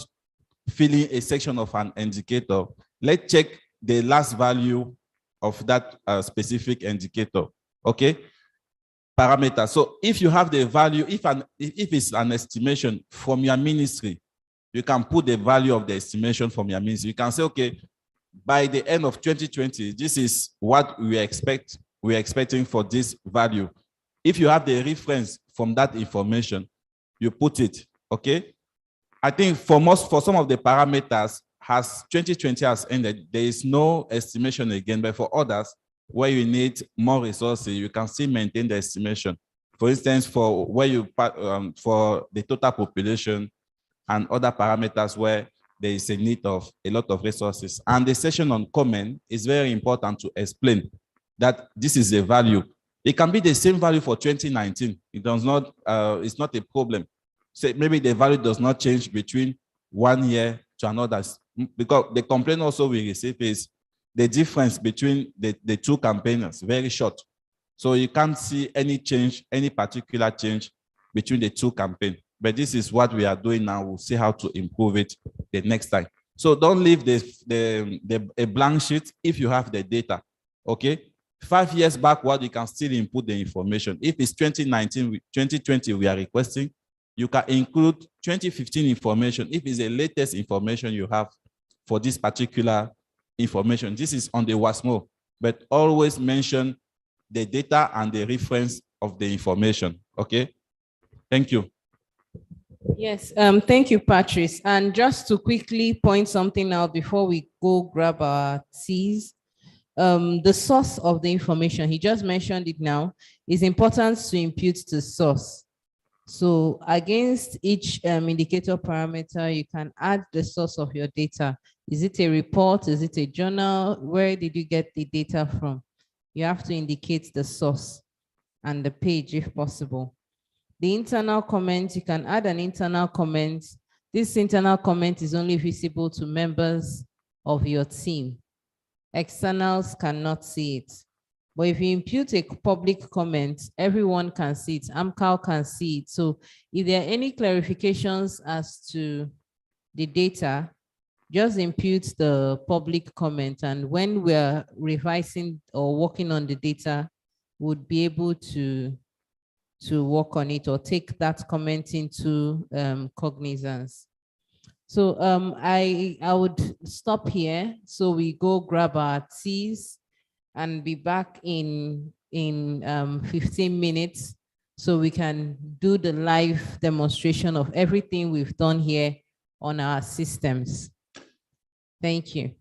filling a section of an indicator, let's check the last value of that specific indicator, okay? Parameter. So if you have the value, if it's an estimation from your ministry, you can put the value of the estimation from your ministry. You can say, okay, by the end of 2020, this is what we're expecting for this value. If you have the reference from that information, you put it, okay? I think for some of the parameters, has 2020 has ended, there is no estimation again, but for others, where you need more resources, you can still maintain the estimation. For instance, for where you for the total population and other parameters where there is a need of a lot of resources. And the section on comment is very important to explain that this is a value. It can be the same value for 2019. It does not, it's not a problem. So maybe the value does not change between 1 year to another, because the complaint also we receive is the difference between the two campaigners, very short. So you can't see any change, any particular change between the two campaigns. But this is what we are doing now. We'll see how to improve it the next time. So don't leave a blank sheet if you have the data, okay? 5 years backward, you can still input the information. If it's 2019, 2020 we are requesting, you can include 2015 information if it's the latest information you have for this particular information. This is on the WASSMO, but always mention the data and the reference of the information, okay? Thank you. Yes, thank you, Patrice. And just to quickly point something out before we go grab our teas, the source of the information, he just mentioned it now, is important to impute the source. So against each indicator parameter, you can add the source of your data. Is it a report? Is it a journal? Where did you get the data from? You have to indicate the source and the page if possible. The internal comment, you can add an internal comment. This internal comment is only visible to members of your team. Externals cannot see it. But if you impute a public comment, everyone can see it. AMCAL can see it. So if there are any clarifications as to the data, just impute the public comment. And when we're revising or working on the data, we'll be able to work on it or take that comment into cognizance. So I would stop here. So we go grab our teas and be back in 15 minutes so we can do the live demonstration of everything we've done here on our systems. Thank you.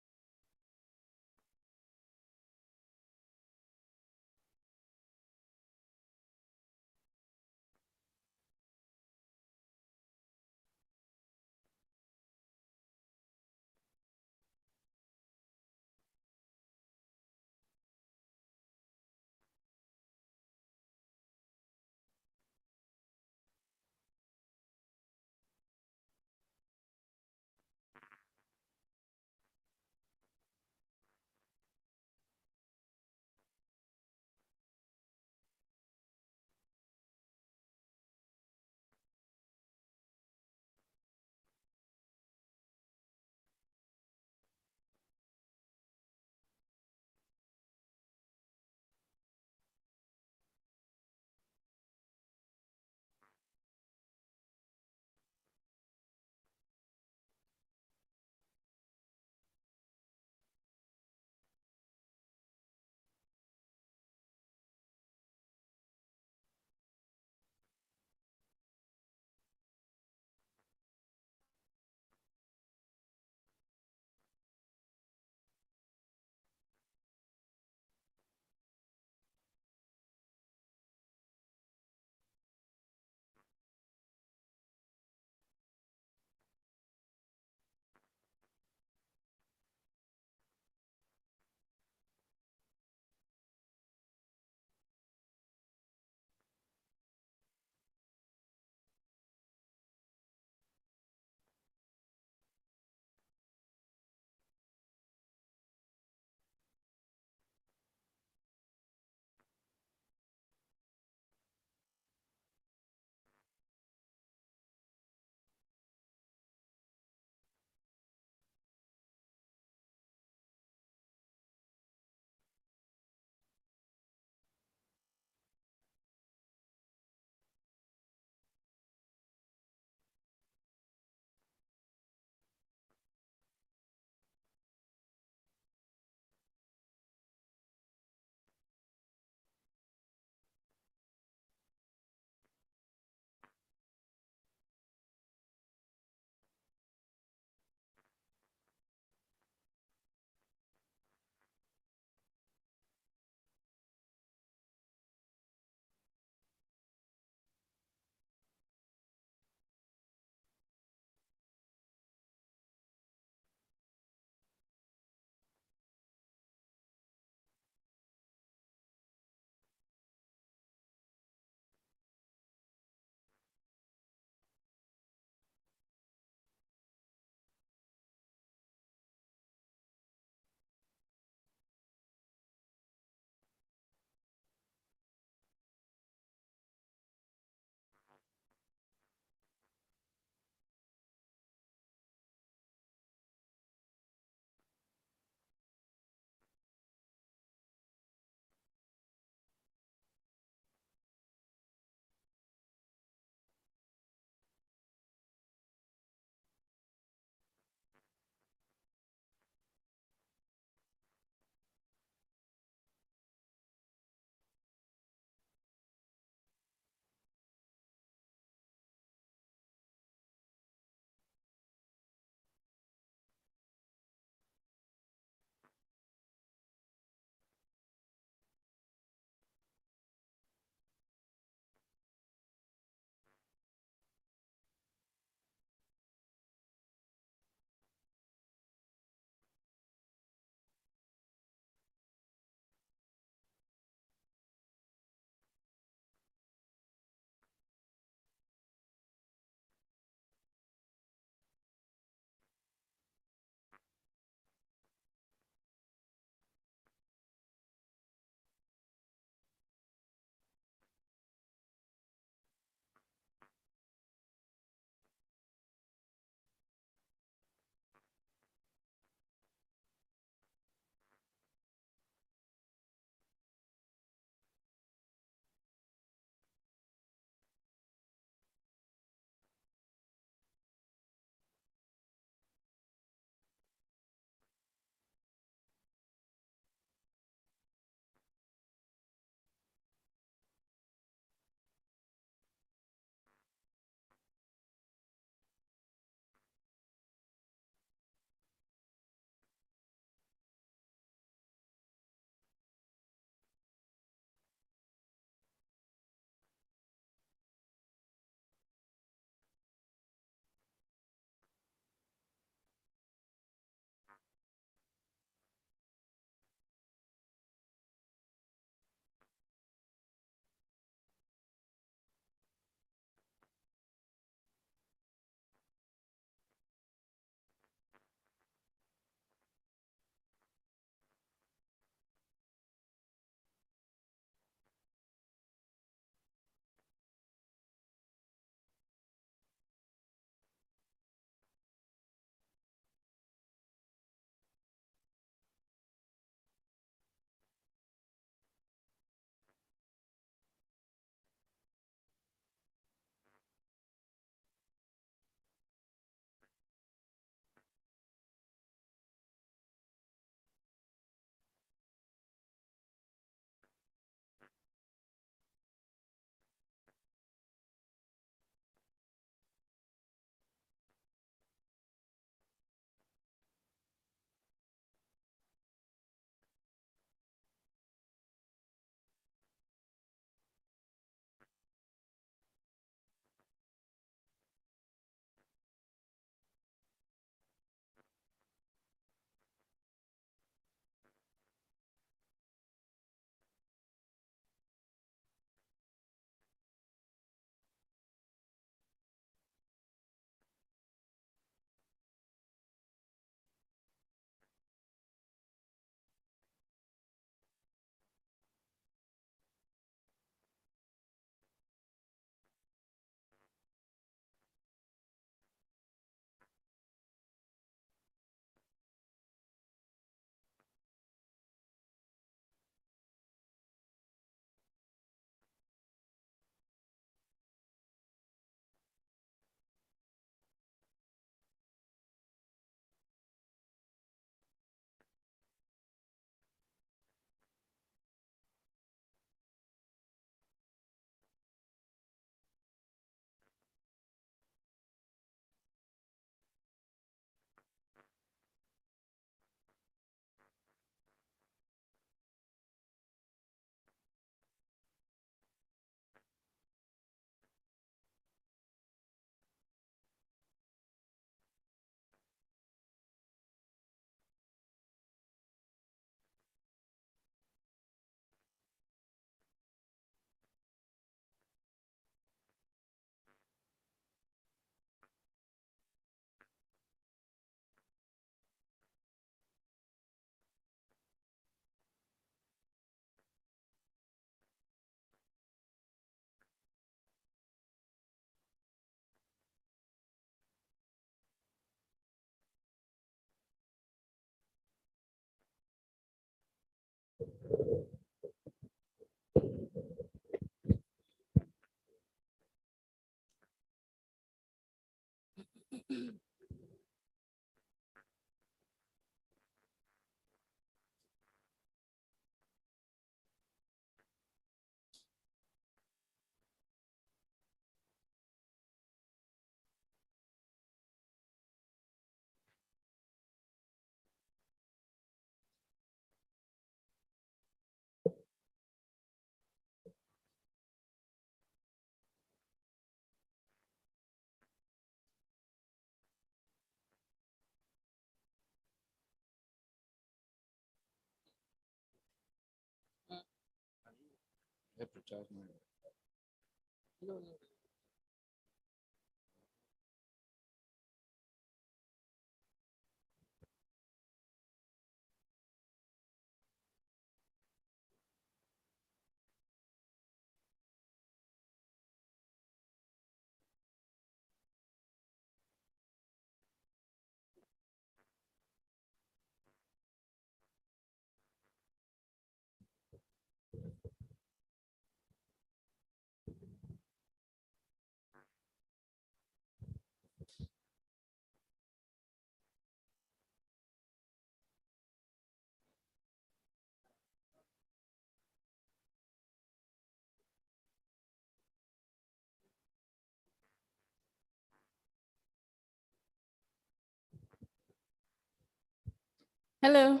Hello.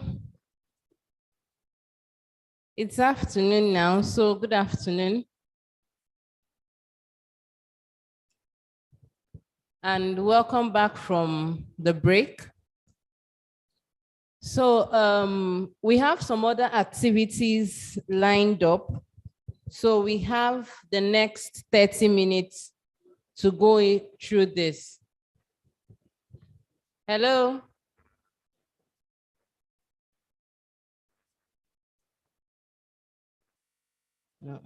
It's afternoon now, so good afternoon. And welcome back from the break. So we have some other activities lined up. So we have the next 30 minutes to go through this. Hello? No,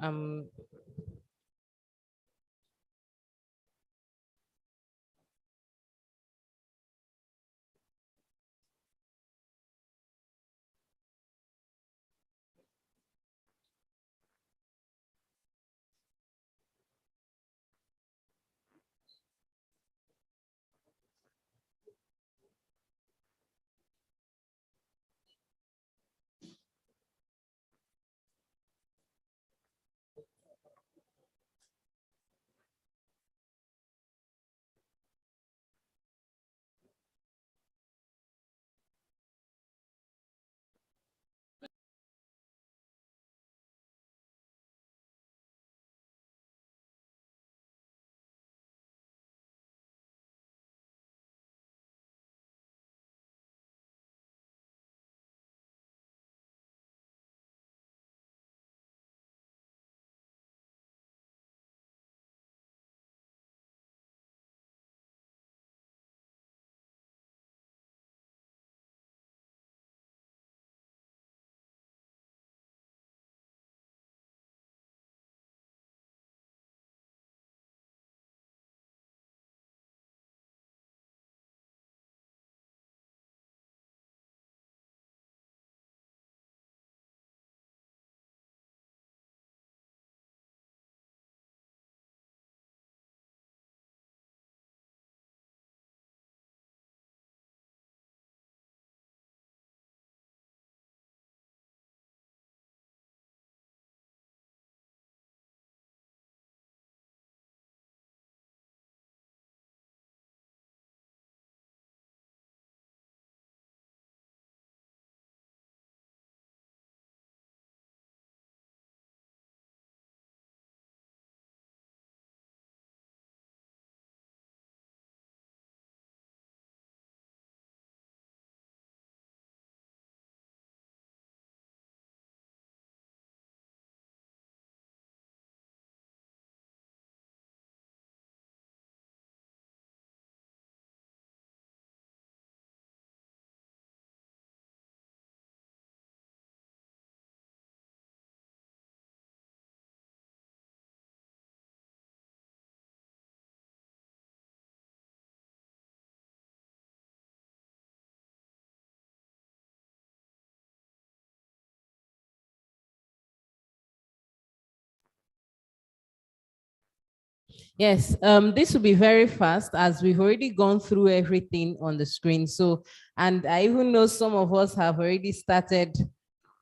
Yes, this will be very fast as we've already gone through everything on the screen. So, and I even know some of us have already started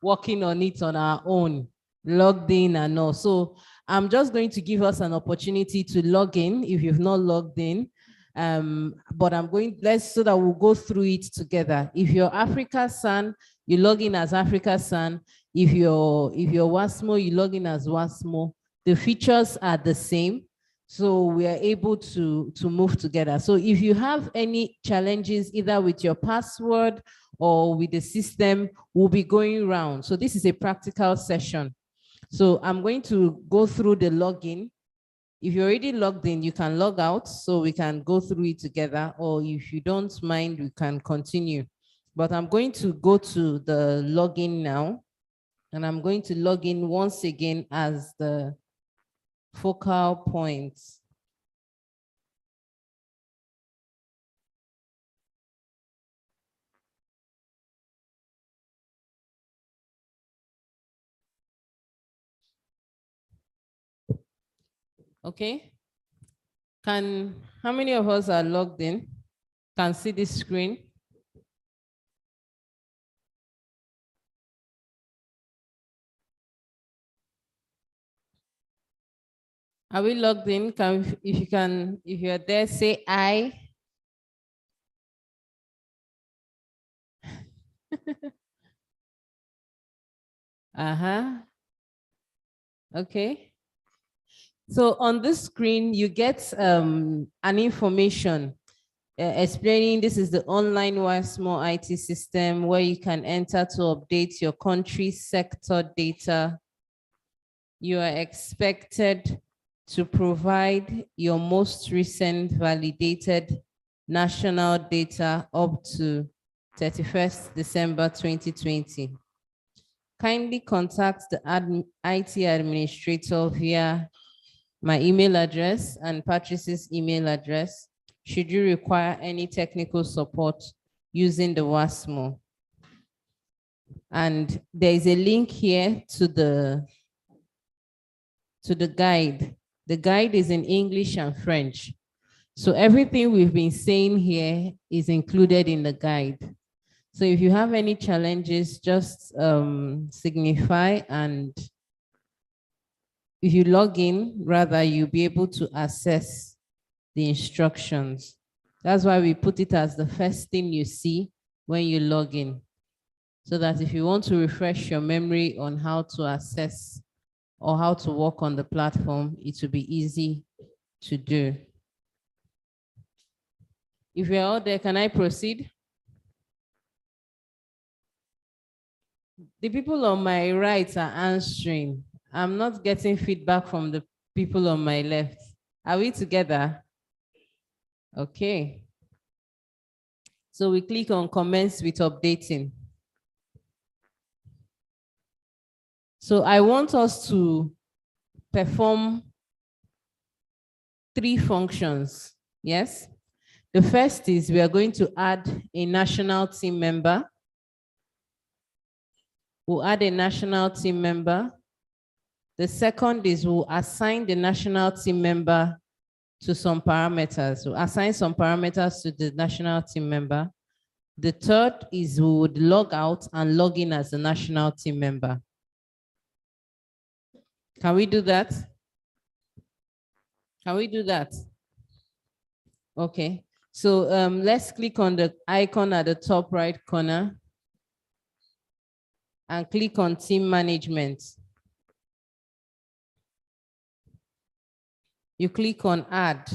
working on it on our own, logged in and all. So I'm just going to give us an opportunity to log in if you've not logged in. But so that we'll go through it together. If you're AfricaSan, you log in as AfricaSan. If you're WASSMO, you log in as WASSMO. The features are the same. So we are able to move together. So if you have any challenges, either with your password or with the system, we'll be going around. So this is a practical session. So I'm going to go through the login. If you're already logged in, you can log out so we can go through it together, or if you don't mind, we can continue. But I'm going to go to the login now, and I'm going to log in once again as the focal point. Okay. How many of us are logged in? Can see this screen? Are we logged in? If you're there, say I. Okay. So on this screen, you get an information explaining this is the online WASSMO IT system where you can enter to update your country sector data. You are expected to provide your most recent validated national data up to 31st December 2020. Kindly contact the IT administrator via my email address and Patrice's email address should you require any technical support using the WASSMO. And there is a link here to the guide. The guide is in English and French. So everything we've been saying here is included in the guide. So if you have any challenges, just signify, and if you log in, rather, you'll be able to access the instructions. That's why we put it as the first thing you see when you log in, so that if you want to refresh your memory on how to access or how to work on the platform, it will be easy to do. If you're all there, can I proceed? The people on my right are answering. I'm not getting feedback from the people on my left. Are we together? Okay. So we click on commence with updating. So I want us to perform 3 functions. Yes. The first is we are going to add a national team member. We'll add a national team member. The second is we'll assign the national team member to some parameters. We'll assign some parameters to the national team member. The third is we would log out and log in as a national team member. Can we do that? Can we do that? Okay. So let's click on the icon at the top right corner and click on team management. You click on add.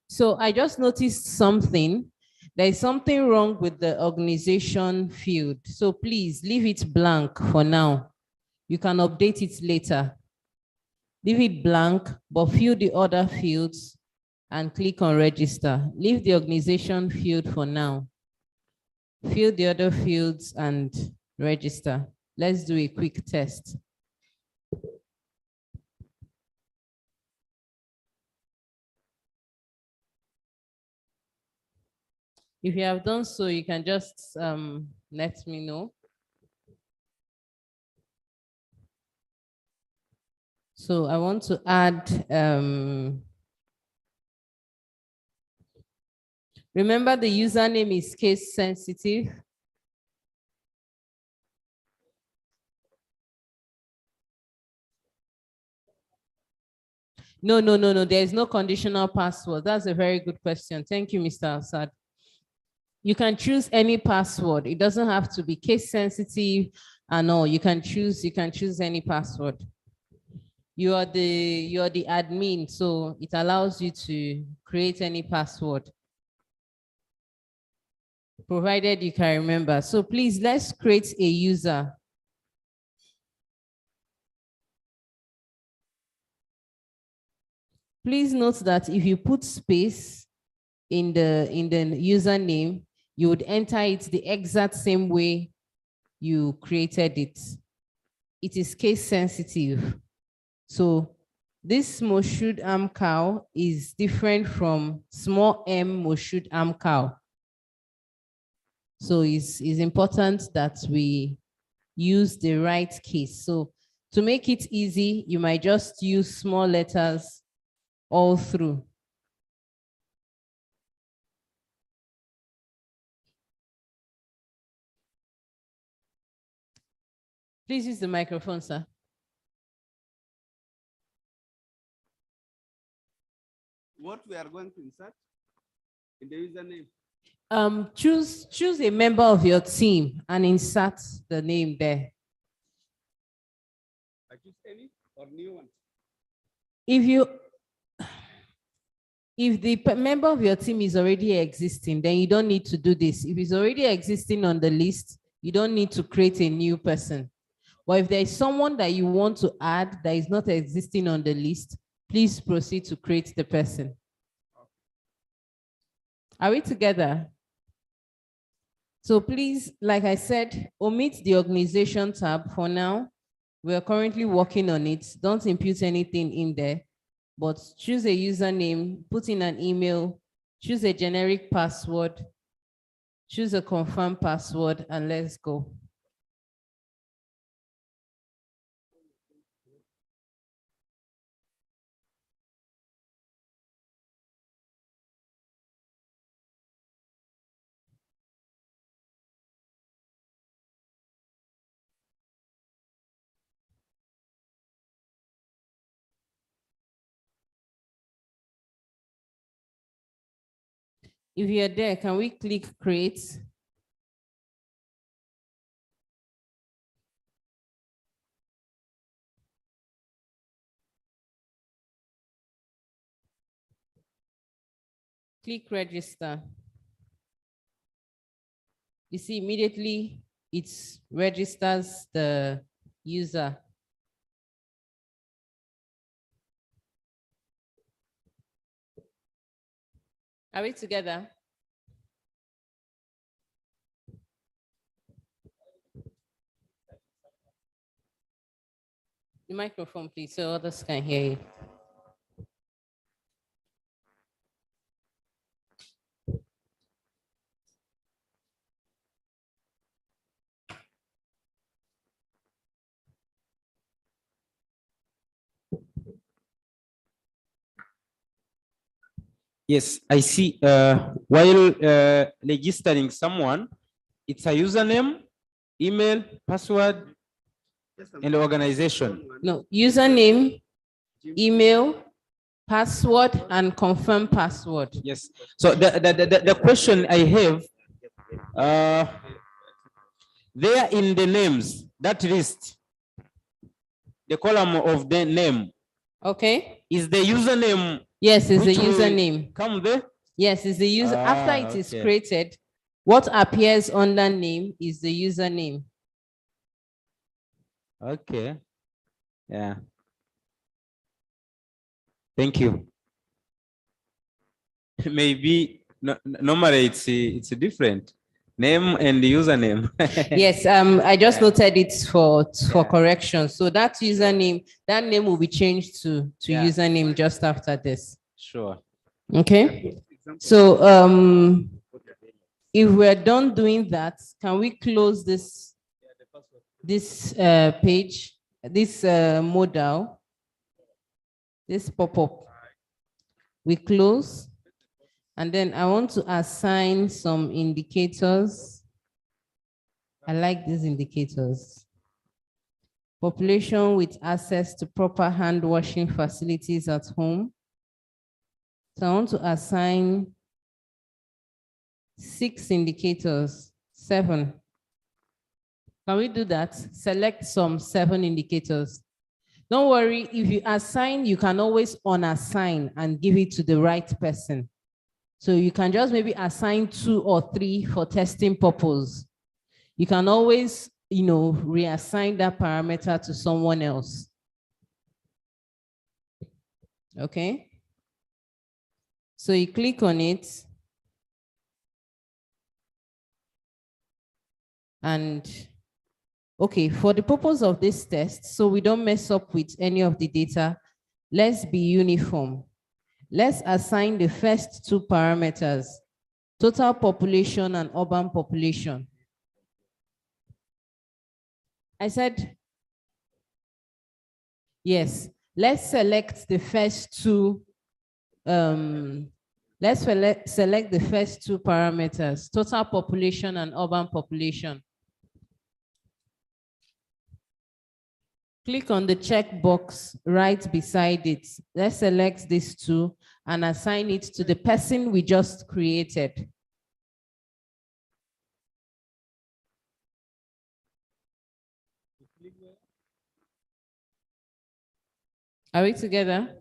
So I just noticed something. There is something wrong with the organization field. So please leave it blank for now. You can update it later. Leave it blank, but fill the other fields and click on register. Leave the organization field for now. Fill the other fields and register. Let's do a quick test. If you have done so, you can just let me know. So I want to add, remember the username is case sensitive. No, there is no conditional password. That's a very good question. Thank you, Mr. Assad. You can choose any password. It doesn't have to be case sensitive and all. You can choose any password. You are the admin, so it allows you to create any password, provided you can remember. So please, let's create a user. Please note that if you put space in the username, you would enter it the exact same way you created it. It is case sensitive. So this Moshood Am cow is different from small m Moshood Am cow. So it's important that we use the right case. So to make it easy, you might just use small letters all through. Please use the microphone, sir. What we are going to insert in the username? Choose a member of your team and insert the name there. I choose any or new one? If the member of your team is already existing, then you don't need to do this. If it's already existing on the list, you don't need to create a new person. But if there is someone that you want to add that is not existing on the list, please proceed to create the person. Are we together? So please, like I said, omit the organization tab for now. We are currently working on it. Don't impute anything in there, but choose a username, put in an email, choose a generic password, choose a confirmed password, and let's go. If you're there, can we click create? Click register. You see, immediately it registers the user. Are we together? The microphone, please, so others can hear you. Yes, I see. While registering someone, it's a username, email, password, and organization. No, username, email, password, and confirm password. Yes. So the question I have, there in the names, that list, the column of the name. Okay. Is the username? Yes, it's the which will username. Come there? Yes, it's the user. After it is Okay. created, what appears under name is the username. Okay. Yeah. Thank you. Maybe normally it's different name and the username. Yes, I just noted it for correction. So that username, that name will be changed to username just after this. Sure. Okay. So if we're done doing that, can we close this page, this modal, this pop-up? We close. And then I want to assign some indicators. I like these indicators. Population with access to proper hand washing facilities at home. So I want to assign 6 indicators, 7. Can we do that? Select some 7 indicators. Don't worry, if you assign, you can always unassign and give it to the right person. So you can just maybe assign 2 or 3 for testing purpose. You can always, reassign that parameter to someone else. Okay. So you click on it. And okay, for the purpose of this test, so we don't mess up with any of the data, let's be uniform. Let's assign the first two parameters, total population and urban population. I said, yes, let's select the first two, select the first two parameters, total population and urban population. Click on the checkbox right beside it. Let's select these two and assign it to the person we just created. Are we together?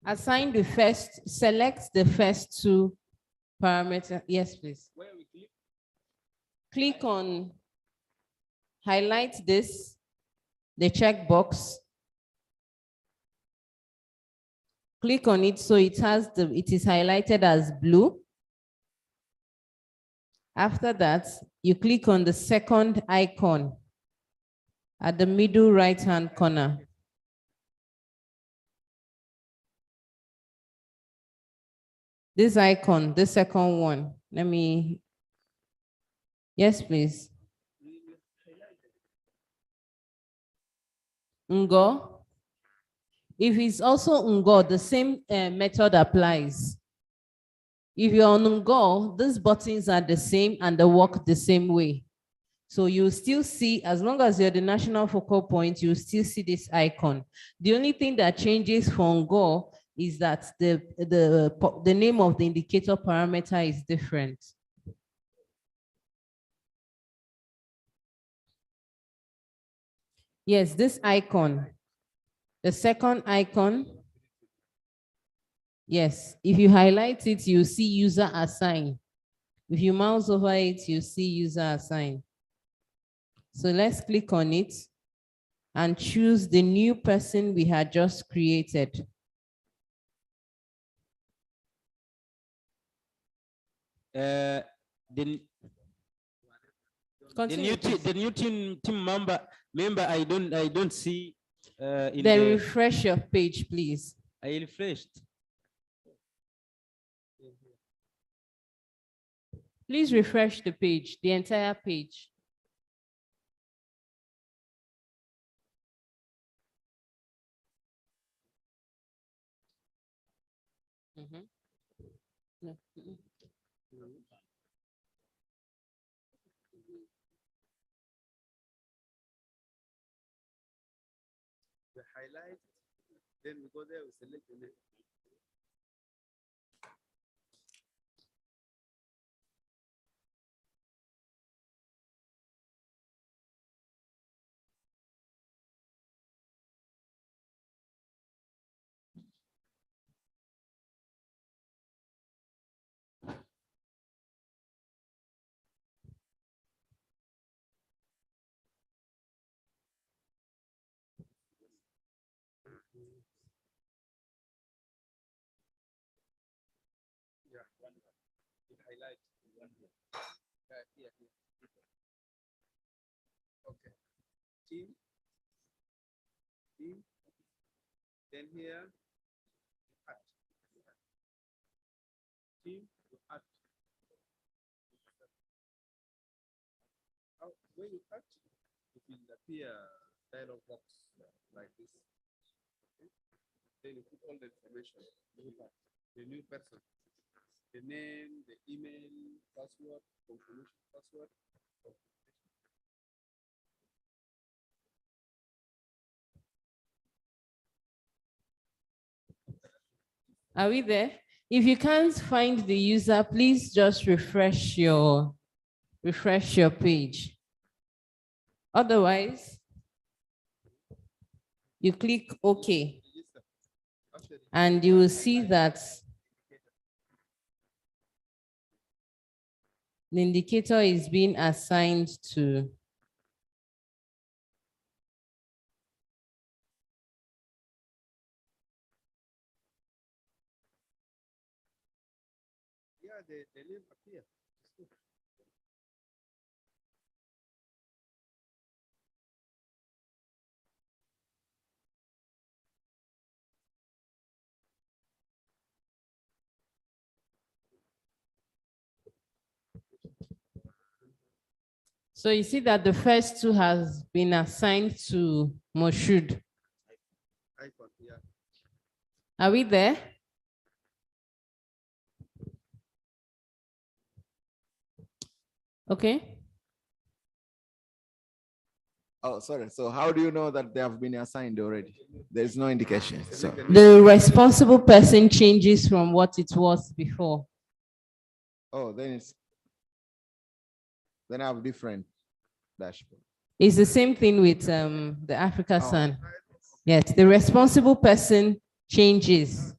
Assign the first, select the first two parameters. Yes, please. Click on, highlight this, the checkbox. Click on it so it is highlighted as blue. After that, you click on the second icon at the middle right-hand corner. This icon, the second one. Let me, yes, please. Ngo. If it's also Ngo, the same method applies. If you're on Ngo, these buttons are the same and they work the same way. So you still see, as long as you're the national focal point, you still see this icon. The only thing that changes for Ngo is that the name of the indicator parameter is different. Yes, this icon, the second icon. Yes, if you highlight it, you see user assign. If you mouse over it, you see user assign. So let's click on it and choose the new person we had just created. The new team member, I don't see. Then refresh your page, please. I refreshed. Please refresh the page, the entire page. We highlight, then we go there, we select the name. Yeah, one. You highlight one here. Here. Okay. Team. Then here, add. Team to add. When you add, it will appear dialog box like this. Okay. Then you put all the information. The new person, the name, the email, password, confirmation password. Are we there? If you can't find the user, please just refresh your page. Otherwise, you click OK. And you will see that the indicator is being assigned to So you see that the first two has been assigned to Moshood. Are we there? Okay. Oh, sorry. So how do you know that they have been assigned already? There is no indication. So The responsible person changes from what it was before. oh, then I have different dashboard. It's the same thing with the AfricaSan. Yes, the responsible person changes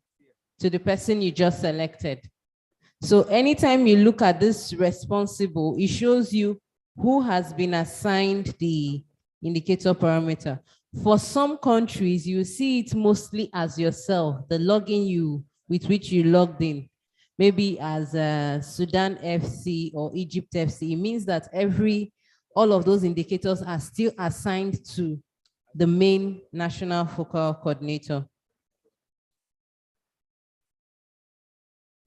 to the person you just selected. So anytime you look at this responsible, it shows you who has been assigned the indicator parameter. For some countries, you see it mostly as yourself, the login with which you logged in. Maybe as Sudan FC or Egypt FC. It means that all of those indicators are still assigned to the main national focal coordinator.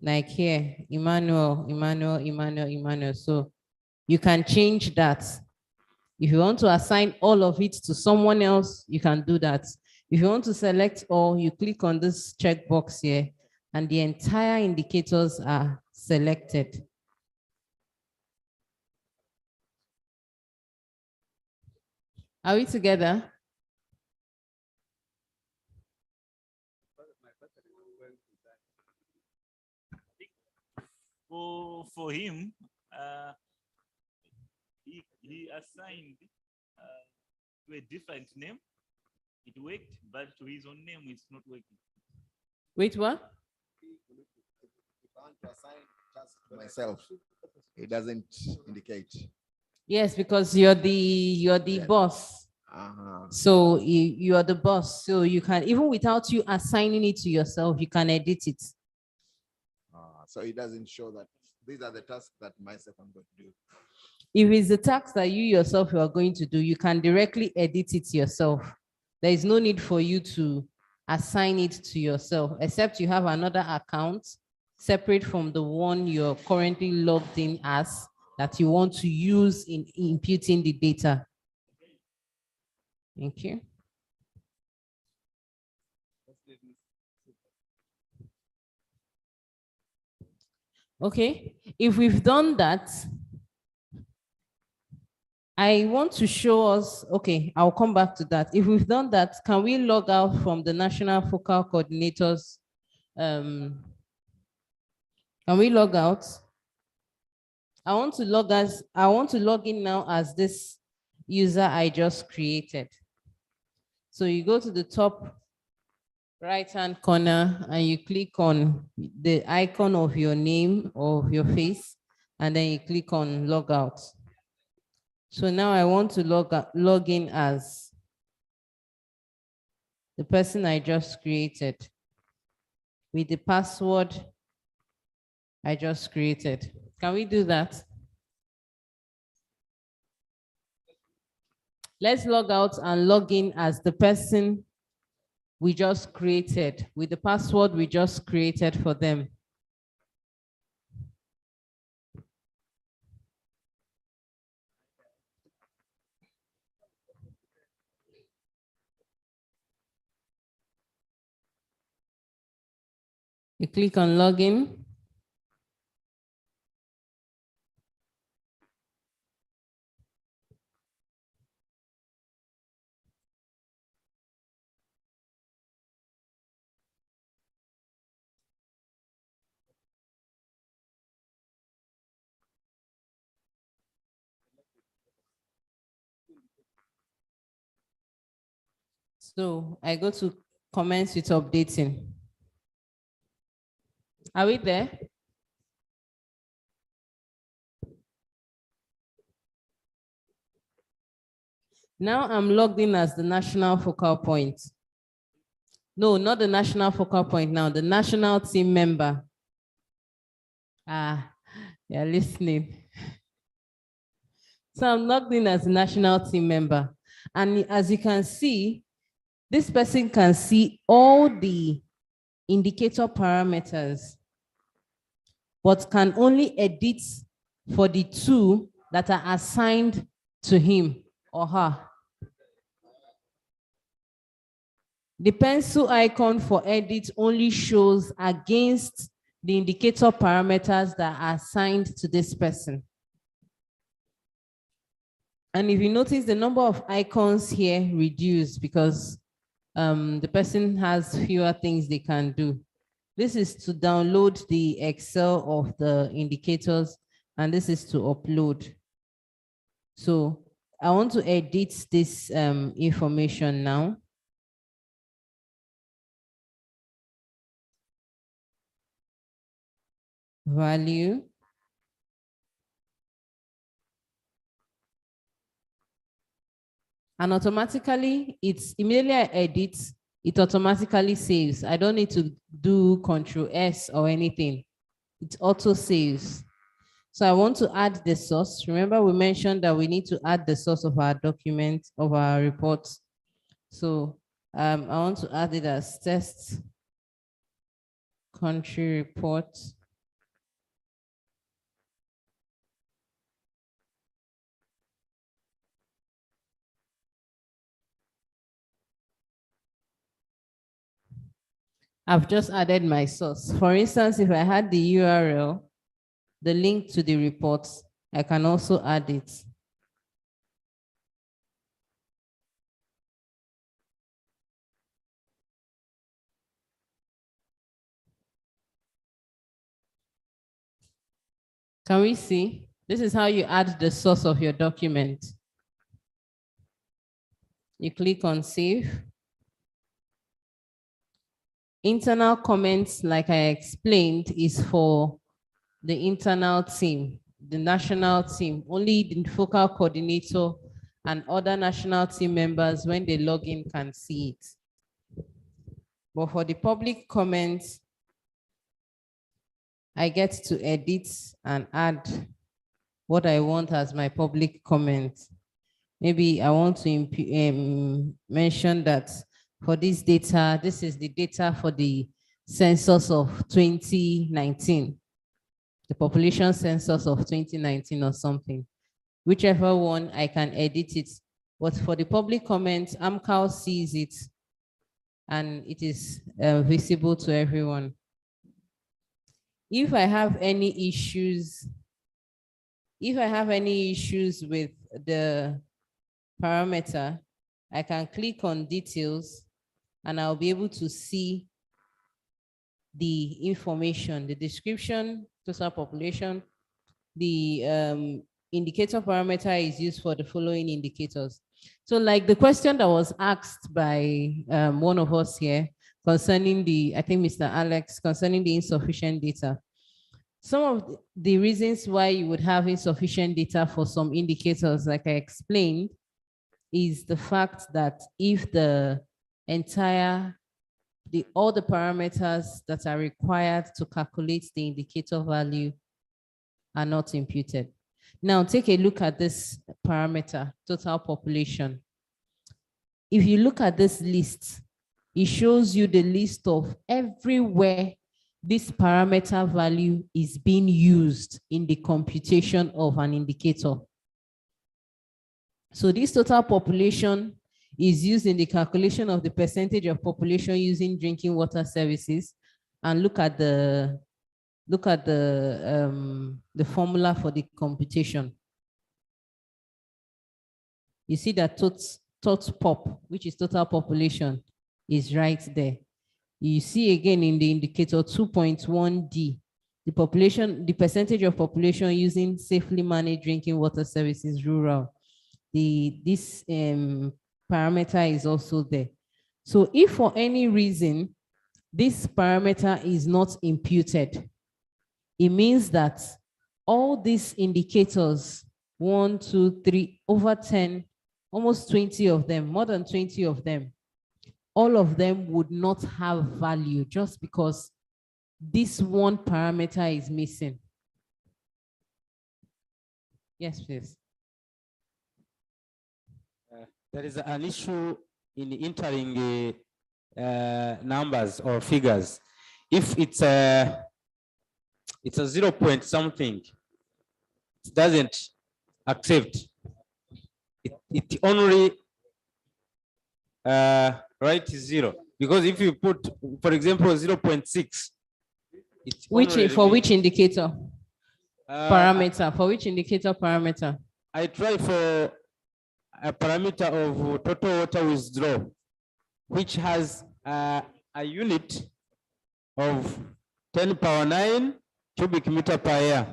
Like here, Emmanuel. So you can change that. If you want to assign all of it to someone else, you can do that. If you want to select all, you click on this checkbox here, and the entire indicators are selected. Are we together? For him, he assigned to a different name. It worked, but to his own name, it's not working. Wait, what? Myself, it doesn't indicate. Yes, because you're the boss. So you are the boss. So you can, even without you assigning it to yourself, you can edit it. So it doesn't show that these are the tasks that myself I'm going to do. If it's the task that you yourself are going to do, you can directly edit it yourself. There is no need for you to assign it to yourself, except you have another account separate from the one you're currently logged in as that you want to use in imputing the data. Thank you. Okay, if we've done that, I want to show us, okay, I'll come back to that. If we've done that, can we log out from the national focal coordinators? Can we log out? I want to log in now as this user I just created. So you go to the top right-hand corner and you click on the icon of your name or your face, and then you click on log out. So now I want to log in as the person I just created with the password I just created. Can we do that? Let's log out and log in as the person we just created with the password we just created for them. You click on login. So I go to comments with updating. Are we there? Now I'm logged in as the national focal point. No, not the national focal point now, the national team member. You're listening. So I'm logged in as a national team member. And as you can see, this person can see all the indicator parameters, but can only edit for the two that are assigned to him or her. The pencil icon for edit only shows against the indicator parameters that are assigned to this person. And if you notice, the number of icons here reduced because the person has fewer things they can do. This is to download the Excel of the indicators, and this is to upload. So I want to edit this information now. Value. And automatically, it's immediately I edit, it automatically saves. I don't need to do Control S or anything. It auto saves. So I want to add the source. Remember, we mentioned that we need to add the source of our document, of our reports. So I want to add it as test country report. I've just added my source. For instance, if I had the URL, the link to the reports, I can also add it. Can we see? This is how you add the source of your document. You click on save. Internal comments, like I explained, is for the internal team, the national team. Only the focal coordinator and other national team members, when they log in, can see it. But for the public comments, I get to edit and add what I want as my public comment. Maybe I want to mention that for this data, this is the data for the census of 2019, the population census of 2019 or something. Whichever one, I can edit it. But for the public comment, AMCAL sees it and it is visible to everyone. If I have any issues, with the parameter, I can click on details and I'll be able to see the information, the description, total population. The indicator parameter is used for the following indicators. So like the question that was asked by one of us here concerning the, I think Mr. Alex, concerning the insufficient data. Some of the reasons why you would have insufficient data for some indicators, like I explained, is the fact that if all the parameters that are required to calculate the indicator value are not imputed. Now take a look at this parameter, total population. If you look at this list, it shows you the list of everywhere this parameter value is being used in the computation of an indicator. So this total population is used in the calculation of the percentage of population using drinking water services. And look at the formula for the computation. You see that TOTPOP, which is total population, is right there. You see again in the indicator 2.1D, the percentage of population using safely managed drinking water services rural. This parameter is also there. So if for any reason this parameter is not imputed, it means that all these indicators, 1, 2, 3, over 10, almost 20 of them, more than 20 of them, all of them would not have value just because this one parameter is missing. Yes, please. There is an issue in entering numbers or figures. If it's a 0 point something, it doesn't accept. It only writes 0, because if you put, for example, 0.6, For which indicator? Parameter. For which indicator parameter? I try for a parameter of total water withdrawal, which has a unit of 10⁻⁹ cubic meter per year.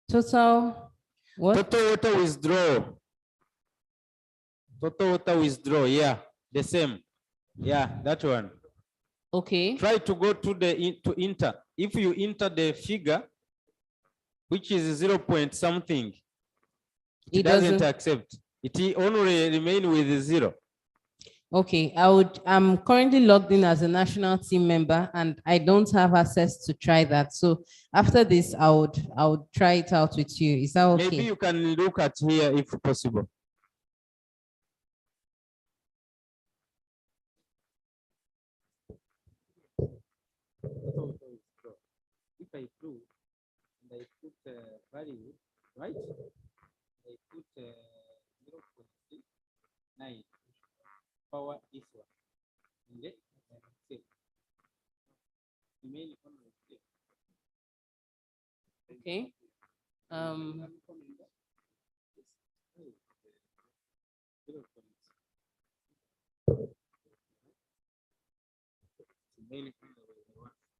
Total what? Total water withdrawal. Total water withdrawal, yeah, the same. Yeah, that one. Okay. Try to go to to enter. If you enter the figure, which is 0 point something, it doesn't accept. It only remain with 0. Okay, I'm currently logged in as a national team member and I don't have access to try that. So after this, I would try it out with you. Is that okay? Maybe you can look at here if possible. If I do, and I put value, right? I put 0.69 power this one. And then I save. Remain on the save. Okay.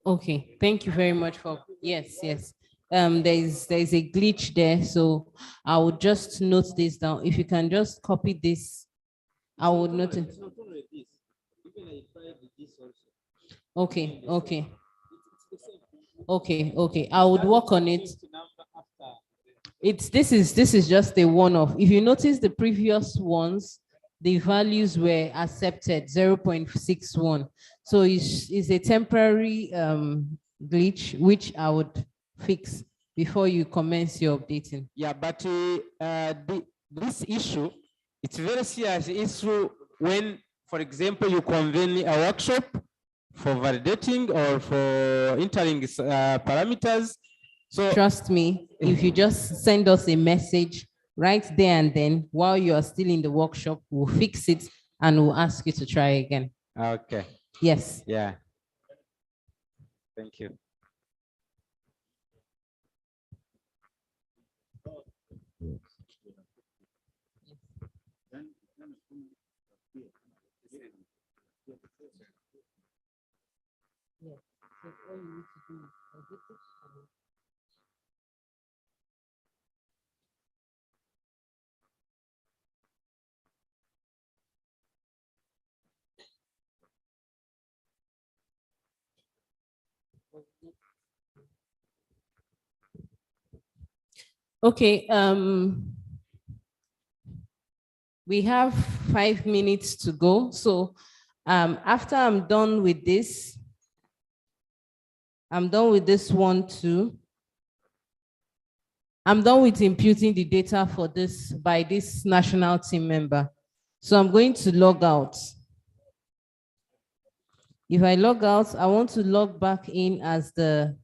Okay, thank you very much for, yes. There's a glitch there, so I will just note this down. If you can just copy this, I would note it. Okay. I would work on it. This is just a one-off. If you notice the previous ones, the values were accepted 0.61. So it's a temporary glitch, which I would fix before you commence your updating. Yeah, but this issue, it's very serious issue when, for example, you convene a workshop for validating or for entering parameters. So trust me, if you just send us a message right there and then, while you are still in the workshop, we'll fix it and we'll ask you to try again. Okay. Yes. Yeah. Thank you. Okay, we have 5 minutes to go. So after I'm done with this one too. I'm done with imputing the data for this by this national team member. So I'm going to log out. If I log out, I want to log back in as the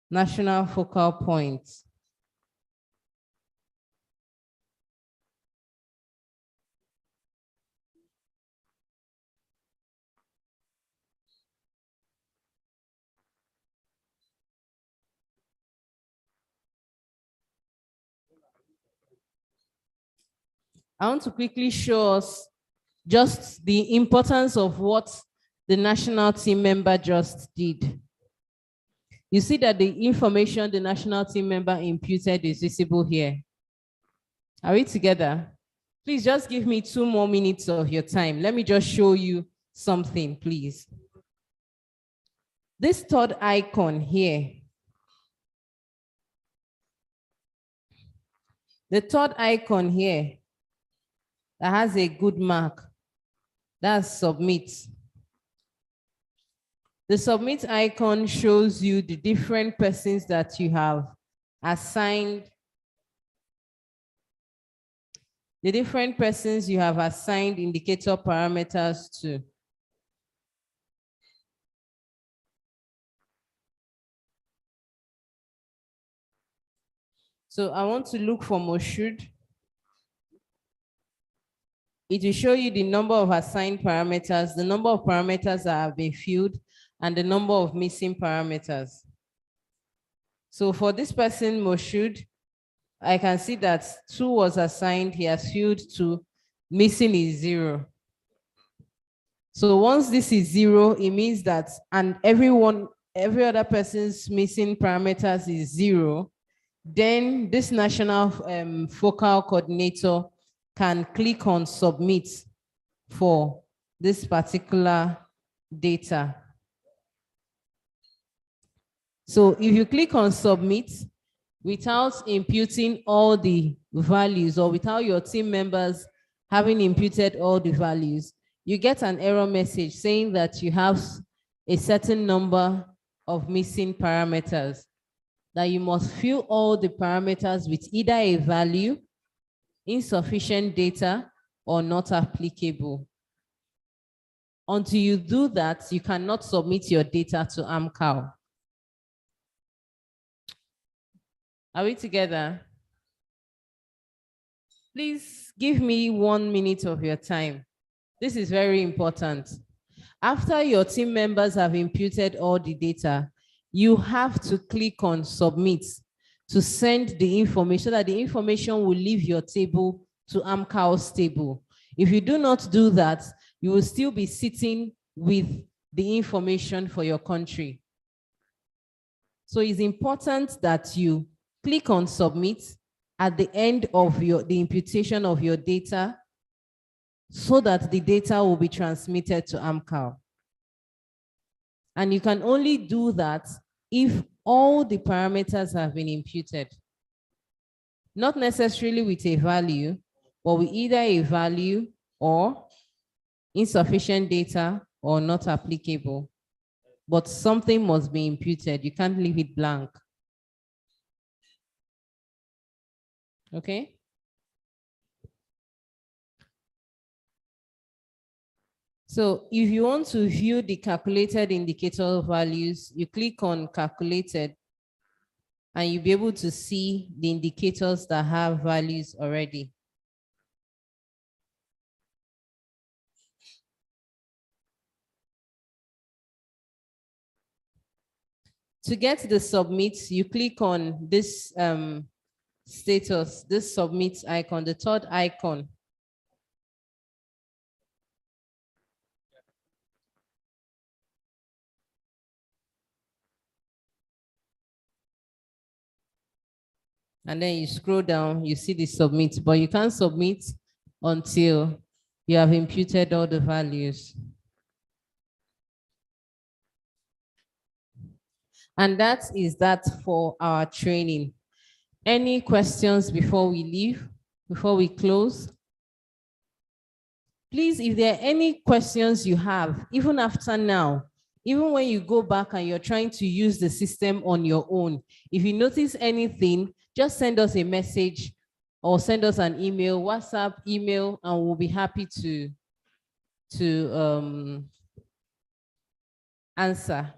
national focal point. I want to quickly show us just the importance of what the national team member just did. You see that the information the national team member imputed is visible here. Are we together? Please just give me 2 more minutes of your time. Let me just show you something, please. This third icon here, the third icon here that has a good mark, that's submit. The submit icon shows you the different persons that you have assigned, indicator parameters to. So I want to look for Moshood. It will show you the number of assigned parameters, the number of parameters that have been filled, and the number of missing parameters. So for this person, Moshood, I can see that 2 was assigned, he has filled 2, missing is 0. So once this is 0, it means that, and every other person's missing parameters is 0, then this national focal coordinator can click on submit for this particular data. So if you click on submit without imputing all the values, or without your team members having imputed all the values, you get an error message saying that you have a certain number of missing parameters, that you must fill all the parameters with either a value, insufficient data, or not applicable. Until you do that, you cannot submit your data to AMCAL. Are we together? Please give me 1 minute of your time. This is very important. After your team members have imputed all the data, you have to click on submit to send the information, so that the information will leave your table to AMCAL's table. If you do not do that, you will still be sitting with the information for your country. So it's important that you click on submit at the end of the imputation of your data, so that the data will be transmitted to AMCAL. And you can only do that if all the parameters have been imputed. Not necessarily with a value, but with either a value or insufficient data or not applicable. But something must be imputed. You can't leave it blank. Okay? So if you want to view the calculated indicator values, you click on calculated, and you'll be able to see the indicators that have values already. To get the submit, you click on this status, this submit icon, the third icon. And then you scroll down, you see the submit, but you can't submit until you have imputed all the values. And that is that for our training. Any questions before we leave, before we close? Please, if there are any questions you have, even after now, even when you go back and you're trying to use the system on your own, if you notice anything, just send us a message or send us an email, WhatsApp, email, and we'll be happy to answer.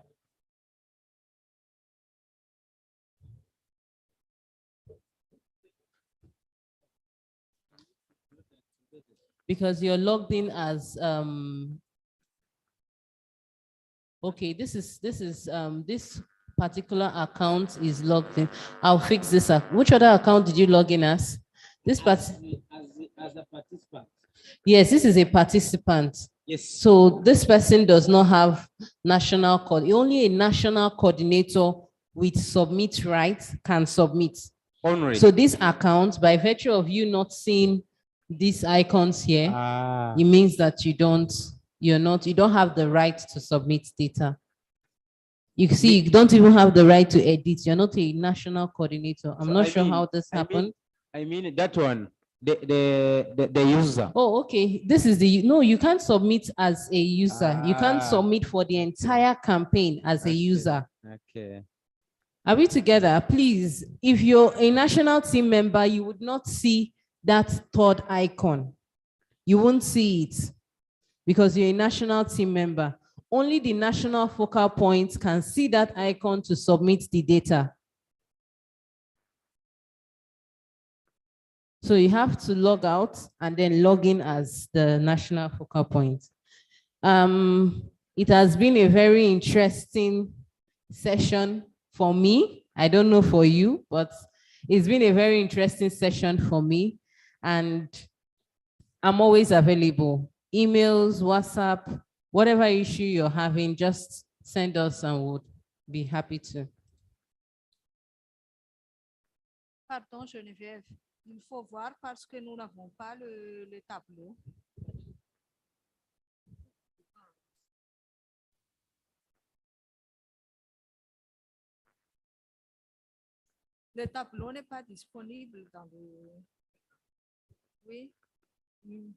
Because you're logged in as okay, this particular account is logged in. I'll fix this up. Which other account did you log in as? This as a participant. Yes, this is a participant. Yes. So this person does not have national code. Only a national coordinator with submit rights can submit. Only. So this account, by virtue of you not seeing these icons here, it means that you don't have the right to submit data. You see, you don't even have the right to edit. You're not a national coordinator. I'm not sure how this happened. I mean that one. the user. Oh, okay. This is the, no, you can't submit as a user. You can't Ah. submit for the entire campaign as a user. Okay. Are we together? Please, if you're a national team member, you would not see that third icon. You won't see it because you're a national team member. Only the national focal points can see that icon to submit the data. So you have to log out and then log in as the national focal point. It has been a very interesting session for me. I don't know for you, but it's been a very interesting session for me. And I'm always available. Emails, WhatsApp, whatever issue you're having, just send us and we'll be happy to. Pardon, Geneviève. Il faut voir parce que nous n'avons pas le tableau. Le tableau n'est pas disponible dans le... Oui. Mm.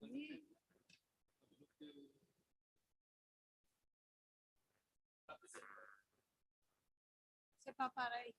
Oui. C'est pas pareil.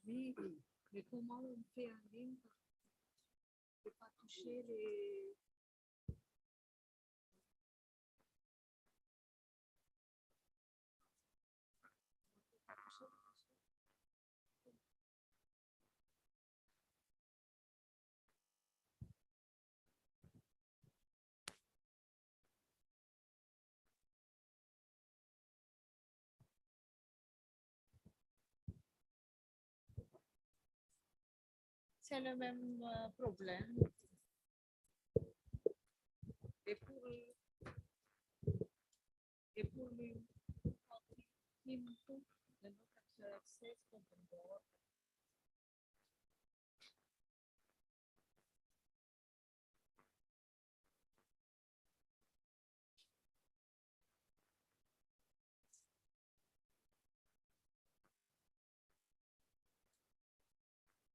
Oui, mais comment on fait en ligne? Je ne peux pas toucher les... C'est le même problème. Et pour le input de notre access controller.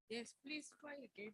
Yes, please try again.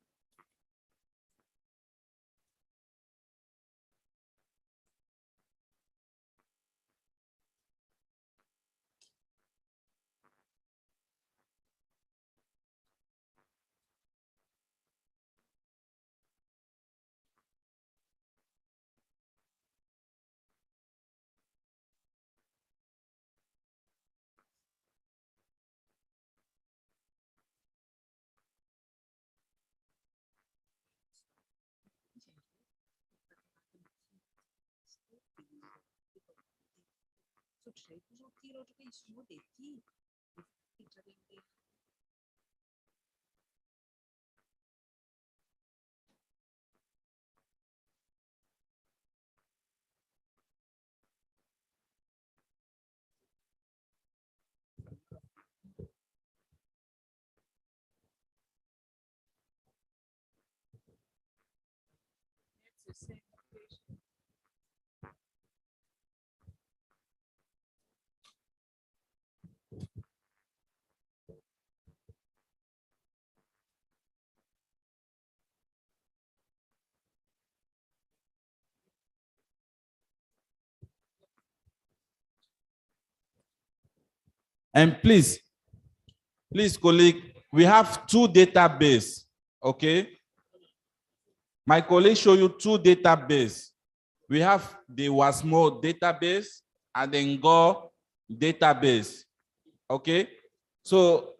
And please, colleague, we have two databases, okay? My colleague show you two databases. We have the WASSMO database and the Ngo database, okay? So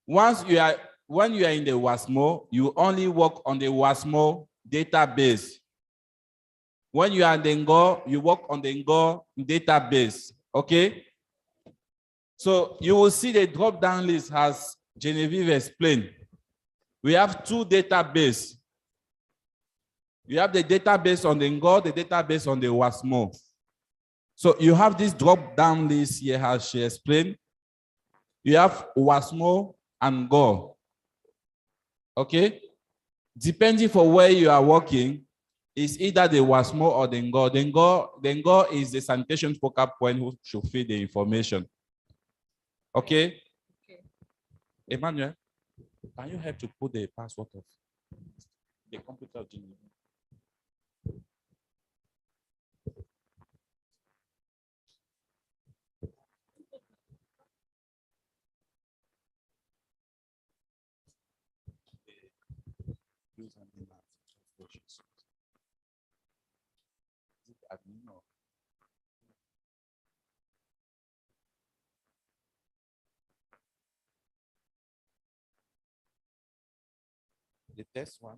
once you are when you are in the WASSMO, you only work on the WASSMO database. When you are in the NGO, you work on the NGO database, okay? So you will see the drop-down list as Genevieve explained. We have two databases. You have the database on the NGO, the database on the WASSMO. So you have this drop-down list here as she explained. You have WASSMO and NGO, okay? Depending for where you are working, it's either the WASSMO or the NGO. The NGO is the sanitation focal point who should feed the information. Okay? Emmanuel, can you help to put the password of the computer of Genevieve? The test one.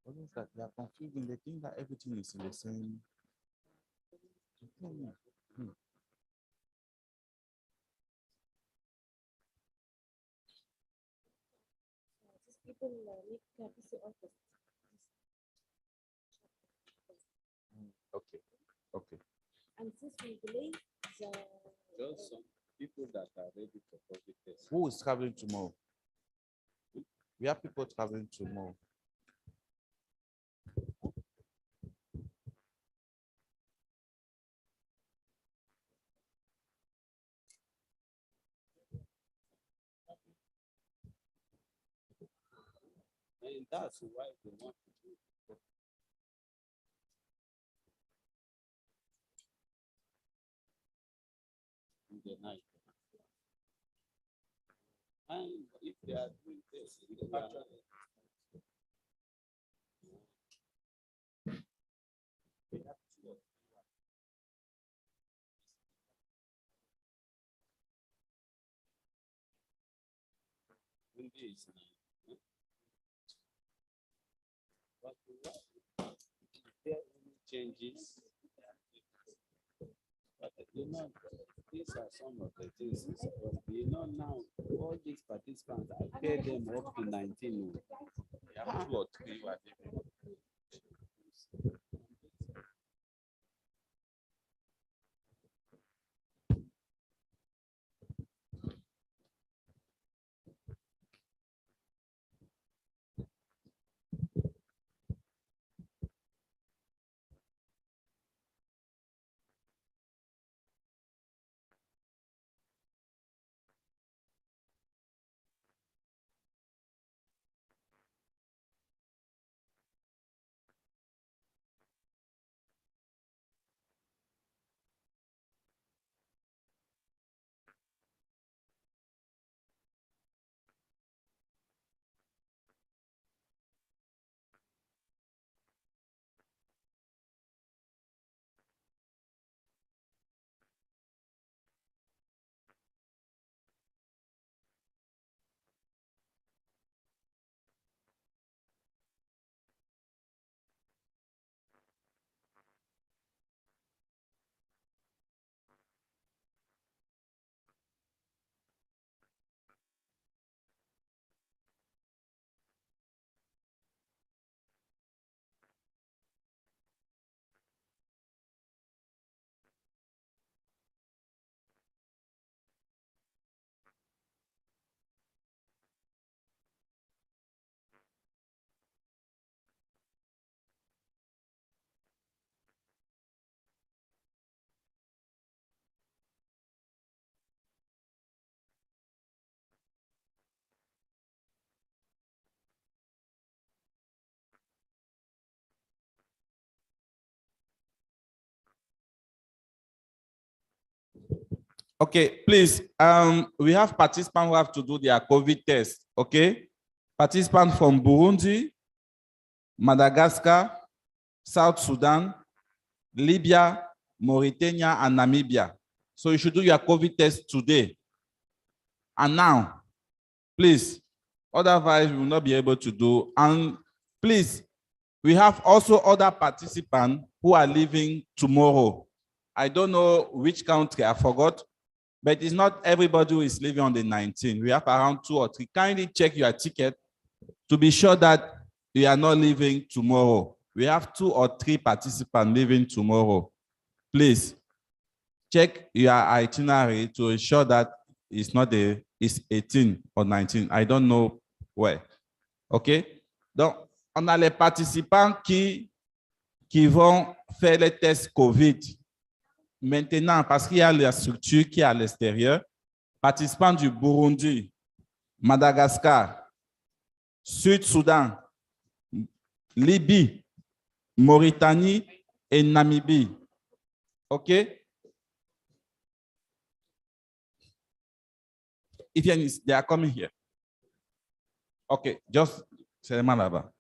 What is that? They are confusing. They think that everything is in the same. Okay. Okay. And since we believe the Just some people that are ready for public test. Who is traveling tomorrow? We have people traveling tomorrow. And that's why they want to do it. In the night. And if they are doing this, they are but if there are any changes, but these are some of the things. Now all these participants, I pay them up to 19. We have 2 or 3 who are leaving. Okay, please, we have participants who have to do their COVID test, okay? Participants from Burundi, Madagascar, South Sudan, Libya, Mauritania, and Namibia. So you should do your COVID test today. And now, please, otherwise we will not be able to do. And please, we have also other participants who are leaving tomorrow. I don't know which country, I forgot, but it's not everybody who is leaving on the 19th. We have around 2 or 3. Kindly check your ticket to be sure that you are not leaving tomorrow. We have 2 or 3 participants leaving tomorrow. Please check your itinerary to ensure that it's not it's 18 or 19. I don't know where. OK? Donc, on a les participants qui vont faire les tests COVID. Maintenant, parce qu'il y a la structure qui est à l'extérieur, participants du Burundi, Madagascar, Sud-Soudan, Libye, Mauritanie et Namibie. OK? If they are coming here. OK, just seulement là-bas.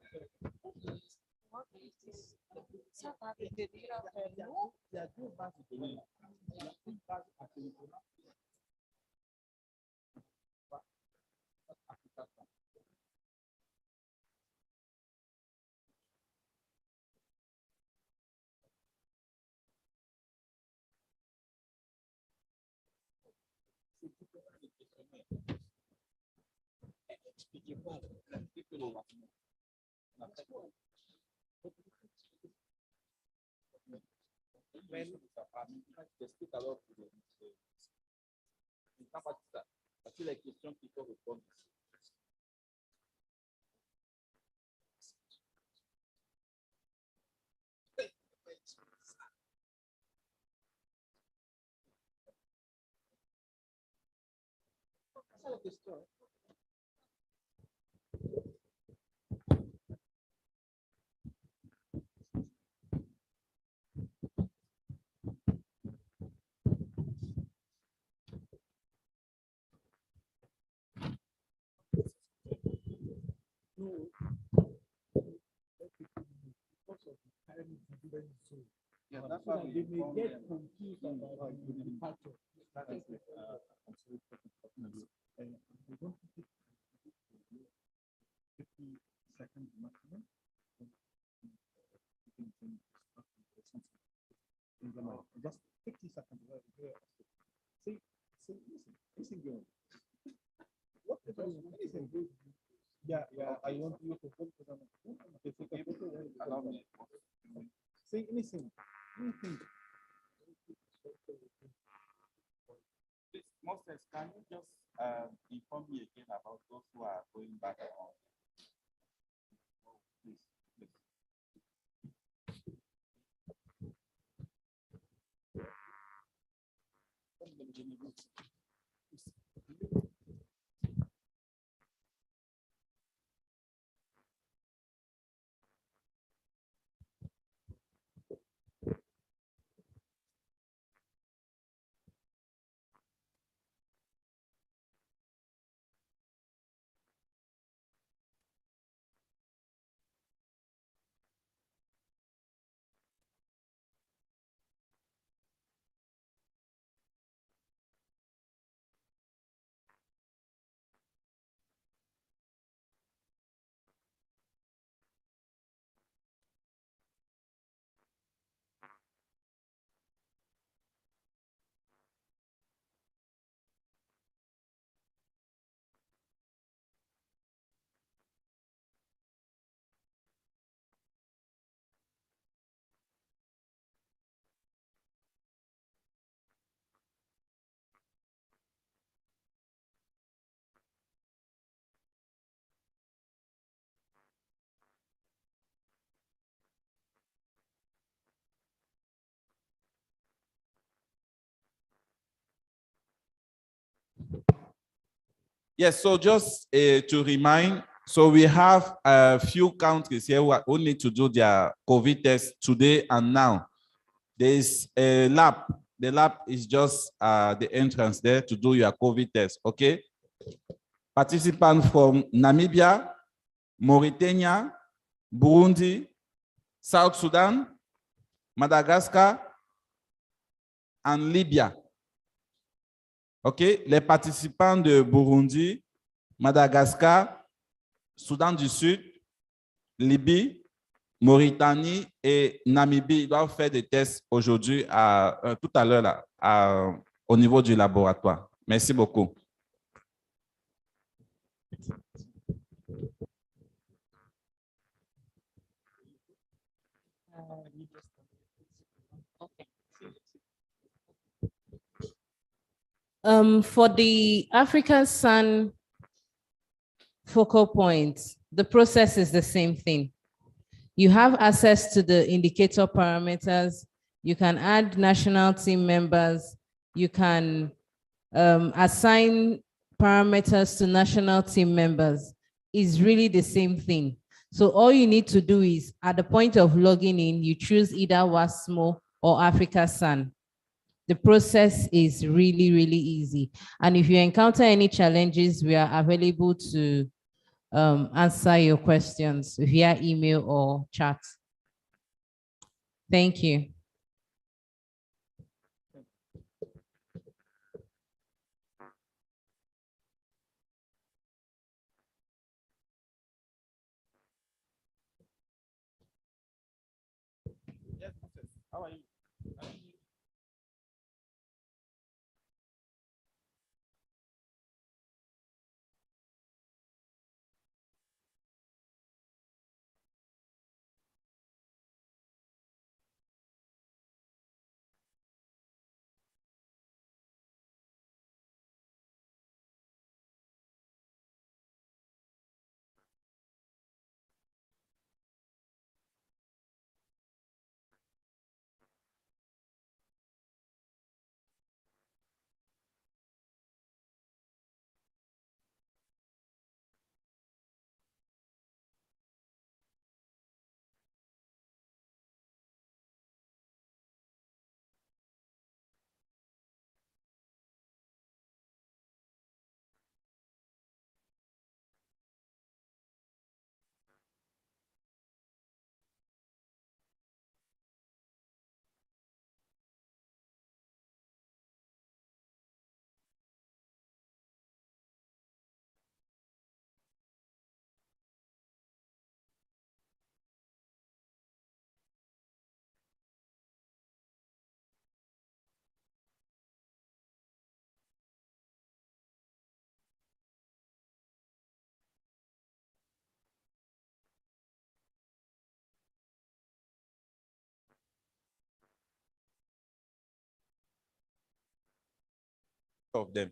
Yeah, that's why they may get confused about the factor. That is we don't 50 seconds maximum. Just 50 seconds. See, listen, girl. Whatever, anything. Yeah, I want you to focus on it. Allow me. Say anything. Moses, can you just inform me again about those who are going back on? Please. Yes, so just to remind, so we have a few countries here who need to do their COVID test today and now. There is a lab The lab is just the entrance there to do your COVID test, okay? Participants from Namibia, Mauritania, Burundi, South Sudan, Madagascar, and Libya. OK? Les participants de Burundi, Madagascar, Soudan du Sud, Libye, Mauritanie et Namibie doivent faire des tests aujourd'hui, tout à l'heure, là, au niveau du laboratoire. Merci beaucoup. For the AfricaSan focal points, the process is the same thing. You have access to the indicator parameters. You can add national team members. You can assign parameters to national team members. It's really the same thing. So all you need to do is at the point of logging in, you choose either WASSMO or AfricaSan. The process is really, really easy. And if you encounter any challenges, we are available to answer your questions via email or chat. Thank you. How are you? Of them.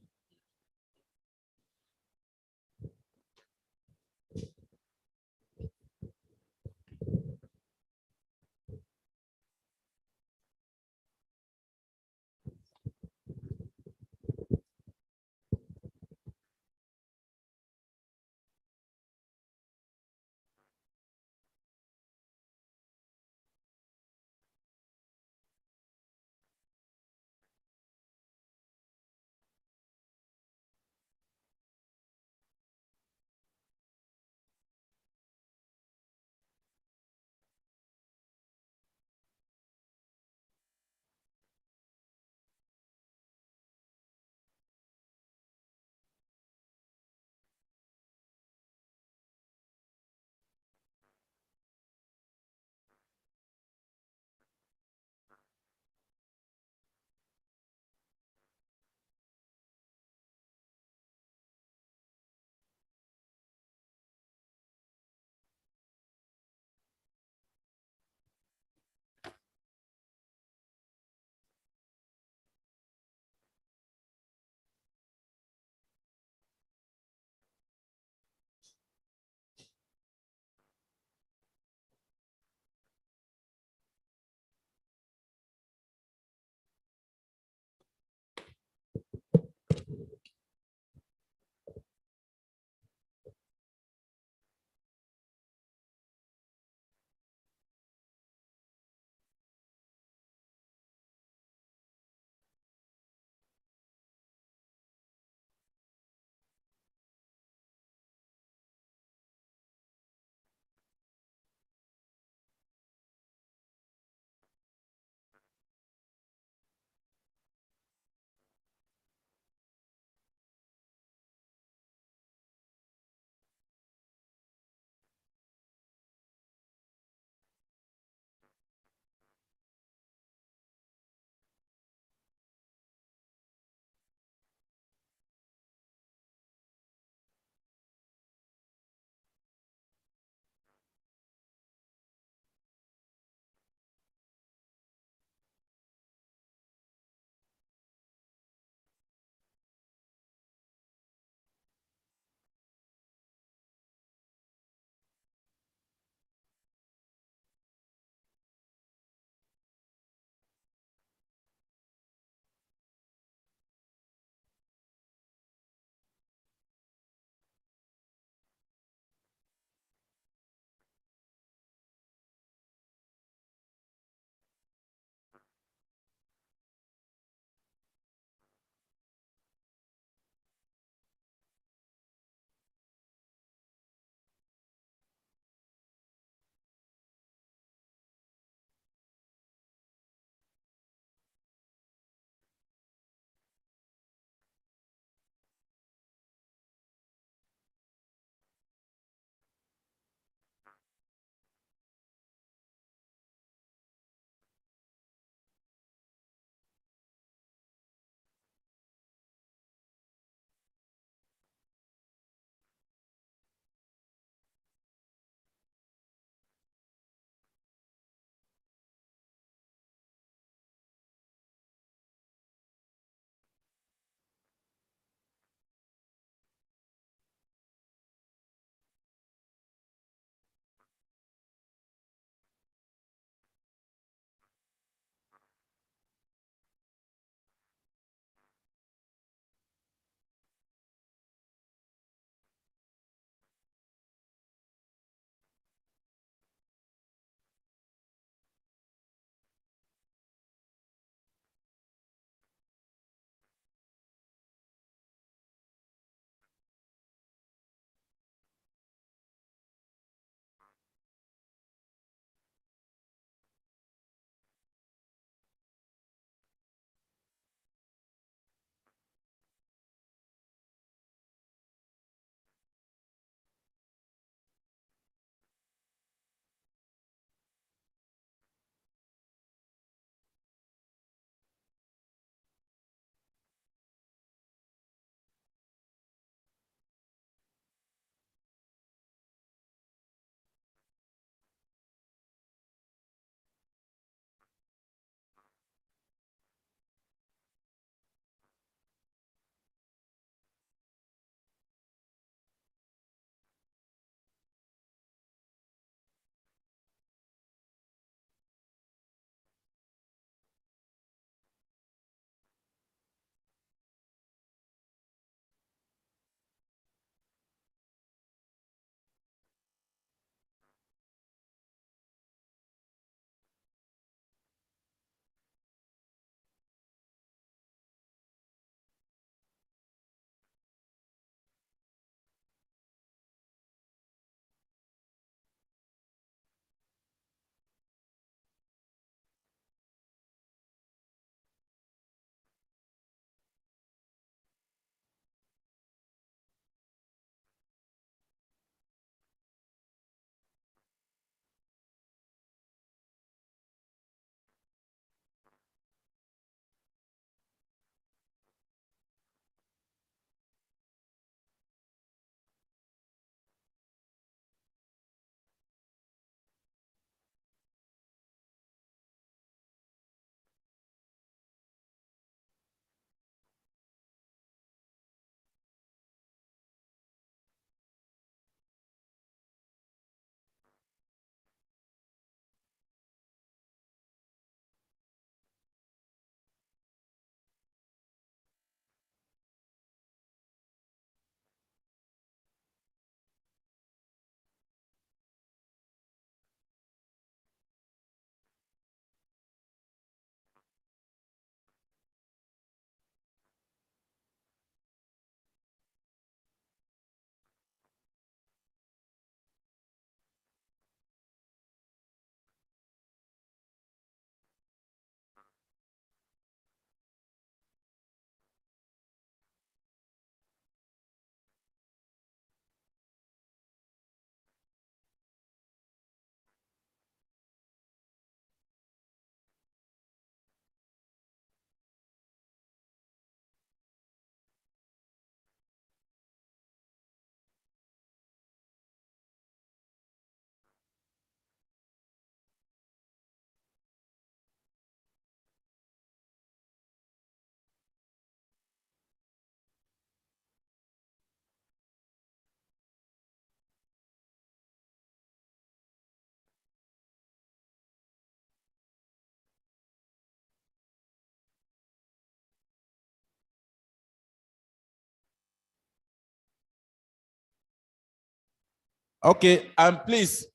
Okay, and please,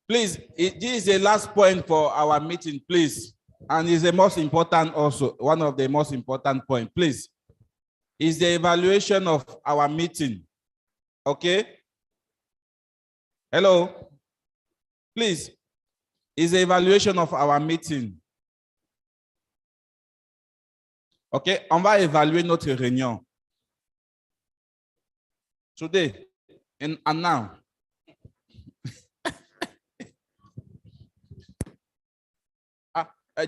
this is the last point for our meeting, please. And it's the most important also, one of the most important points, please. Is the evaluation of our meeting, okay? Hello? Please, is the evaluation of our meeting. OK, on va évaluer notre réunion. Today and now.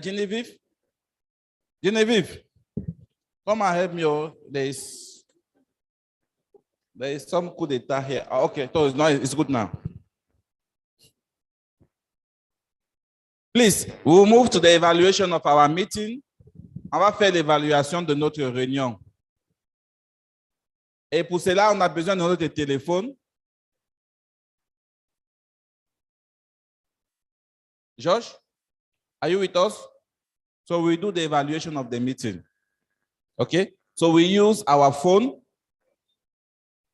Genevieve? Genevieve, come and help me. Oh. There is some coup d'etat here. Okay, so it's good now. Please, we will move to the evaluation of our meeting. On va faire l'évaluation de notre réunion. Et pour cela, on a besoin de notre téléphone. Josh, are you with us? So we do the evaluation of the meeting. Okay, so we use our phone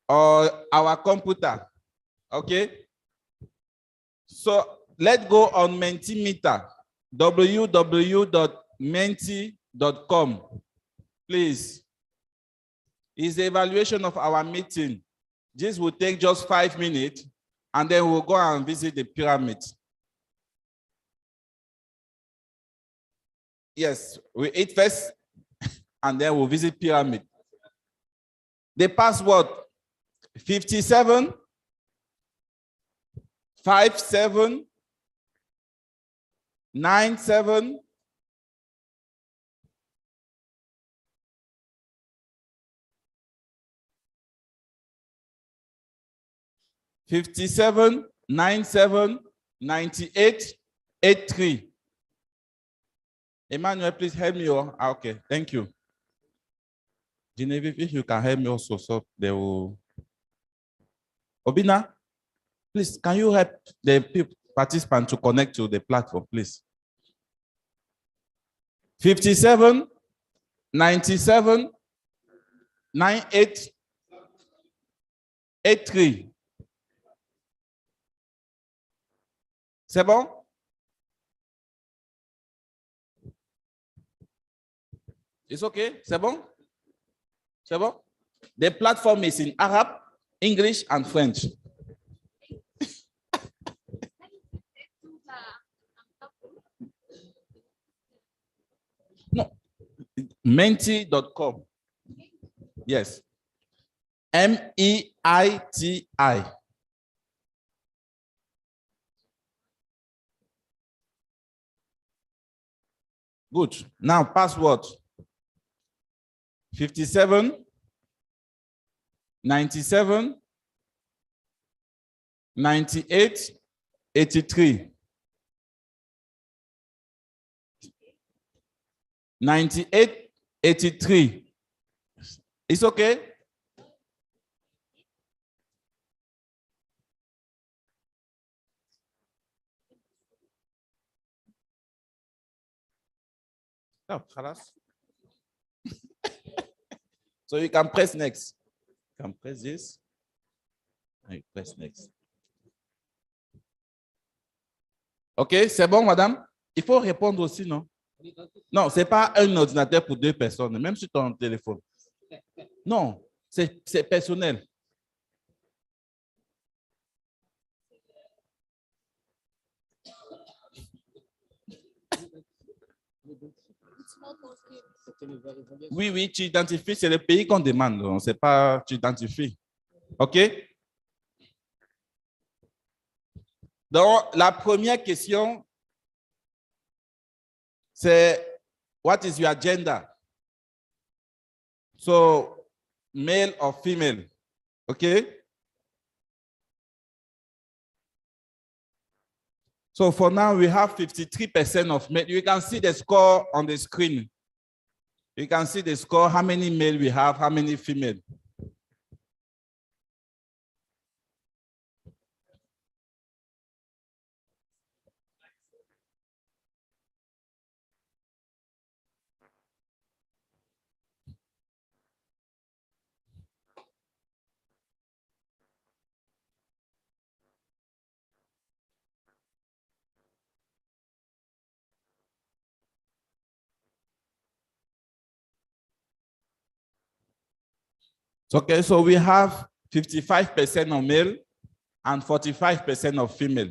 or our computer. Okay, so let's go on Mentimeter, www.menti.com. Please. Is the evaluation of our meeting. This will take just 5 minutes, and then we'll go and visit the pyramid. Yes, we eat first, and then we'll visit pyramid. The password 57 57 97 57 97 98 83. Emmanuel, please help me. Okay, thank you. Genevieve, if you can help me also, so they will. Obina, please, can you help the participant to connect to the platform, please? 57 97 98 83. C'est bon? It's okay? C'est bon? C'est bon? The platform is in Arab, English, and French. No. Menti.com. Yes. MEITI. Good. Now, password 57 97 98 83. 98 83. It's okay? No, so you can press next. You can press this. And you press next. OK, c'est bon, madame? Il faut répondre aussi, non? Non, ce n'est pas un ordinateur pour 2 personnes, même sur ton téléphone. Non, c'est personnel. Oui, oui, tu identifies, c'est le pays qu'on demande. On ne sait pas, tu identifies. OK? Donc, la première question, c'est what is your gender? So, male or female? OK? So for now, we have 53% of male. You can see the score on the screen. You can see the score, how many male we have, how many female. Okay, so we have 55% of male and 45% of female.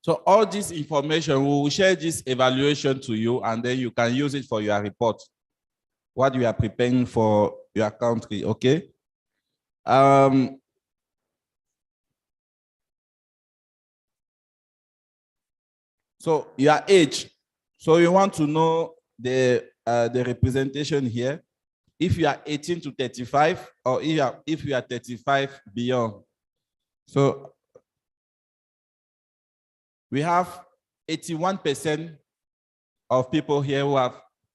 So all this information, we will share this evaluation to you, and then you can use it for your report, what you are preparing for your country, okay? So your age. So you want to know the representation here. If you are 18 to 35, or if you are 35 beyond. So we have 81% of people here who have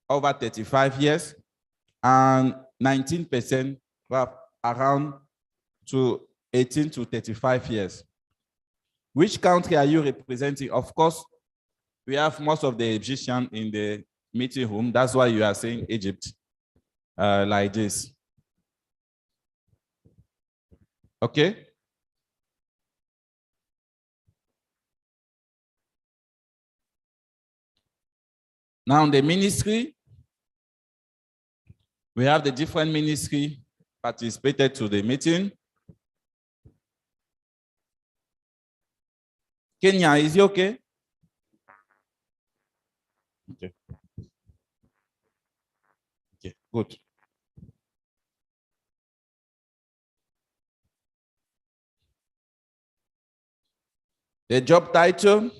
over 35 years, and 19% who have around to 18 to 35 years. Which country are you representing? Of course, we have most of the Egyptians in the meeting room. That's why you are saying Egypt like this. Okay? Now the ministry, we have the different ministry participated to the meeting. Kenya, is it okay? Okay. Okay, good. The job title.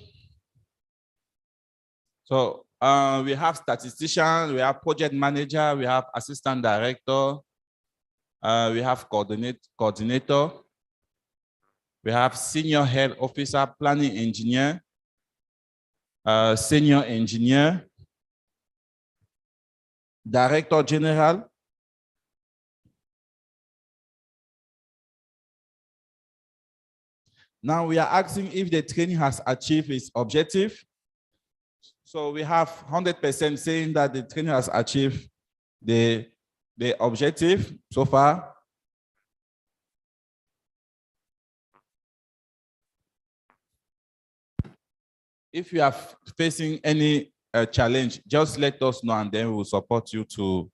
So we have statistician, we have project manager, we have assistant director, we have coordinator, we have senior health officer, planning engineer, senior engineer, director general, now we are asking if the training has achieved its objective. So we have 100% saying that the training has achieved the objective so far. If you are facing any challenge, just let us know, and then we will support you to.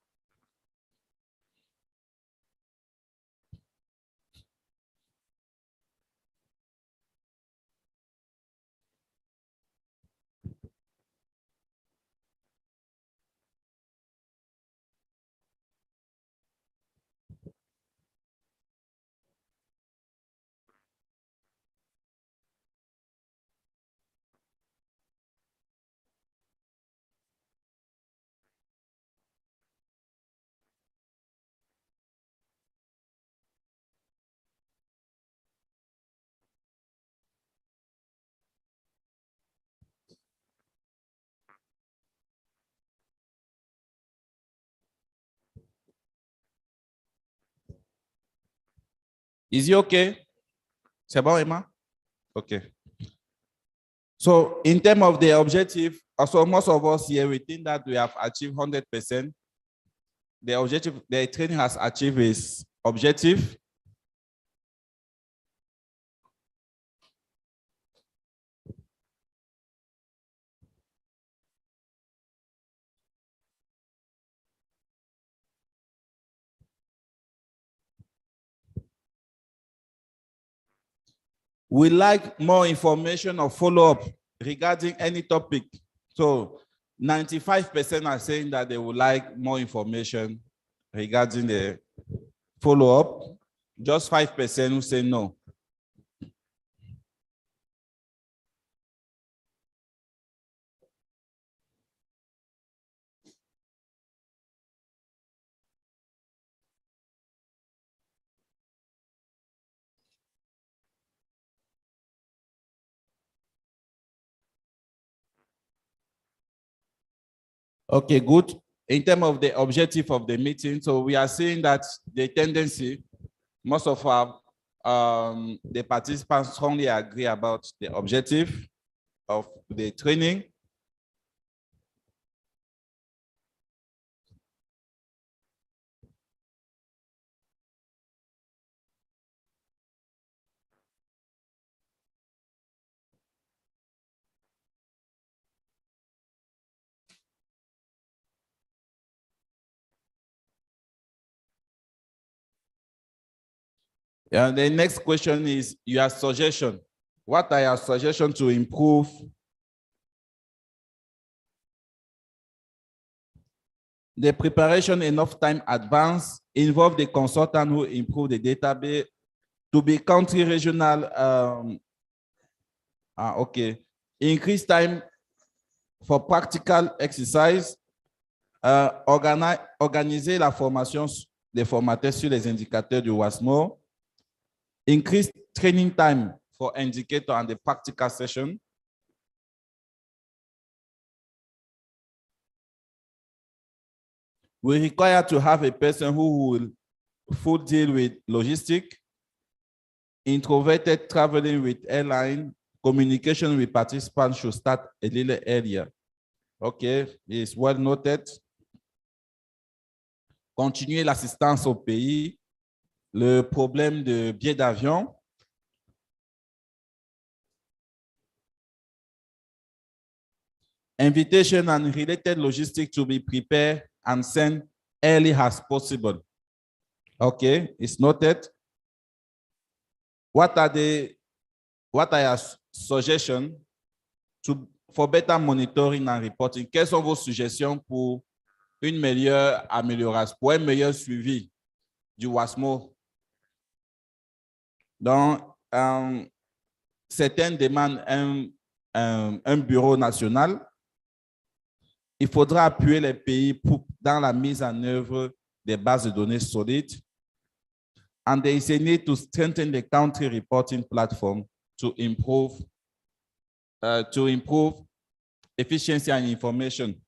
Is it okay? C'est bon, Emma? Okay. So in terms of the objective, also most of us here, we think that we have achieved 100%. The objective, the training has achieved its objective. We like more information or follow-up regarding any topic. So 95% are saying that they would like more information regarding the follow-up. Just 5% who say no. Okay, good. in terms of the objective of the meeting, so we are seeing that the tendency, most of the participants strongly agree about the objective of the training. Yeah, the next question is your suggestion. What are your suggestions to improve the preparation enough time advance, involve the consultant who improve the database to be country regional, okay. Increase time for practical exercise, organiser la formation des formateurs sur les indicateurs du WASSMO, increase training time for indicator and the practical session. We require to have a person who will full deal with logistics, introverted traveling with airline, communication with participants should start a little earlier. Okay, it's well noted. Continuer l'assistance au pays, le problème de billets d'avion. Invitation and related logistics to be prepared and sent early as possible. Okay, it's noted. What are your suggestions for better monitoring and reporting? Quelles sont vos suggestions pour une meilleure amélioration, pour un meilleur suivi du WASSMO? Donc, certains demandent un bureau national. Il faudra appuyer les pays dans la mise en œuvre des bases de données solides. And there is a need to strengthen the country reporting platform to improve efficiency and information.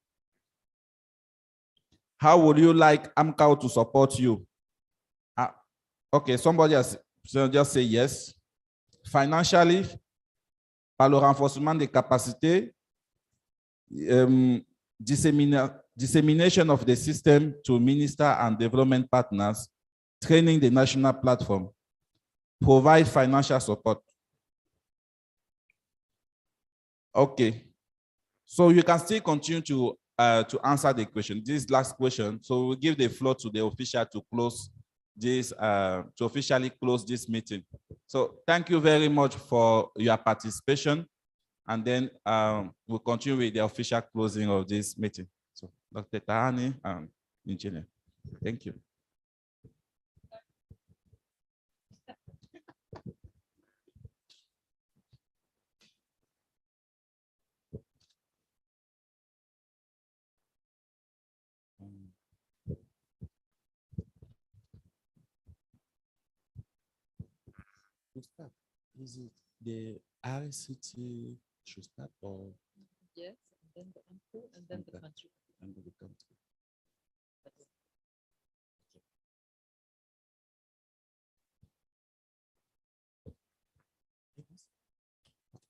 How would you like AMCAO to support you? Okay, somebody has just say yes. Financially, par le renforcement des capacités, dissemination of the system to minister and development partners, training the national platform, provide financial support. Okay, so you can still continue to answer the question. This last question, so we'll give the floor to the official to close this, to officially close this meeting. So thank you very much for your participation. And then we'll continue with the official closing of this meeting. So Dr. Tahani and Engineer, thank you. Is it the RCT should start or? Yes, and then the info, and then the country. And the country.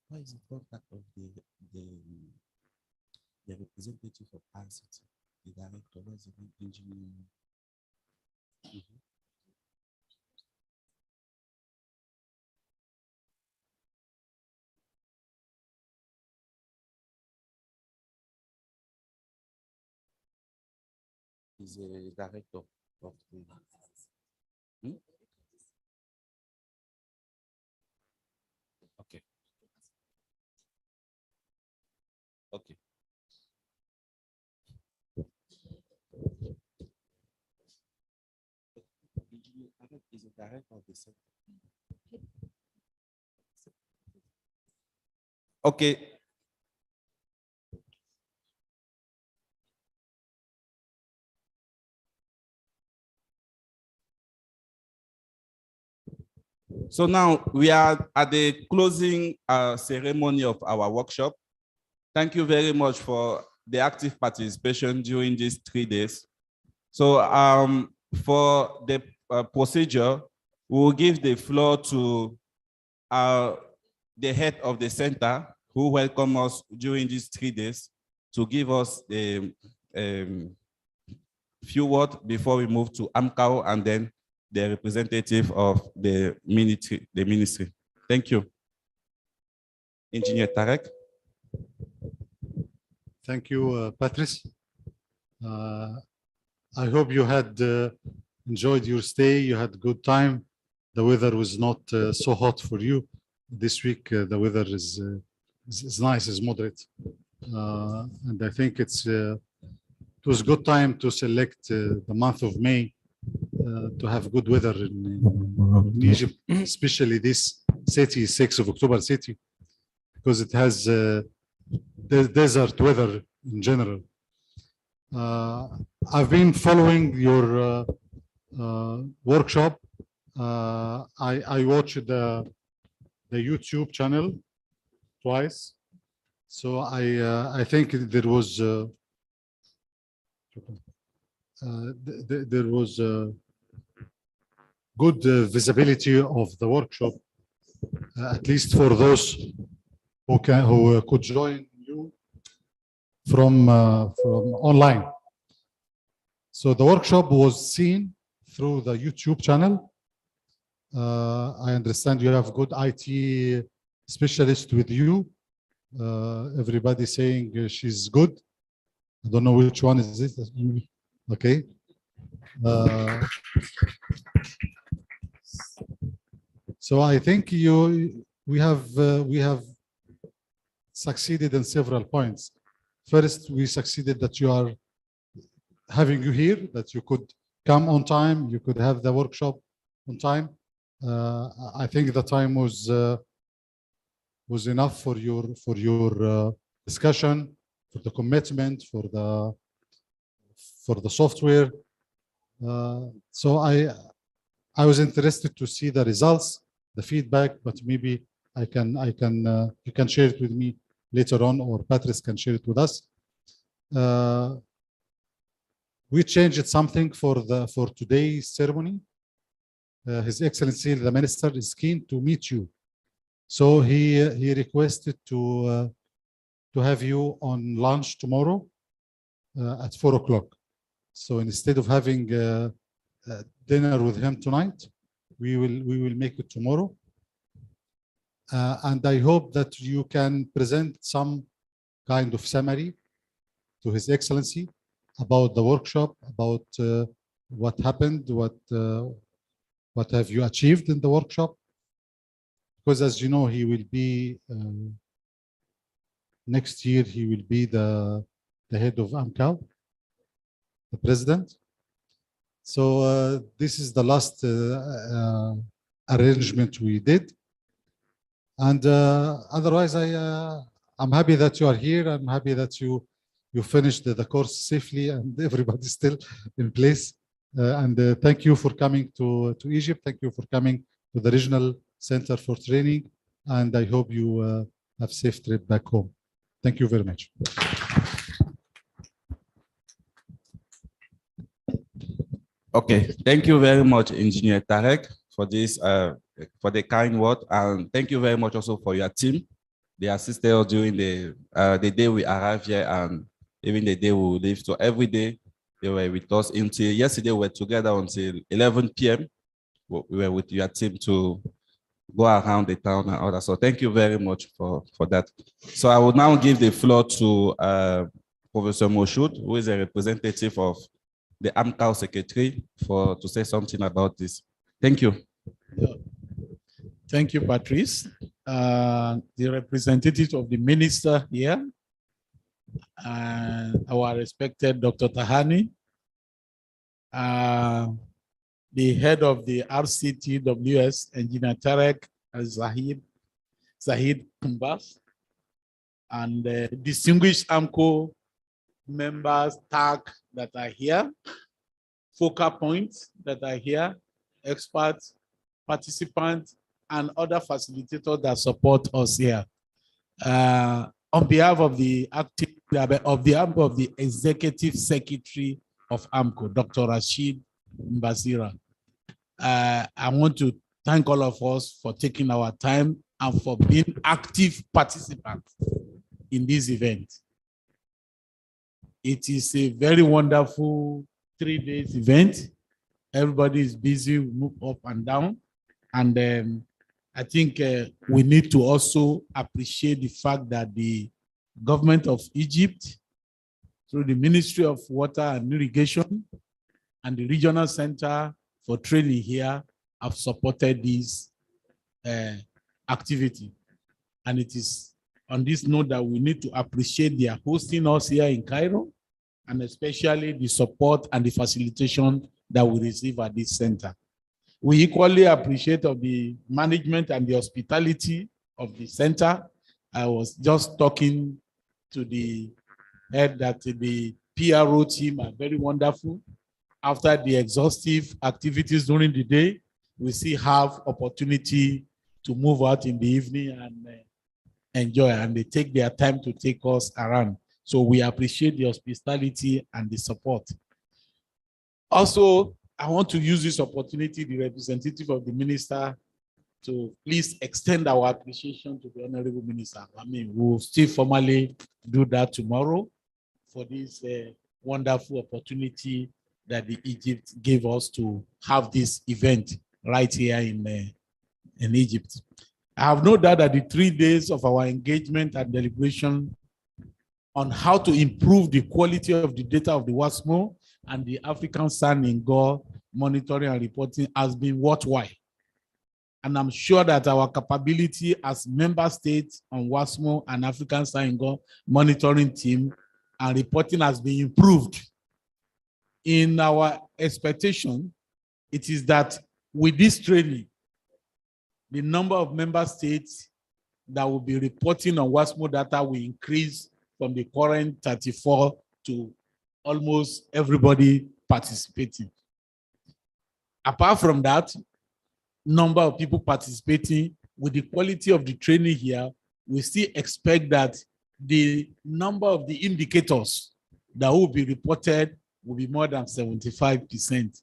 Why is it contact of the representative of RCT, the director, was the engineer? Is a director of the Okay. Okay. Is a director of the sector. Okay. So now we are at the closing ceremony of our workshop. Thank you very much for the active participation during these 3 days. So for the procedure, we will give the floor to the head of the center who welcomed us during these 3 days to give us a few words before we move to AMCAO and then the representative of the ministry. Thank you. Engineer Tarek. Thank you, Patrice. I hope you had enjoyed your stay. You had good time. The weather was not so hot for you. This week, the weather is nice, is moderate. And I think it was good time to select the month of May to have good weather in Egypt, especially this city, 6th of October city, because it has the desert weather in general. I've been following your workshop. I watched the YouTube channel twice, so I think there was good visibility of the workshop, at least for those who could join you from online. So the workshop was seen through the YouTube channel. I understand you have good IT specialist with you. Everybody saying she's good. I don't know which one is it. Okay. So I think we have succeeded in several points. First, we succeeded that you are having you here, that you could come on time, you could have the workshop on time. I think the time was enough for your discussion, for the commitment, for the software. So I was interested to see the results, the feedback, but maybe you can share it with me later on, or Patrice can share it with us. We changed something for today's ceremony. His Excellency the Minister is keen to meet you, so he requested to have you on lunch tomorrow at 4 o'clock. So instead of having dinner with him tonight, we will make it tomorrow. And I hope that you can present some kind of summary to His Excellency about the workshop, about what happened, what have you achieved in the workshop. Because as you know, he will be, next year, he will be the head of AMCAO, the president. So this is the last arrangement we did. And otherwise, I'm happy that you are here. I'm happy that you finished the course safely and everybody's still in place. And thank you for coming to Egypt. Thank you for coming to the Regional Center for Training. And I hope you have safe trip back home. Thank you very much. Okay, thank you very much, Engineer Tarek, for this, for the kind word, and thank you very much also for your team. They assisted us during the day we arrived here and even the day we will leave. So every day they were with us until yesterday. We were together until 11 p.m. We were with your team to go around the town and all that. So thank you very much for that. So I will now give the floor to Professor Moshood, who is a representative of the AMCAO Secretary, to say something about this. Thank you. Thank you, Patrice. The representative of the minister here, our respected Dr. Tahani, the head of the RCTWS, Engineer Tarek Zahid Kumbas, and distinguished AMCO members, TAC that are here, focal points that are here, experts, participants, and other facilitators that support us here. on behalf of the executive secretary of AMCO, Dr. Rashid Mbasira, I want to thank all of us for taking our time and for being active participants in this event. It is a very wonderful 3 days event. Everybody is busy, we move up and down. And I think we need to also appreciate the fact that the government of Egypt, through the Ministry of Water and Irrigation and the Regional Center for Training here, have supported this activity. And it is on this note that we need to appreciate their hosting us here in Cairo, and especially the support and the facilitation that we receive at this center. We equally appreciate of the management and the hospitality of the center. I was just talking to the head that the PRO team are very wonderful. After the exhaustive activities during the day, we still have opportunity to move out in the evening and enjoy, and they take their time to take us around. So we appreciate the hospitality and the support. Also, I want to use this opportunity, the representative of the minister, to please extend our appreciation to the Honorable Minister. I mean, we'll still formally do that tomorrow for this wonderful opportunity that the Egypt gave us to have this event right here in Egypt. I have no doubt that the 3 days of our engagement and deliberation on how to improve the quality of the data of the WASSMO and the AfricaSan in Gore monitoring and reporting has been worthwhile. And I'm sure that our capability as member states on WASSMO and AfricaSan in Gore monitoring team and reporting has been improved. In our expectation, it is that with this training, the number of member states that will be reporting on WASSMO data will increase from the current 34 to almost everybody participating. Apart from that, number of people participating, with the quality of the training here, we still expect that the number of the indicators that will be reported will be more than 75%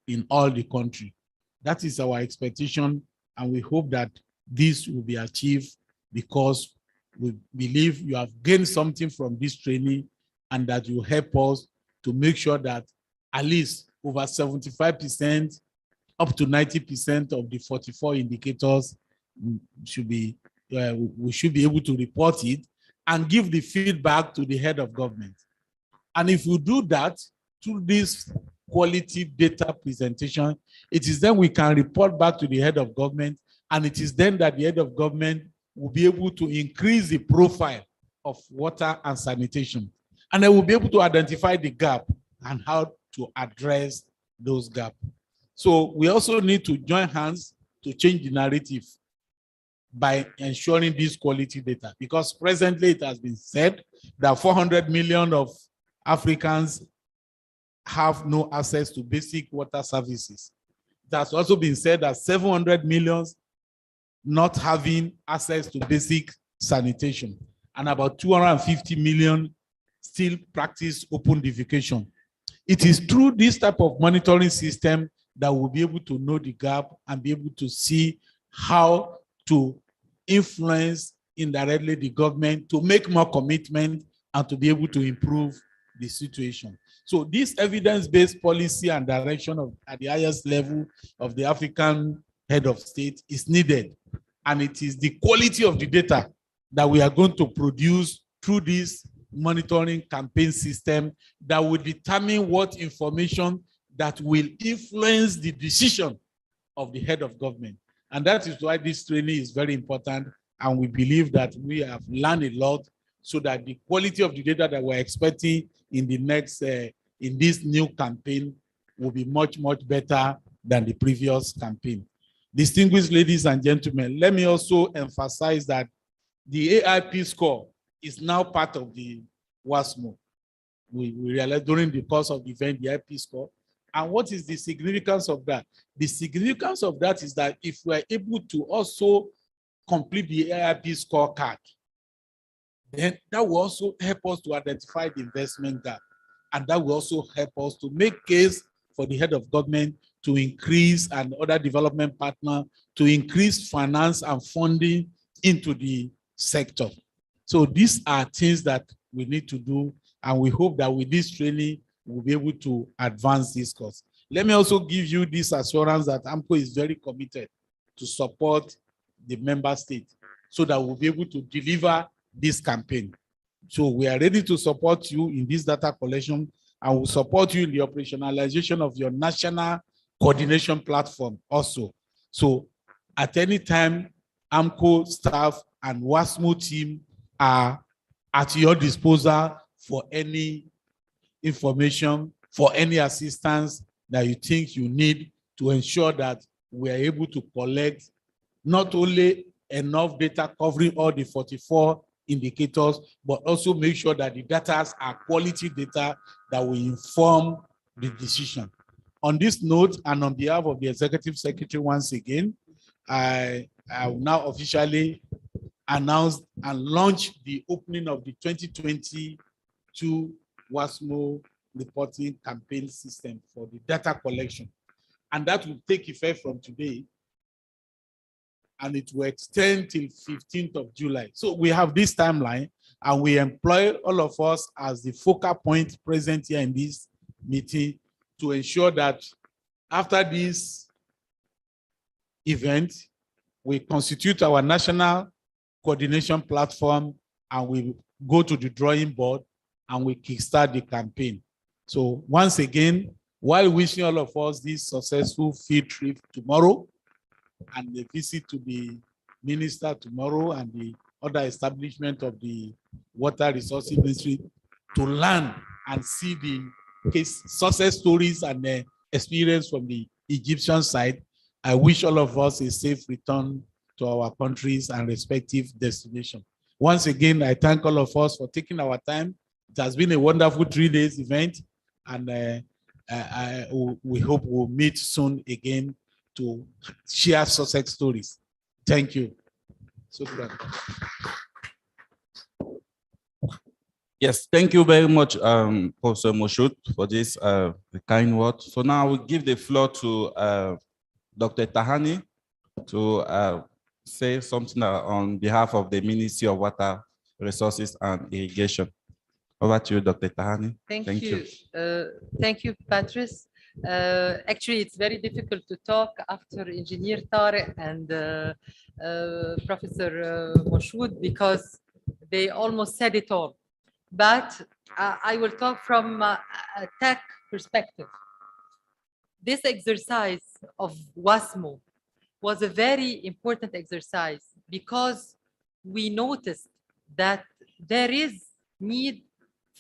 in all the country. That is our expectation, and we hope that this will be achieved because we believe you have gained something from this training, and that will help us to make sure that at least over 75%, up to 90% of the 44 indicators should be, we should be able to report it and give the feedback to the head of government. And if we do that through this quality data presentation, it is then we can report back to the head of government, and it is then that the head of government will be able to increase the profile of water and sanitation. And they will be able to identify the gap and how to address those gaps. So we also need to join hands to change the narrative by ensuring this quality data, because presently it has been said that 400 million of Africans have no access to basic water services. It has also been said that 700 million not having access to basic sanitation, and about 250 million still practice open defecation. It is through this type of monitoring system that we'll be able to know the gap and be able to see how to influence indirectly the government to make more commitment and to be able to improve the situation. So this evidence-based policy and direction at the highest level of the African head of state is needed. And it is the quality of the data that we are going to produce through this monitoring campaign system that will determine what information that will influence the decision of the head of government. And that is why this training is very important. And we believe that we have learned a lot so that the quality of the data that we're expecting in the next, in this new campaign will be much, much better than the previous campaign. Distinguished ladies and gentlemen, let me also emphasize that the AIP score is now part of the WASSMO. We realized during the course of the event, the AIP score. And what is the significance of that? The significance of that is that if we're able to also complete the AIP scorecard, then that will also help us to identify the investment gap. And that will also help us to make case for the head of government to increase and other development partner to increase finance and funding into the sector. So these are things that we need to do. And we hope that with this training, we'll be able to advance this course. Let me also give you this assurance that AMCO is very committed to support the member state so that we'll be able to deliver this campaign. So we are ready to support you in this data collection and will support you in the operationalization of your national coordination platform also. So at any time, AMCO staff and WASSMO team are at your disposal for any information, for any assistance that you think you need to ensure that we are able to collect not only enough data covering all the 44 indicators, but also make sure that the data are quality data that will inform the decision. On this note, and on behalf of the Executive Secretary once again, I will now officially announce and launch the opening of the 2022 WASSMO reporting campaign system for the data collection. And that will take effect from today, and it will extend till 15th of July. So we have this timeline, and we employ all of us as the focal point present here in this meeting to ensure that after this event, we constitute our national coordination platform and we go to the drawing board and we kickstart the campaign. So once again, while wishing all of us this successful field trip tomorrow and the visit to the minister tomorrow and the other establishment of the Water Resources Ministry to learn and see the case success stories and the experience from the Egyptian side, I wish all of us a safe return to our countries and respective destinations. Once again, I thank all of us for taking our time. It has been a wonderful 3 days event, and we hope we'll meet soon again to share success stories. Thank you. Yes, thank you very much, Professor Moshut, for this kind word. So now we give the floor to Dr. Tahani to say something on behalf of the Ministry of Water Resources and Irrigation. Over to you, Dr. Tahani. Thank you. Thank you, Patrice. Actually, it's very difficult to talk after Engineer Tarek and Professor Moshood because they almost said it all. But I will talk from a tech perspective. This exercise of WASSMO was a very important exercise because we noticed that there is need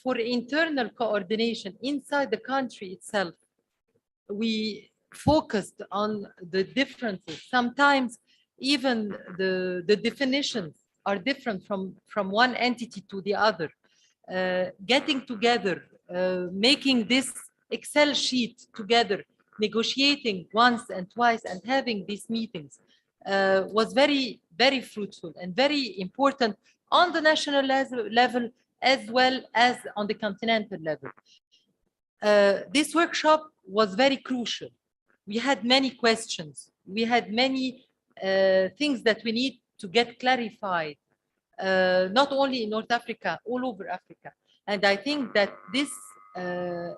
for internal coordination inside the country itself. We focused on the differences. Sometimes even the definitions are different from one entity to the other. Getting together, making this Excel sheet together, negotiating once and twice and having these meetings was very, very fruitful and very important on the national level as well as on the continental level. This workshop was very crucial. We had many questions. We had many things that we need to get clarified, not only in North Africa, all over Africa. And I think that this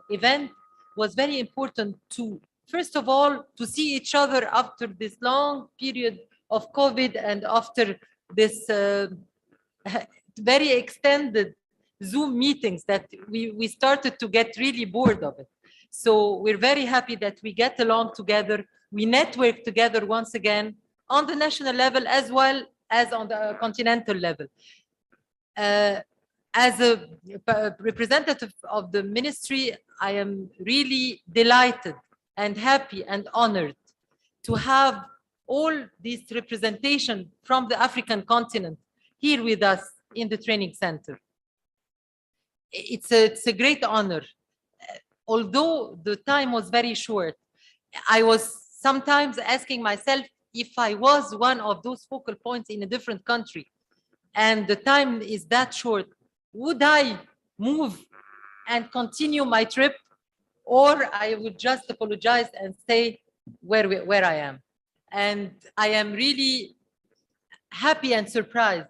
event was very important to, first of all, to see each other after this long period of COVID and after this very extended Zoom meetings that we started to get really bored of it. So we're very happy that we get along together. We network together once again on the national level as well as on the continental level. As a representative of the ministry, I am really delighted and happy and honored to have all this representation from the African continent here with us in the training center. It's a great honor. Although the time was very short, I was sometimes asking myself if I was one of those focal points in a different country. and the time is that short, would I move and continue my trip, or I would just apologize and stay where I am? And I am really happy and surprised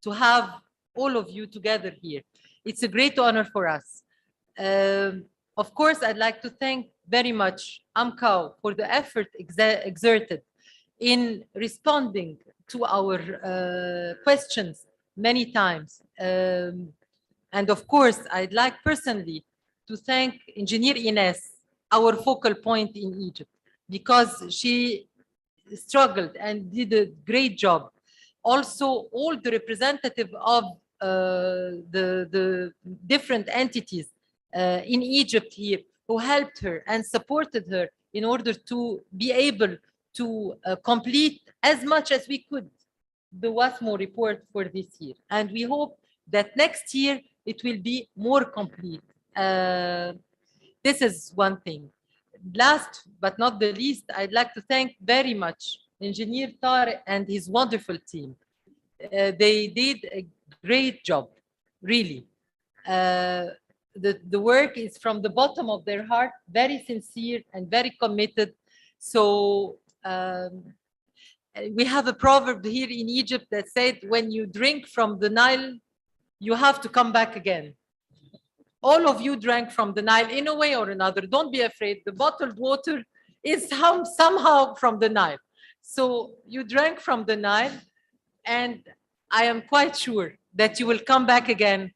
to have all of you together here. It's a great honor for us. Of course, I'd like to thank very much AMCAO for the effort exerted in responding to our questions many times. And of course, I'd like personally to thank Engineer Ines, our focal point in Egypt, because she struggled and did a great job. Also, all the representative of the different entities in Egypt here who helped her and supported her in order to be able to complete as much as we could the WASSMO report for this year. And we hope that next year it will be more complete. This is one thing. Last but not the least, I'd like to thank very much Engineer Tarek and his wonderful team. They did a great job, really. The work is from the bottom of their heart, very sincere and very committed. So we have a proverb here in Egypt that said, when you drink from the Nile, you have to come back again. All of you drank from the Nile in a way or another. Don't be afraid. The bottled water is somehow from the Nile. So you drank from the Nile, and I am quite sure that you will come back again.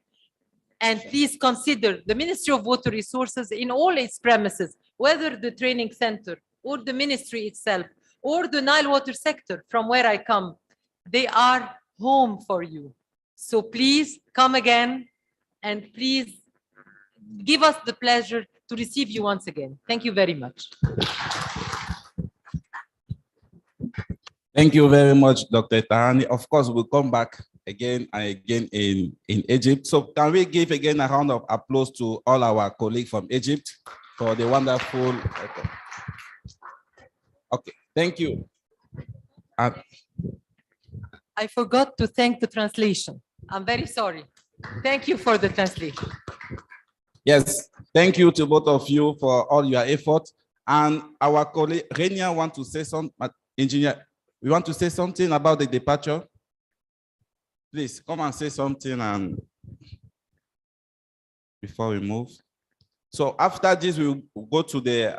And please consider the Ministry of Water Resources in all its premises, whether the training center or the ministry itself or the Nile water sector from where I come, they are home for you. So please come again, and please give us the pleasure to receive you once again. Thank you very much. Thank you very much, Dr. Tahani. Of course, we'll come back again and again in Egypt. So can we give again a round of applause to all our colleagues from Egypt for the wonderful. Okay, thank you. I forgot to thank the translation. I'm very sorry. Thank you for the translation. Yes, thank you to both of you for all your effort. And our colleague Renia want to say something. Engineer, we want to say something about the departure. Please come and say something and before we move. So after this, we'll go to the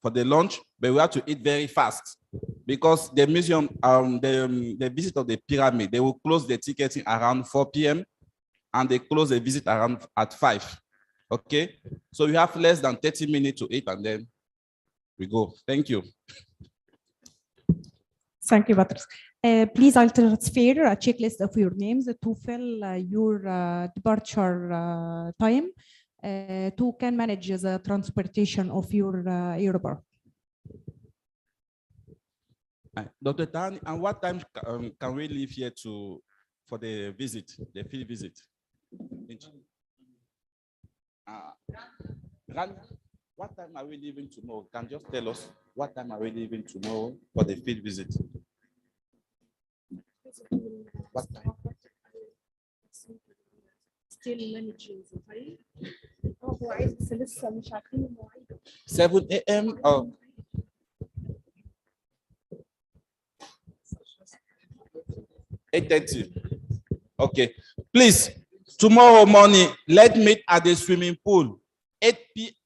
for the lunch, but we have to eat very fast because the museum, the visit of the pyramid, they will close the ticketing around 4 p.m. and they close the visit around at 5. Okay, so we have less than 30 minutes to eat and then we go. Thank you. Thank you, Patrice. Please, I'll transfer a checklist of your names to fill your departure time to can manage the transportation of your airport. Dr. Tan, and what time can we leave here for the visit, the field visit? What time are we leaving tomorrow? Can you just tell us what time are we leaving tomorrow for the field visit? What time? Still managing. 7 a.m. or 8:30. Okay, please. Tomorrow morning, let's meet at the swimming pool. 8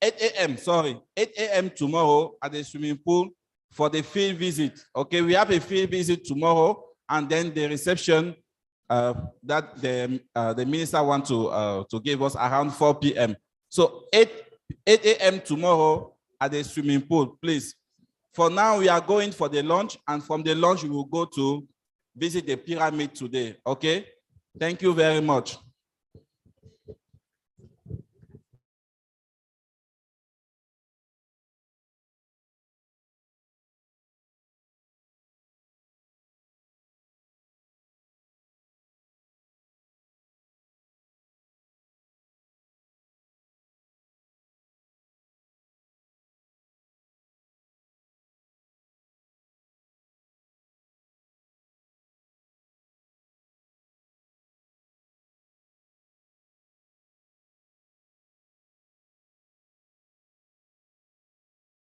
a.m. Sorry, 8 a.m. tomorrow at the swimming pool for the field visit. Okay, we have a field visit tomorrow, and then the reception that the minister wants to give us around 4 p.m. So 8 a.m. tomorrow at the swimming pool, please. For now, we are going for the lunch, and from the lunch, we will go to visit the pyramid today. Okay, thank you very much.